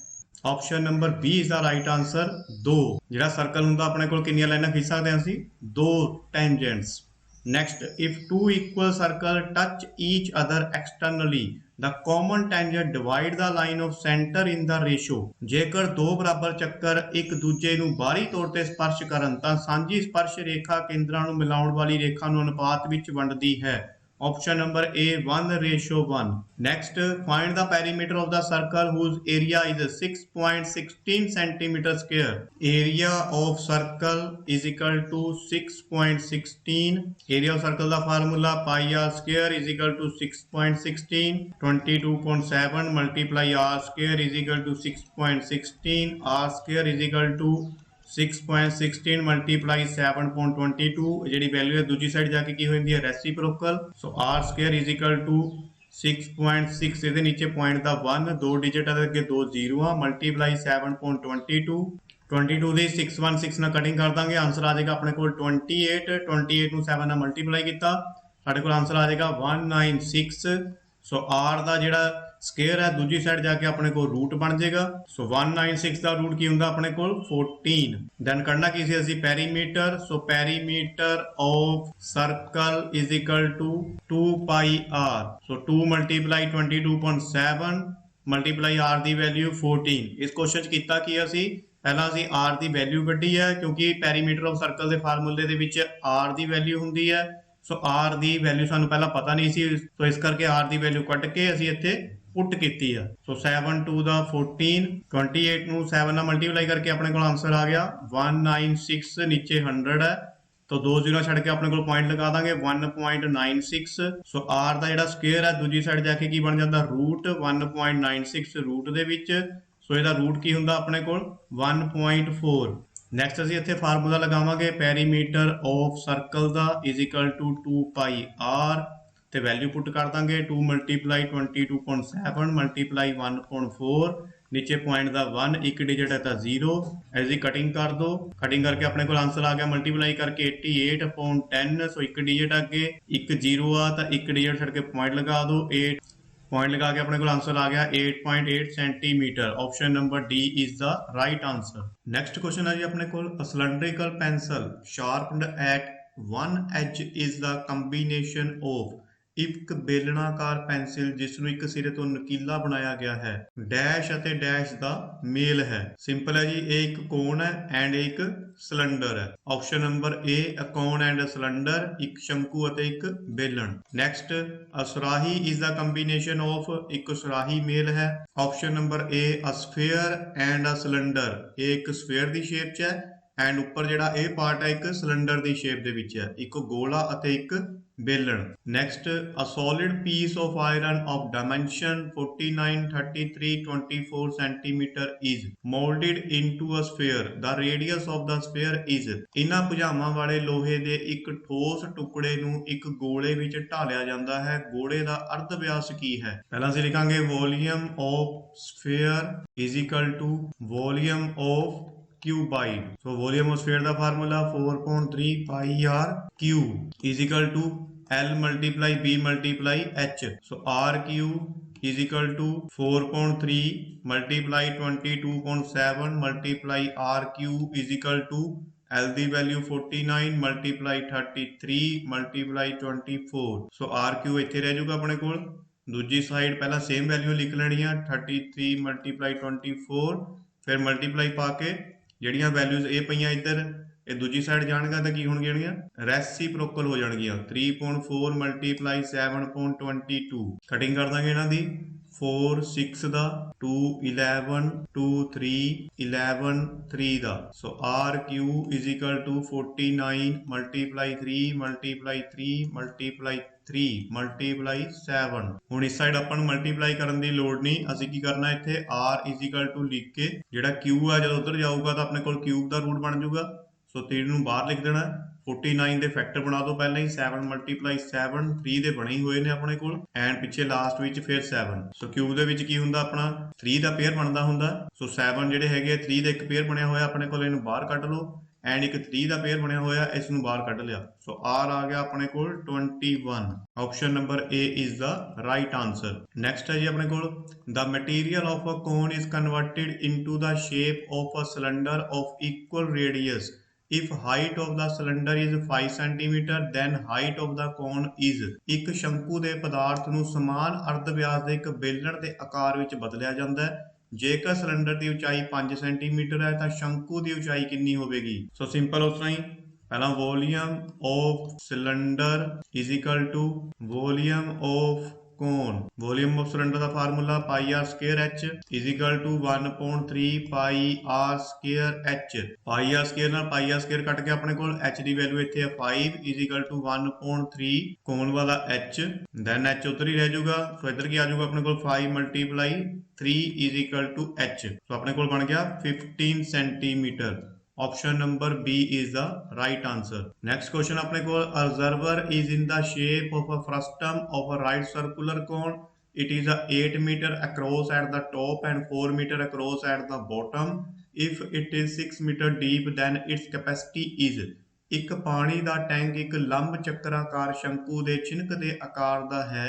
S1: Option number B is the right answer 2। ਜਿਹੜਾ ਸਰਕਲ ਹੁੰਦਾ ਆਪਣੇ ਕੋਲ ਕਿੰਨੀਆਂ ਲਾਈਨਾਂ ਖਿੱਚ ਸਕਦੇ ਹਾਂ ਅਸੀਂ 2 tangents. Next if two equal circle touch each other externally the common tangent divide the line of center in the ratio। ਜੇਕਰ ਦੋ ਬਰਾਬਰ ਚੱਕਰ ਇੱਕ ਦੂਜੇ ਨੂੰ ਬਾਹਰੀ ਤੌਰ ਤੇ ਸਪਰਸ਼ ਕਰਨ ਤਾਂ ਸਾਂਝੀ ਸਪਰਸ਼ ਰੇਖਾ ਕੇਂਦਰਾਂ ਨੂੰ ਮਿਲਾਉਣ ਵਾਲੀ ਰੇਖਾ ਨੂੰ ਅਨੁਪਾਤ ਵਿੱਚ ਵੰਡਦੀ ਹੈ। Option number A 1:1। Next, find the perimeter of the circle whose area is 6.16 centimeter square। Area of circle is equal to 6.16। Area of circle the formula pi r square is equal to 6.16। 22.7 multiply r square is equal to 6.16। r square is equal to 6.16 multiply 7.22। ਜਿਹੜੀ value ਹੈ ਦੂਜੀ side ਜਾ ਕੇ ਕੀ ਹੋ ਜਾਂਦੀ ਹੈ reciprocal. So r square is equal to 6.6, ਇਹਦੇ ਨੀਚੇ point ਦਾ 1, 2 digit ਦੇ ਅੱਗੇ 2 0 ਆ, ਮਲਟੀਪਲਾਈ 7.22। 22 ਦੀ 616 ਨਾਲ ਕਟਿੰਗ ਕਰ ਦਾਂਗੇ, ਆਨਸਰ ਆ ਜਾਏਗਾ ਆਪਣੇ ਕੋਲ 28। 28 ਨੂੰ 7 ਨਾਲ ਮਲਟੀਪਲਾਈ ਕੀਤਾ, ਸਾਡੇ ਕੋਲ ਆਨਸਰ ਆ ਜਾਏਗਾ 196। ਸੋ r ਦਾ ਜਿਹੜਾ ਸਕੁਅਰ ਹੈ ਦੂਜੀ ਸਾਈਡ ਜਾ ਕੇ ਆਪਣੇ ਕੋਲ ਰੂਟ ਬਣ ਜਾਏਗਾ। ਸੋ 196 ਦਾ ਰੂਟ ਕੀ ਹੁੰਦਾ ਆਪਣੇ ਕੋਲ 14। ਦੈਨ ਕਰਨਾ ਕੀ ਸੀ ਅਸੀਂ perimeter. So perimeter of circle is equal to 2 pi r। So 2 multiply 22.7 multiply r ਦੀ ਵੈਲਿਊ 14। ਇਸ ਕੁਐਸਚਨ 'ਚ ਕੀਤਾ ਕੀ ਅਸੀਂ ਪਹਿਲਾਂ ਅਸੀਂ r ਦੀ ਵੈਲਿਊ ਕੱਢੀ ਹੈ ਕਿਉਂਕਿ ਪੈਰੀਮੀਟਰ ਆਫ ਸਰਕਲ ਦੇ ਫਾਰਮੂਲੇ ਦੇ ਵਿੱਚ r ਦੀ ਵੈਲਿਊ ਹੁੰਦੀ ਹੈ। ਸੋ r ਦੀ ਵੈਲਿਊ ਸਾਨੂੰ ਪਹਿਲਾਂ ਪਤਾ ਨਹੀਂ ਸੀ, ਸੋ ਇਸ ਕਰਕੇ r ਦੀ ਵੈਲਿਊ ਕੱਢ ਕੇ ਅਸੀਂ ਇੱਥੇ ਪੁੱਟ ਕੀਤੀ ਆ। ਸੋ 7 2 ਦਾ 14, 28 ਨੂੰ 7 ਨਾਲ ਮਲਟੀਪਲਾਈ ਕਰਕੇ ਆਪਣੇ ਕੋਲ ਆਨਸਰ ਆ ਗਿਆ 196। ਨੀਚੇ 100 ਹੈ ਤਾਂ 2 0 ਛੱਡ ਕੇ ਆਪਣੇ ਕੋਲ ਪੁਆਇੰਟ ਲਗਾ ਦਾਂਗੇ 1.96। ਸੋ r ਦਾ ਜਿਹੜਾ ਸਕੁਅਰ ਹੈ ਦੂਜੀ ਸਾਈਡ ਜਾ ਕੇ ਕੀ ਬਣ ਜਾਂਦਾ ਰੂਟ 1.96 ਰੂਟ ਦੇ ਵਿੱਚ। सो इहदा रूट की हुंदा अपने कोल 1.4। नैक्सट असीं इत्थे फार्मूला लगावांगे पैरीमीटर ऑफ सर्कल दा is equal to 2 pi R ते वैल्यू पुट कर देंगे 2 मल्टीप्लाई 22.7 मल्टीप्लाई 1.4 नीचे पॉइंट का 1 एक डिजिट है तो 0 ऐसी कटिंग कर दो। कटिंग करके अपने को आंसर आ गया मल्टीप्लाई करके 88/10। सो एक डिजिट अगे एक 0 आ तो एक डिजिट छड़ के पॉइंट लगा दो 8 पॉइंट लगा के अपने को आंसर आ गया 8.8 centimetre. Option number D is the right answer. Next question है जी अपने को cylindrical pencil sharpened at one edge is the combination of ਇੱਕ ਬੇਲਣਾਕਾਰ ਪੈਨਸਿਲ ਜਿਸ ਨੂੰ ਇੱਕ ਸਿਰੇ ਤੋਂ ਨਕੀਲਾ ਬਣਾਇਆ ਗਿਆ ਹੈ ਡੈਸ਼ ਅਤੇ ਡੈਸ਼ ਦਾ ਮੇਲ ਹੈ। ਸਿੰਪਲ ਹੈ ਜੀ, ਇਹ ਇੱਕ ਕੋਨ ਹੈ ਐਂਡ ਇੱਕ ਸਿਲੰਡਰ ਹੈ। Option number A a cone and a cylinder, ਇੱਕ ਸ਼ੰਕੂ ਅਤੇ ਇੱਕ ਬੇਲਣ। Next a surahi is the combination of, ਇੱਕ ਸੁਰਾਹੀ ਮੇਲ ਹੈ। Option number A a sphere and a cylinder, ਇਹ ਇੱਕ ਸਫੇਅਰ ਦੀ ਸ਼ੇਪ 'ਚ ਹੈ ਐਂਡ ਉੱਪਰ ਜਿਹੜਾ ਇਹ ਪਾਰਟ ਹੈ ਇੱਕ ਸਿਲੰਡਰ ਦੀ ਸ਼ੇਪ ਦੇ ਵਿੱਚ ਹੈ, ਇੱਕ ਗੋਲਾ ਅਤੇ ਇੱਕ बेलन। Next a solid piece of iron of dimension 49, 33, 24 centimetre is moulded into a sphere the radius of the sphere is. इन्हां भुजावां वाले लोहे दे एक ठोस टुकड़े नूं एक गोले विच ढालिया जांदा है, गोले दा अर्ध व्यास की है। पहला असीं लिखांगे volume of sphere is equal to volume of cuboid. So volume of sphere दा formula 4.3 pi r cube is equal to L multiply B multiply H। So r cube is equal to 4.3 multiply 22.7 multiply r cube is equal to L दी value 49 multiply 33 multiply 24। So r cube इत्थे रह जाऊगा अपने कोल। दूजी side पहला same value लिख लेनी है 33 multiply 24 फिर मल्टीप्लाई पा के ਜਿਹੜੀਆਂ ਵੈਲਿਊਜ਼ ਇਹ ਪਈਆਂ ਇੱਧਰ ਇਹ ਦੂਜੀ ਸਾਈਡ ਜਾਣਗਾ ਤਾਂ ਕੀ ਹੋਣਗੀਆਂ ਰੈਸਿਪਰੋਕਲ ਹੋ ਜਾਣਗੀਆਂ। 3.4 ਮਲਟੀਪਲਾਈ 7.22 ਕਟਿੰਗ ਕਰ ਦਾਂਗੇ ਇਹਨਾਂ ਦੀ 4 6 ਦਾ 2 11 2 3 11 3 ਦਾ। So r cube is equal to 49 multiply 3 multiply 3 multiply 3 multiply 7। ਹੁਣ ਇਸ ਸਾਈਡ ਆਪਾਂ ਨੂੰ ਮਲਟੀਪਲਾਈ ਕਰਨ ਦੀ ਲੋੜ ਨਹੀਂ, ਅਸੀਂ ਕੀ ਕਰਨਾ ਇੱਥੇ r ਇਜ਼ ਇਕੁਅਲ ਟੂ ਲਿਖ ਕੇ ਜਿਹੜਾ q ਆ ਜਦੋਂ ਉਧਰ ਜਾਊਗਾ ਤਾਂ ਆਪਣੇ ਕੋਲ ਕਿਊਬ ਦਾ ਰੂਟ ਬਣ ਜਾਊਗਾ। ਸੋ 3 ਨੂੰ ਬਾਹਰ ਲਿਖ ਦੇਣਾ। 49 ਦੇ ਫੈਕਟਰ ਬਣਾ ਦੋ ਪਹਿਲਾਂ ਹੀ 7 ਮਲਟੀਪਲਾਈ 7 3 ਦੇ ਬਣੇ ਹੀ ਹੋਏ ਨੇ ਆਪਣੇ ਕੋਲ ਐਂਡ ਪਿੱਛੇ ਲਾਸਟ ਵਿੱਚ ਫਿਰ 7। ਸੋ ਕਿਊਬ ਦੇ ਵਿੱਚ ਕੀ ਹੁੰਦਾ ਆਪਣਾ 3 ਦਾ ਪੇਅਰ ਬਣਦਾ ਹੁੰਦਾ। ਸੋ 7 ਜਿਹੜੇ ਹੈਗੇ 3 ਦਾ ਇੱਕ ਪੇਅਰ ਬਣਿਆ ਹੋਇਆ ਆਪਣੇ ਕੋਲ, ਇਹਨੂੰ ਬਾਹਰ ਕੱਢ ਲਓ ਐਂਡ ਇੱਕ 3 ਦਾ ਪੇਅਰ ਬਣਿਆ ਹੋਇਆ ਇਸ ਨੂੰ ਬਾਹਰ ਕੱਢ ਲਿਆ। ਸੋ r ਆ ਗਿਆ ਆਪਣੇ ਕੋਲ 21। Option number A is the right answer. Next ਹੈ ਜੀ ਆਪਣੇ ਕੋਲ the material of a cone is converted into the shape of a cylinder of equal radius if height of the cylinder is 5 cm then height of the cone is। ਇੱਕ ਸ਼ੰਕੂ ਦੇ ਪਦਾਰਥ ਨੂੰ ਸਮਾਨ ਅਰਧ ਵਿਆਸ ਦੇ ਇੱਕ ਬੇਲਣ ਦੇ ਆਕਾਰ ਵਿੱਚ ਬਦਲਿਆ ਜਾਂਦਾ ਹੈ। ਜੇਕਰ ਸਿਲੰਡਰ ਦੀ ਉਚਾਈ 5 ਸੈਂਟੀਮੀਟਰ ਹੈ ਤਾਂ ਸ਼ੰਕੂ ਦੀ ਉਚਾਈ ਕਿੰਨੀ ਹੋਵੇਗੀ। ਸੋ ਸਿੰਪਲ ਉਸ ਤਰ੍ਹਾਂ ਹੀ ਪਹਿਲਾਂ volume of cylinder is equal to volume of cone. Volume of cylinder ਦਾ formula pi R square h is equal to 1.3 pi R square h। Pi R square ਨਾਲ ਪਾਈ ਆਰ ਸਕੁਅਰ ਕੱਟ ਕੇ ਆਪਣੇ ਕੋਲ h ਦੀ value ਇੱਥੇ ਹੈ 5 is equal to 1.3 ਕੋਨ ਵਾਲਾ h then h ਉੱਧਰ ਹੀ ਰਹਿ ਜਾਊਗਾ। ਸੋ ਇੱਧਰ ਕੀ ਆ ਜਾਊਗਾ ਆਪਣੇ ਕੋਲ 5 multiply 3 is equal to h। तो अपने को बन गया 15 centimetre. Option number B is the right answer. Next question अपने को a reservoir is in the shape of a frustum of a right circular cone. It is a 8 meter across at the top and 4 meter across at the bottom. If it is 6 meter deep then its capacity is। ਇੱਕ ਪਾਣੀ ਦਾ tank ਇੱਕ ਲੰਬ ਚੱਕਰਾਕਾਰ ਸ਼ੰਕੂ ਦੇ ਛਿਨਕ ਦੇ ਆਕਾਰ ਦਾ ਹੈ।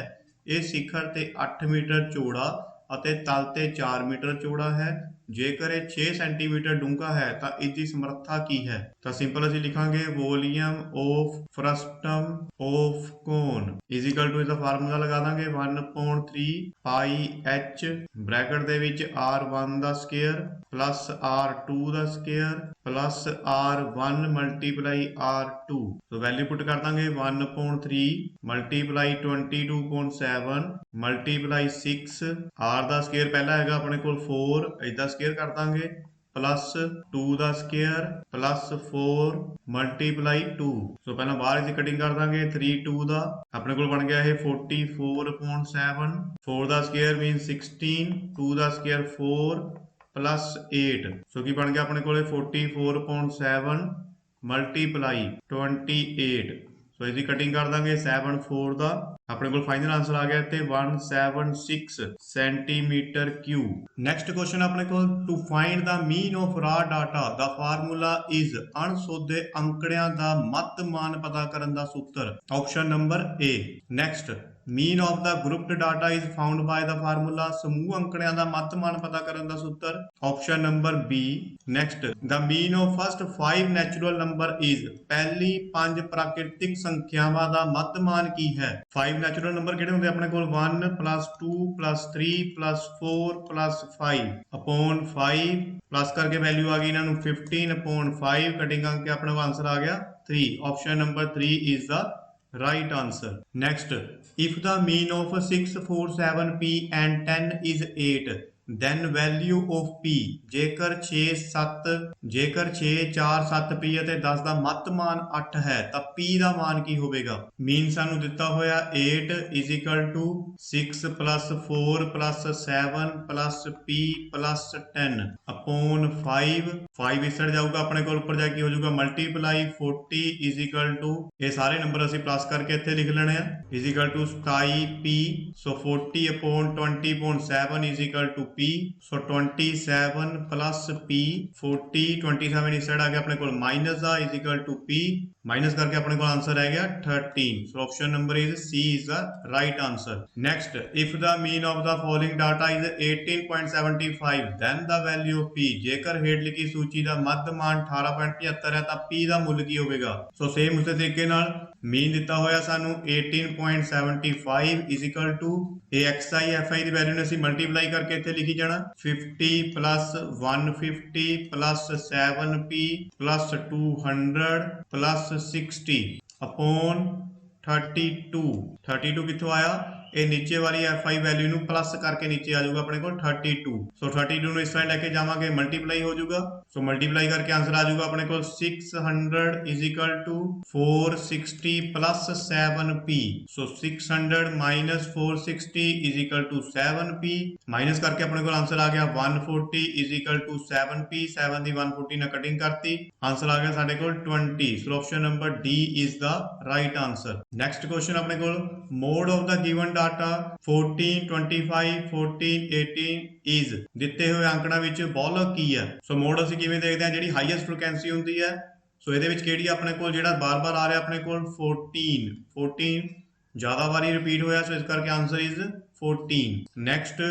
S1: ਇਹ ਸਿਖਰ ਤੇ 8 ਮੀਟਰ ਚੌੜਾ ਅਤੇ ਤਲ ਤੇ 4 ਮੀਟਰ ਚੌੜਾ ਹੈ। ਜੇਕਰ ਇਹ 6 ਸੈਂਟੀਮੀਟਰ ਡੂੰਘਾ ਹੈ ਤਾਂ ਇਸ ਦੀ ਸਮਰੱਥਾ ਕੀ ਹੈ। ਤਾਂ ਸਿੰਪਲ ਅਸੀਂ ਲਿਖਾਂਗੇ volume of frustum of cone is equal to ਇਸਦਾ ਫਾਰਮੂਲਾ ਲਗਾ ਦਾਂਗੇ 1.3 ਪਾਈ h ਬ੍ਰੈਕਟ ਦੇ ਵਿੱਚ r1 ਦਾ ਸਕੁਅਰ ਪਲੱਸ r2 ਦਾ square plus r1 multiply r2। So value put ਕਰ ਦਾਂਗੇ 1.3 ਮਲਟੀਪਲਾਈ 22.7 ਮਲਟੀਪਲਾਈ 6 r ਦਾ ਸਕੁਅਰ ਪਹਿਲਾ ਹੈਗਾ ਆਪਣੇ ਕੋਲ 4 ਇਦਾਂ ਸਕੁਅਰ ਕਰ ਦਾਂਗੇ प्लस 2 ਦਾ ਸਕੁਅਰ प्लस 4 ਮਲਟੀਪਲਾਈ 2। ਸੋ ਪਹਿਲਾਂ ਬਾਹਰ ਅਸੀਂ ਕਟਿੰਗ ਕਰ ਦਾਂਗੇ 3 2 ਦਾ ਆਪਣੇ ਕੋਲ ਬਣ ਗਿਆ ਇਹ 44.7। 4 ਦਾ ਸਕੁਅਰ ਮੀਨ 16 2 ਦਾ ਸਕੁਅਰ 4 प्लस 8 सो की बन गया अपने को 44.7 मल्टीप्लाई 28 सो इसकी कटिंग कर देंगे 7 4 का अपने को फाइनल आंसर आ गया इतने 176 सेंटीमीटर क्यूब। नेक्स्ट क्वेश्चन अपने को to find the mean of raw data the formula is अणसोधे अंकड़ियां दा मत मान पता करन दा सूत्र option number A. Next mean of the grouped data is found by the formula समूह अंकड़ियां दा मत मान पता करन दा सूत्र option number B. Next the mean of first 5 natural number is पहली 5 प्राकृतिक संख्यावां दा मत मान की है। 5 नेचुरल नंबर किहड़े हुंदे अपने कोल 1 plus 2 plus 3 plus 4 plus 5 upon 5 plus करके वैल्यू आ गई इन्हां नूं 15 अपॉन 5 कटिंग करके अपने को आंसर आ गया 3 option number 3 is the right answer. Next, if the mean of 6 4 7 p and 10 is 8 then value of p ਜੇਕਰ 6 4 7 p ਅਤੇ 10 ਦਾ ਮੱਧ ਮਾਨ 8 ਹੈ ਤਾਂ p ਦਾ ਮਾਨ ਕੀ ਹੋਵੇਗਾ। ਮੀਨ ਸਾਨੂੰ ਦਿੱਤਾ ਹੋਇਆ 8 is equal to 6 plus 4 plus 7 plus p plus 10 upon 5 ਇਸ ਸਾਈਡ ਜਾਊਗਾ ਆਪਣੇ ਕੋਲ ਉੱਪਰ ਜਾ ਕੇ ਹੋ ਜਾਊਗਾ ਮਲਟੀਪਲਾਈ 40 is equal to ਇਹ ਸਾਰੇ ਨੰਬਰ ਅਸੀਂ ਪਲੱਸ ਕਰਕੇ ਇੱਥੇ ਲਿਖ ਲੈਣੇ ਆ is equal to 27p so 40 upon 20 upon 7 is equal to p so 27 plus p 40 27 इस साइड आ गया अपने को माइनस दा is equal to p minus करके अपने को आंसर आ गया 13 so option number is C is the right answer. Next, if the mean of the following data is 18.75 then the value of p जेकर हेठ लिखी सूची ਦਾ ਮੱਧ मान 18.75 है ਤਾਂ p ਦਾ ਮੁੱਲ ਕੀ ਹੋਵੇਗਾ। ਸੋ ਸੇਮ ਉਸੇ ਤਰੀਕੇ ਨਾਲ ਮੀਨ ਦਿੱਤਾ ਹੋਇਆ ਸਾਨੂੰ 18.75 is equal to AXI FI the value ਨੂੰ ਅਸੀਂ ਮਲਟੀਪਲਾਈ ਕਰਕੇ ਇੱਥੇ ਲਿਖੀ ਜਾਣਾ 50 plus 150 plus 7p plus 200 plus 60 upon 32 ਕਿੱਥੋਂ ਆਇਆ ਇਹ ਨੀਚੇ ਵਾਲੀ FI ਵੈਲਿਊ ਨੂੰ ਪਲੱਸ ਕਰਕੇ ਨੀਚੇ ਆ ਜਾਊਗਾ ਆਪਣੇ ਕੋਲ 32 ਸੋ 32 ਨੂੰ ਇਸ ਸਾਈਡ ਲੈ ਕੇ ਜਾਵਾਂਗੇ ਮਲਟੀਪਲਾਈ ਹੋ ਜਾਊਗਾ ਸੋ ਮਲਟੀਪਲਾਈ ਕਰਕੇ ਆਂਸਰ ਆ ਜਾਊਗਾ ਆਪਣੇ ਕੋਲ 600 is equal to 460 plus 7p so 600 minus 460 is equal to 7p minus ਕਰਕੇ ਆਪਣੇ ਕੋਲ ਆਂਸਰ ਆ ਗਿਆ 140 is equal to 7p 7 ਦੀ 140 ਨਾਲ ਕਟਿੰਗ ਕਰਤੀ ਆਂਸਰ ਆ ਗਿਆ ਸਾਡੇ ਕੋਲ 20 ਸੋ option number D is the right answer. Next question ਆਪਣੇ ਕੋਲ mode of the given data 14 25 14 18 is ਦਿੱਤੇ ਹੋਏ ਅੰਕੜਾਂ ਵਿੱਚ ਬਹੁਲਕ ਕੀ ਹੈ। ਸੋ ਮੋਡ ਅਸੀਂ ਕਿਵੇਂ ਦੇਖਦੇ ਹਾਂ ਜਿਹੜੀ ਹਾਈਐਸਟ ਫ੍ਰੀਕੁਐਂਸੀ ਹੁੰਦੀ ਹੈ ਸੋ ਇਹਦੇ ਵਿੱਚ ਕਿਹੜੀ ਆਪਣੇ ਕੋਲ ਜਿਹੜਾ ਬਾਰ-ਬਾਰ ਆ ਰਿਹਾ ਆਪਣੇ ਕੋਲ 14 ਜ਼ਿਆਦਾ ਵਾਰੀ ਰਿਪੀਟ ਹੋਇਆ ਸੋ ਇਸ ਕਰਕੇ answer is 14. Next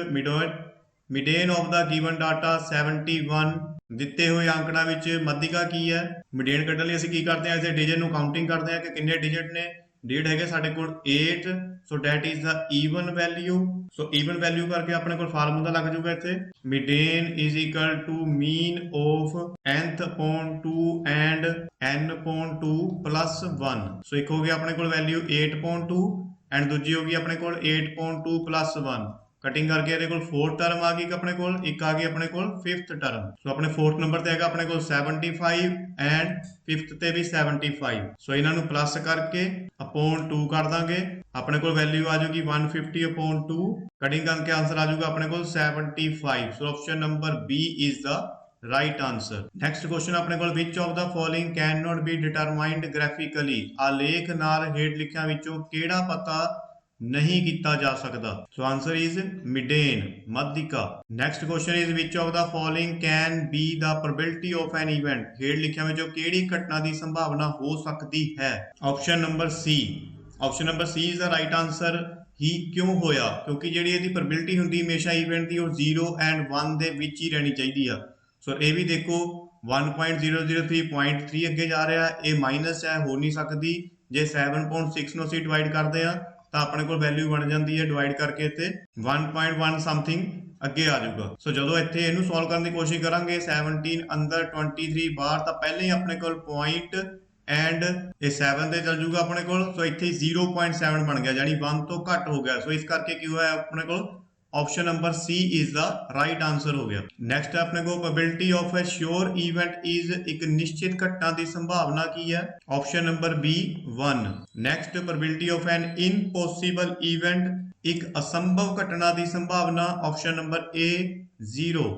S1: median of the given data 71 ਦਿੱਤੇ ਹੋਏ ਅੰਕੜਾਂ ਵਿੱਚ ਮੱਧਿਕਾ ਕੀ ਹੈ। ਮਿਡੇਨ ਕੱਢਣ ਲਈ ਅਸੀਂ ਕੀ ਕਰਦੇ ਹਾਂ ਇਸੇ ਡਿਜਿਟ ਨੂੰ ਕਾਊਂਟਿੰਗ ਕਰਦੇ ਹਾਂ ਕਿ ਕਿੰਨੇ ਡਿਜਿਟ ਨੇ ਡੇਢ ਹੈਗੇ ਸਾਡੇ ਕੋਲ 8 so that is the even value so even value ਕਰਕੇ ਆਪਣੇ ਕੋਲ ਫਾਰਮੂਲਾ ਲੱਗ ਜਾਊਗਾ ਇੱਥੇ median is equal to mean of nth upon 2 and n upon 2 plus 1 so ਇੱਕ ਹੋ ਗਿਆ ਆਪਣੇ ਕੋਲ ਵੈਲਿਊ 8 upon 2 ਐਂਡ ਦੂਜੀ ਹੋ ਗਈ ਆਪਣੇ ਕੋਲ 8 upon 2 plus 1 कटिंग करके ਇਹਦੇ ਕੋਲ 4th टर्म आ गई ਆਪਣੇ ਕੋਲ ਇੱਕ ਆ ਗਈ ਆਪਣੇ ਕੋਲ 5th टर्म ਸੋ ਆਪਣੇ 4th ਨੰਬਰ ਤੇ ਹੈਗਾ ਆਪਣੇ ਕੋਲ 75 ਐਂਡ 5th ਤੇ ਵੀ 75 ਸੋ ਇਹਨਾਂ ਨੂੰ ਪਲੱਸ ਕਰਕੇ ਅਪੋਨ 2 ਕਰ ਦਾਂਗੇ ਆਪਣੇ ਕੋਲ ਵੈਲਿਊ ਆ ਜਾਊਗੀ 150 ਅਪੋਨ 2 ਕਟਿੰਗ ਕਰਕੇ ਆਨਸਰ ਆ ਜਾਊਗਾ ਆਪਣੇ ਕੋਲ 75 ਸੋ option number B is the right answer. Next question ਆਪਣੇ ਕੋਲ which of the following cannot be determined graphically ਆਲੇਖ ਨਾਲ ਹੇਠ ਲਿਖਿਆਂ ਵਿੱਚੋਂ ਕਿਹੜਾ ਪਤਾ नहीं ਕੀਤਾ ਜਾ ਸਕਦਾ। ਸੋ ਆਨਸਰ ਇਜ਼ ਮਿਡੇਨ ਮੱਧਿਕਾ। Next question is which of the following can be the probability of an event ਹੇਠ ਲਿਖਿਆਂ ਵਿੱਚੋਂ ਕਿਹੜੀ ਘਟਨਾ ਦੀ ਸੰਭਾਵਨਾ ਹੋ ਸਕਦੀ ਹੈ। Option number C is the right answer. ਹੀ ਕਿਉਂ ਹੋਇਆ ਕਿਉਂਕਿ ਜਿਹੜੀ ਇਹਦੀ ਪ੍ਰੋਬੇਬਿਲਿਟੀ ਹੁੰਦੀ ਹਮੇਸ਼ਾ ਇਵੈਂਟ ਦੀ ਉਹ 0 ਐਂਡ 1 ਦੇ ਵਿੱਚ ਹੀ ਰਹਿਣੀ ਚਾਹੀਦੀ ਆ। ਸੋ ਇਹ ਵੀ ਦੇਖੋ 1.003.3 ਅੱਗੇ ਜਾ ਰਿਹਾ ਇਹ ਮਾਈਨਸ ਹੈ ਹੋ ਨਹੀਂ ਸਕਦੀ। ਜੇ 7.6 ਨੂੰ ਅਸੀਂ ਡਿਵਾਈਡ ਕਰਦੇ ਆ ਤਾਂ ਆਪਣੇ ਕੋਲ ਵੈਲਿਊ ਬਣ ਜਾਂਦੀ ਹੈ ਡਿਵਾਈਡ ਕਰਕੇ ਇੱਥੇ 1.1 ਸਮਥਿੰਗ ਅੱਗੇ ਆ ਜਾਊਗਾ। ਸੋ ਜਦੋਂ ਇੱਥੇ ਇਹਨੂੰ ਸੋਲਵ ਕਰਨ ਦੀ ਕੋਸ਼ਿਸ਼ ਕਰਾਂਗੇ 17 ਅੰਦਰ 23 ਬਾਹਰ ਤਾਂ ਪਹਿਲਾਂ ਹੀ ਆਪਣੇ ਕੋਲ ਪੁਆਇੰਟ ਐਂਡ ਇਹ 7 ਤੇ ਚੱਲ ਜਾਊਗਾ ਆਪਣੇ ਕੋਲ। ਸੋ ਇੱਥੇ 0.7 ਬਣ ਗਿਆ ਯਾਨੀ 1 ਤੋਂ ਘੱਟ ਹੋ ਗਿਆ। ਸੋ ਇਸ ਕਰਕੇ ਕੀ ਹੋਇਆ ਆਪਣੇ ਕੋਲ option number C is the right answer हो गया। नेक्स्ट अपने को probability of A sure event is एक निश्चित घटना की संभावना की है। Option number B 1। Next probability of an impossible event एक असंभव घटना की संभावना option number A 0।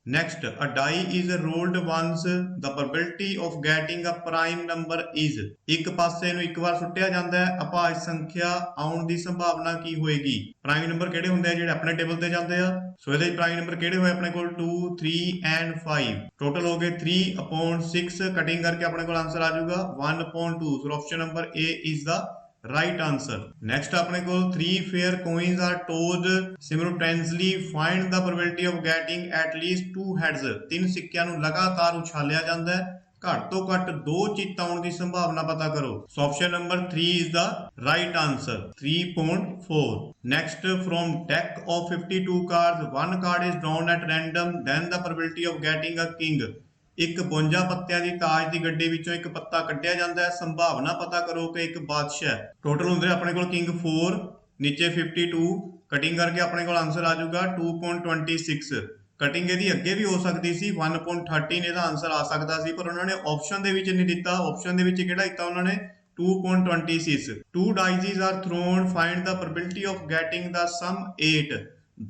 S1: Next, a die is rolled once, the probability of getting a prime number is। ਇੱਕ ਪਾਸੇ ਨੂੰ ਇੱਕ ਵਾਰ ਸੁੱਟਿਆ ਜਾਂਦਾ ਹੈ, ਅਭਾਜ ਸੰਖਿਆ ਆਉਣ ਦੀ ਸੰਭਾਵਨਾ ਕੀ ਹੋਏਗੀ। ਪ੍ਰਾਈਮ ਨੰਬਰ ਕਿਹੜੇ ਹੁੰਦੇ ਆ ਜਿਹੜੇ ਆਪਣੇ ਟੇਬਲ ਤੇ ਜਾਂਦੇ ਆ, ਸੋ ਇਹਦੇ ਪ੍ਰਾਈਮ ਨੰਬਰ ਕਿਹੜੇ ਹੋਏ ਆਪਣੇ ਕੋਲ 2 3 ਐਂਡ 5, ਟੋਟਲ ਹੋ ਗਏ 3/6, ਕਟਿੰਗ ਕਰਕੇ ਆਪਣੇ ਕੋਲ ਆਨਸਰ ਆ ਜਾਊਗਾ 1/2। ਸੋ option number A is the right answer। Next ਆਪਣੇ ਕੋਲ 3 fair coins are tossed simultaneously, find the probability of getting at least 2 heads। ਤਿੰਨ ਸਿੱਕਿਆਂ ਨੂੰ ਲਗਾਤਾਰ ਉਛਾਲਿਆ ਜਾਂਦਾ ਹੈ, ਘੱਟ ਤੋਂ ਘੱਟ 2 ਚਿੱਤ ਆਉਣ ਦੀ ਸੰਭਾਵਨਾ ਪਤਾ ਕਰੋ। ਸੋ option number 3 is the right answer, 3.4। Next, from deck of 52 cards, one card is drawn at random, then the probability of getting a king। ਇੱਕ 52 ਪੱਤਿਆਂ ਦੀ ਤਾਜ ਦੀ ਗੱਡੀ ਵਿੱਚੋਂ ਇੱਕ ਪੱਤਾ ਕੱਢਿਆ ਜਾਂਦਾ ਹੈ, ਸੰਭਾਵਨਾ ਪਤਾ ਕਰੋ ਕਿ ਇੱਕ ਬਾਦਸ਼ਾਹ। ਟੋਟਲ ਹੁੰਦੇ ਆਪਣੇ ਕੋਲ ਕਿੰਗ 4, ਨੀਚੇ 52, ਕਟਿੰਗ ਕਰਕੇ ਆਪਣੇ ਕੋਲ ਆਨਸਰ ਆ ਜਾਊਗਾ 2.26। ਕਟਿੰਗ ਇਹਦੀ ਅੱਗੇ ਵੀ ਹੋ ਸਕਦੀ ਸੀ, 1.13 ਇਹਦਾ ਆਨਸਰ ਆ ਸਕਦਾ ਸੀ, ਪਰ ਉਹਨਾਂ ਨੇ ਆਪਸ਼ਨ ਦੇ ਵਿੱਚ ਨਹੀਂ ਦਿੱਤਾ। ਆਪਸ਼ਨ ਦੇ ਵਿੱਚ ਕਿਹੜਾ ਦਿੱਤਾ ਉਹਨਾਂ ਨੇ 2.26। 2 dice are thrown, find the probability of getting the sum 8।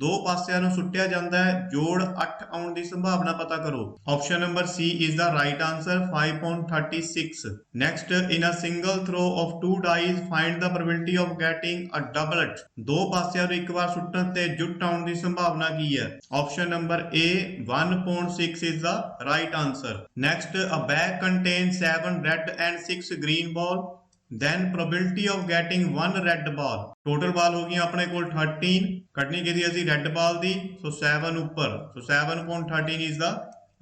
S1: ਦੋ ਪਾਸਿਆਂ ਨੂੰ ਸੁੱਟਿਆ ਜਾਂਦਾ ਹੈ, ਜੋੜ 8 ਆਉਣ ਦੀ ਸੰਭਾਵਨਾ ਪਤਾ ਕਰੋ। Option number C is the right answer, 5.36। Next, in a single throw of 2 dice, find the probability of getting a doublet। ਦੋ ਪਾਸਿਆਂ ਨੂੰ ਇੱਕ ਵਾਰ ਸੁੱਟਣ ਤੇ ਜੁੱਟ ਆਉਣ ਦੀ ਸੰਭਾਵਨਾ ਕੀ ਹੈ। Option number A 1.6 is the right answer। Next, a bag contains 7 red and 6 green ball, then probability of getting 1 red ball। Total ਬਾਲ ਹੋ ਗਈਆਂ ਆਪਣੇ ਕੋਲ 13, ਕੱਢਣੀ ਕਿਹਦੀ ਅਸੀਂ ਰੈੱਡ ਬਾਲ ਦੀ, ਸੋ 7 ਉੱਪਰ, ਸੋ 7.13 is the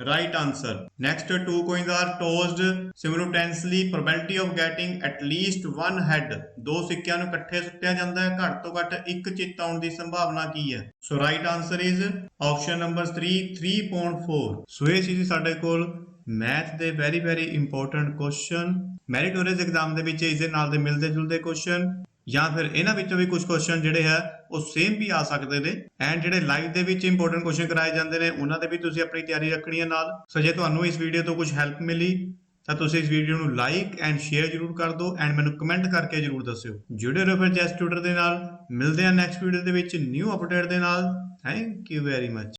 S1: right answer। Next, 2 coins are tossed simultaneously, probability of getting at least 1 head। ਦੋ ਸਿੱਕਿਆਂ ਨੂੰ ਇਕੱਠੇ ਸੁੱਟਿਆ ਜਾਂਦਾ ਹੈ, ਘੱਟ ਤੋਂ ਘੱਟ ਇੱਕ ਚਿੱਤ ਆਉਣ ਦੀ ਸੰਭਾਵਨਾ ਕੀ ਹੈ। ਸੋ right answer is option number 3, 3.4। ਸੋ ਇਹ ਸੀ ਸਾਡੇ ਕੋਲ ਮੈਥ ਦੇ very important question. Meritorious exam ਦੇ ਵਿੱਚ ਇਸ ਦੇ ਨਾਲ ਦੇ ਮਿਲਦੇ ਜੁਲਦੇ ਕੁਐਸਚਨ, ਜਾਂ ਫਿਰ ਇਹਨਾਂ ਵਿੱਚੋਂ ਵੀ ਕੁਝ ਕੁਐਸਚਨ ਜਿਹੜੇ ਹੈ ਉਹ ਸੇਮ ਵੀ ਆ ਸਕਦੇ ਨੇ, ਐਂਡ ਜਿਹੜੇ ਲਾਈਵ ਦੇ ਵਿੱਚ ਇੰਪੋਰਟੈਂਟ ਕੁਐਸਚਨ ਕਰਾਏ ਜਾਂਦੇ ਨੇ ਉਹਨਾਂ ਦੇ ਵੀ ਤੁਸੀਂ ਆਪਣੀ ਤਿਆਰੀ ਰੱਖਣੀ ਹੈ ਨਾਲ। ਸੋ ਜੇ ਤੁਹਾਨੂੰ ਇਸ ਵੀਡੀਓ ਤੋਂ ਕੁਝ ਹੈਲਪ ਮਿਲੀ ਤਾਂ ਤੁਸੀਂ ਇਸ ਵੀਡੀਓ ਨੂੰ ਲਾਈਕ ਐਂਡ ਸ਼ੇਅਰ ਜ਼ਰੂਰ ਕਰ ਦਿਓ, ਐਂਡ ਮੈਨੂੰ ਕਮੈਂਟ ਕਰਕੇ ਜ਼ਰੂਰ ਦੱਸਿਓ। ਜੁੜੇ ਰਹੋ ਫਿਰ ਚੈਸ ਟਿਊਟਰ ਦੇ ਨਾਲ। ਮਿਲਦੇ ਹਾਂ ਨੈਕਸਟ ਵੀਡੀਓ ਦੇ ਵਿੱਚ ਨਿਊ ਅਪਡੇਟ ਦੇ ਨਾਲ। Thank you very much.